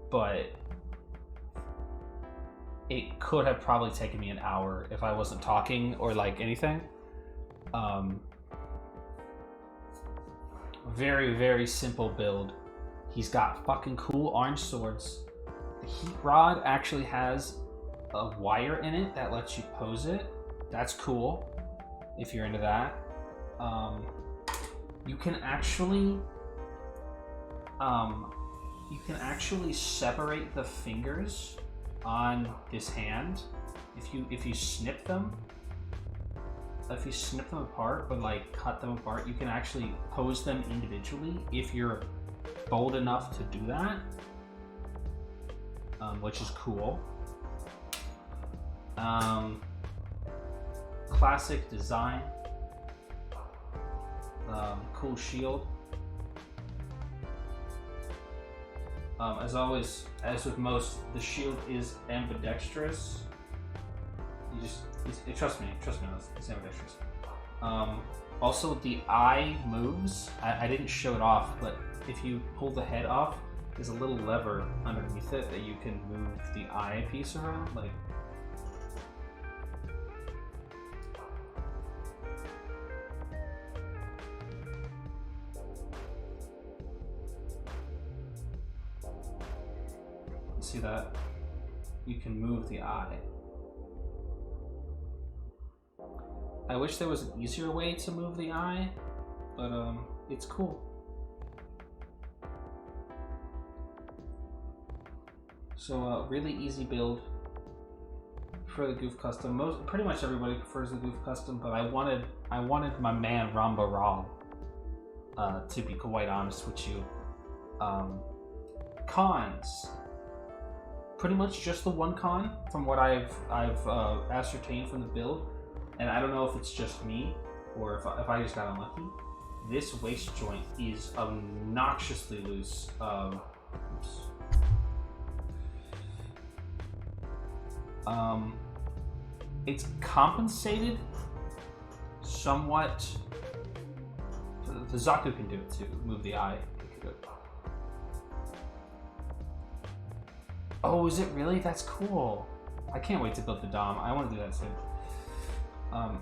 Speaker 3: But it could have probably taken me an hour if I wasn't talking or like anything. Very, very simple build. He's got fucking cool orange swords. The heat rod actually has a wire in it that lets you pose it. That's cool if you're into that. You can actually separate the fingers on this hand if you snip them. If you snip them apart or like cut them apart, you can actually pose them individually if you're bold enough to do that, which is cool. Classic design. Cool shield. As always, as with most, the shield is ambidextrous. Trust me, it's ambidextrous. Also, the eye moves. I didn't show it off, but if you pull the head off, there's a little lever underneath it that you can move the eye piece around. Like, see that? You can move the eye. I wish there was an easier way to move the eye, but it's cool. So really easy build for the Gouf custom. Pretty much everybody prefers the Gouf custom, but I wanted my man Ramba Ral to be quite honest with you. Cons. Pretty much just the one con from what I've ascertained from the build, and I don't know if it's just me or if I just got unlucky. This waist joint is obnoxiously loose. It's compensated somewhat. The Zaku can do it too. Move the eye. Oh, is it really? That's cool. I can't wait to build the Dom. I want to do that too.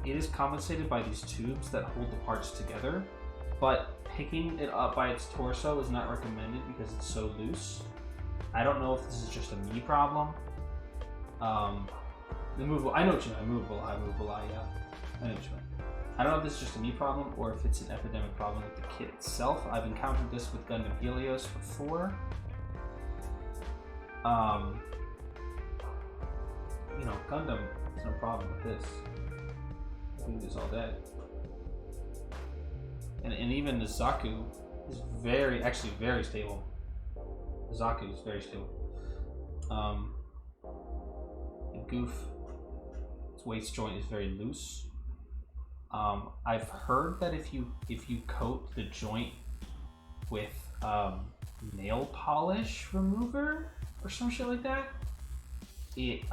Speaker 3: It is compensated by these tubes that hold the parts together, but picking it up by its torso is not recommended because it's so loose. I don't know if this is just a me problem. The movable, I know what you mean. Movable eye, yeah. I know what you mean. I don't know if this is just a me problem or if it's an epidemic problem with the kit itself. I've encountered this with Gundam Helios before. You know, Gundam is no problem with this. I can do this all day. And even the Zaku is very stable. The Zaku is very stable. The Gouf, its waist joint is very loose. I've heard that if you coat the joint with nail polish remover or some shit like that, it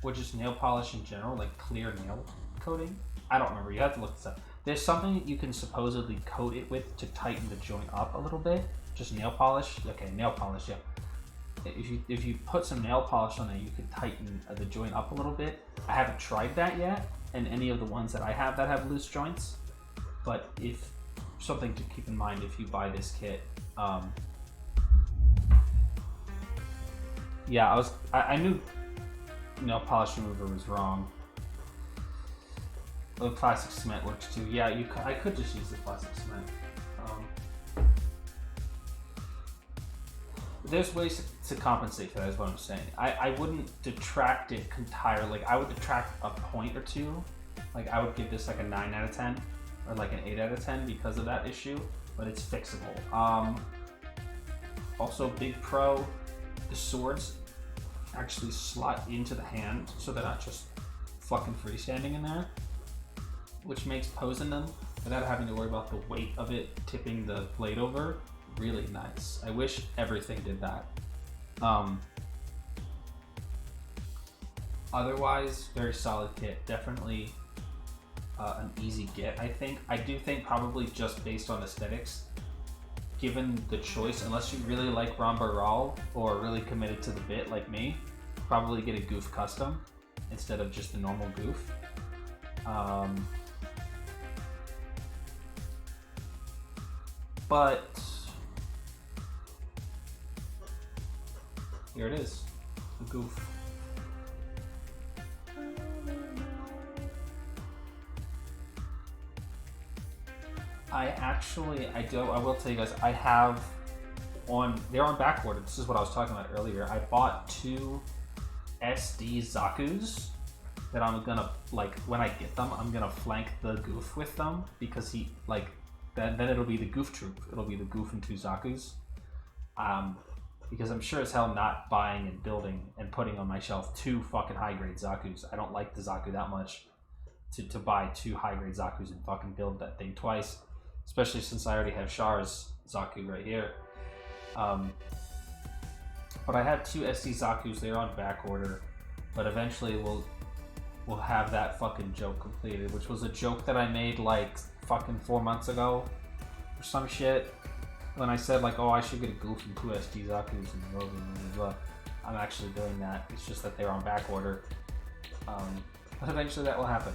Speaker 3: or just nail polish in general, like clear nail coating. I don't remember. You have to look this up. There's something you can supposedly coat it with to tighten the joint up a little bit. Just nail polish. Okay, nail polish. Yeah. If you put some nail polish on it, you could tighten the joint up a little bit. I haven't tried that yet, and any of the ones that I have that have loose joints. But if something to keep in mind if you buy this kit. Yeah, I knew nail polish remover was wrong. The plastic cement works too. Yeah, I could just use the plastic cement. There's ways to compensate for that, is what I'm saying. I wouldn't detract it entirely. Like, I would detract a point or two. Like, I would give this like a 9 out of 10 or like an 8 out of 10 because of that issue, but it's fixable. Also, big pro, the swords actually slot into the hand, so they're not just fucking freestanding in there, which makes posing them without having to worry about the weight of it tipping the blade over really nice. I wish everything did that. Otherwise, very solid kit. Definitely an easy get, I think. I do think probably just based on aesthetics, given the choice, unless you really like Rambaral or really committed to the bit like me, probably get a Gouf custom instead of just the normal Gouf. But here it is, the Gouf. I will tell you guys, I have they're on back order. This is what I was talking about earlier. I bought 2 SD Zaku's that I'm gonna, like, when I get them, I'm gonna flank the Gouf with them, because then it'll be the Gouf troop. It'll be the Gouf and 2 Zaku's. Because I'm sure as hell not buying and building and putting on my shelf 2 fucking high grade Zaku's. I don't like the Zaku that much to buy 2 high grade Zaku's and fucking build that thing twice. Especially since I already have Char's Zaku right here. But I have 2 SD Zaku's, they're on back order. But eventually we'll have that fucking joke completed, which was a joke that I made like fucking 4 months ago or some shit. When I said like, oh, I should get a Gouf and 2 SD Zaku's and blah, blah, blah, blah. I'm actually doing that. It's just that they're on back order. But eventually that will happen.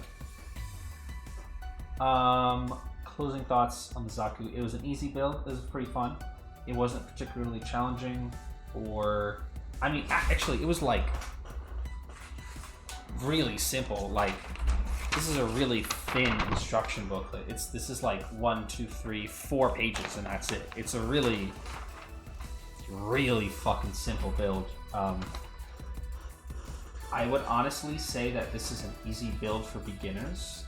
Speaker 3: Closing thoughts on the Zaku. It was an easy build. It was pretty fun. It wasn't particularly challenging, or I mean, actually, it was like really simple. Like, this is a really thin instruction booklet. This is like 1, 2, 3, 4 pages, and that's it. It's a really, really fucking simple build. I would honestly say that this is an easy build for beginners.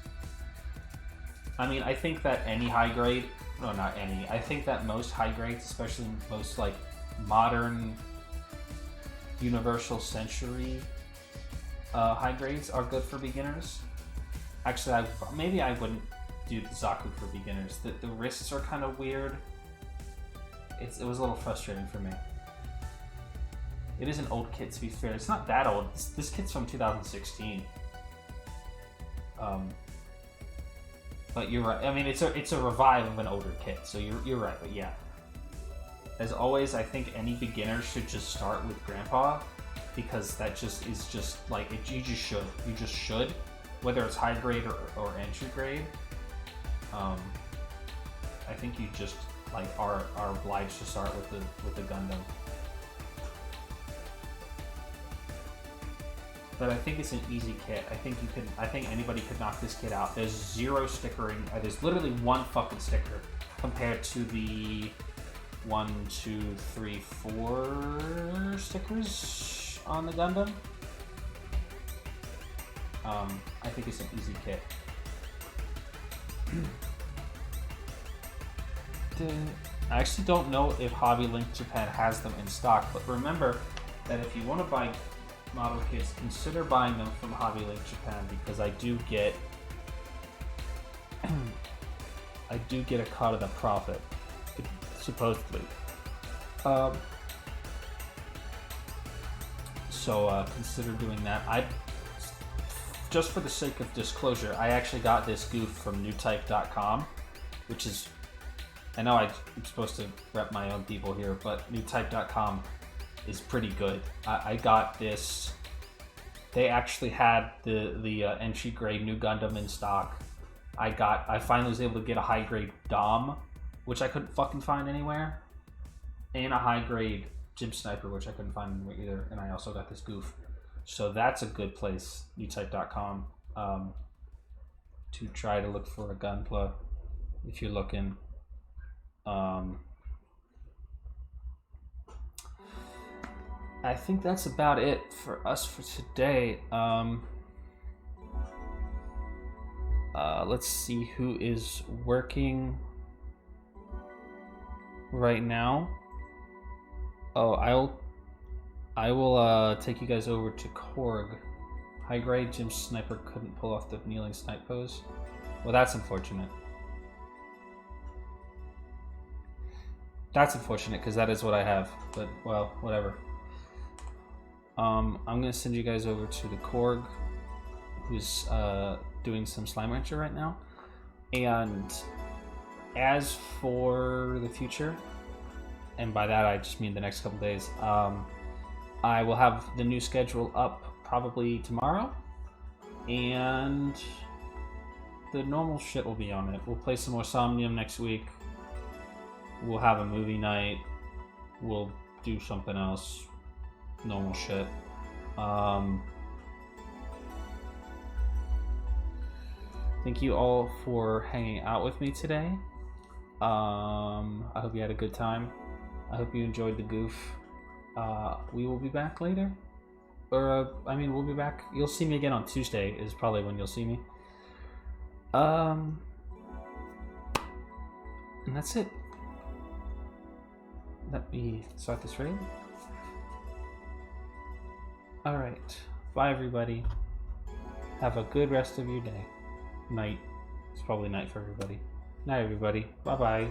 Speaker 3: I mean, I think that any high grade, no, not any, I think that most high grades, especially most like modern Universal Century high grades, are good for beginners. Actually, maybe I wouldn't do the Zaku for beginners. The wrists are kind of weird. It was a little frustrating for me. It is an old kit, to be fair. It's not that old. This kit's from 2016. But you're right. I mean, it's a revive of an older kit, so you're right. But yeah, as always, I think any beginner should just start with Grandpa, because that just is just like it. You just should, whether it's high grade or entry grade. I think you just like are obliged to start with the Gundam. But I think it's an easy kit. I think anybody could knock this kit out. There's 0 stickering. There's literally 1 fucking sticker compared to the 1, 2, 3, 4 stickers on the Gundam. I think it's an easy kit. I actually don't know if Hobby Link Japan has them in stock, but remember that if you want to buy model kits, consider buying them from Hobby Link Japan, because I do get a cut of the profit, supposedly. So consider doing that. Just for the sake of disclosure, I actually got this Gouf from newtype.com, which is, I know I'm supposed to rep my own people here, but newtype.com is pretty good. I got this. They actually had the entry grade New Gundam in stock. I finally was able to get a high grade Dom, which I couldn't fucking find anywhere, and a high grade Jim Sniper, which I couldn't find anywhere either. And I also got this Gouf, so that's a good place, newtype.com, to try to look for a Gunpla if you're looking. I think that's about it for us for today. Let's see who is working right now. Oh, I will take you guys over to Korg. High grade Jim Sniper couldn't pull off the kneeling snipe pose. Well, that's unfortunate. That's unfortunate, because that is what I have. But, well, whatever. I'm going to send you guys over to the Korg, who's doing some Slime Rancher right now. And as for the future, and by that I just mean the next couple days. I will have the new schedule up probably tomorrow, and the normal shit will be on it. We'll play some more Somnium next week. We'll have a movie night. We'll do something else. Normal shit. Thank you all for hanging out with me today. I hope you had a good time. I hope you enjoyed the goof. We will be back later. Or, we'll be back. You'll see me again on Tuesday is probably when you'll see me. And that's it. Let me start this raid. Alright. Bye, everybody. Have a good rest of your day. Night. It's probably night for everybody. Night, everybody. Bye-bye.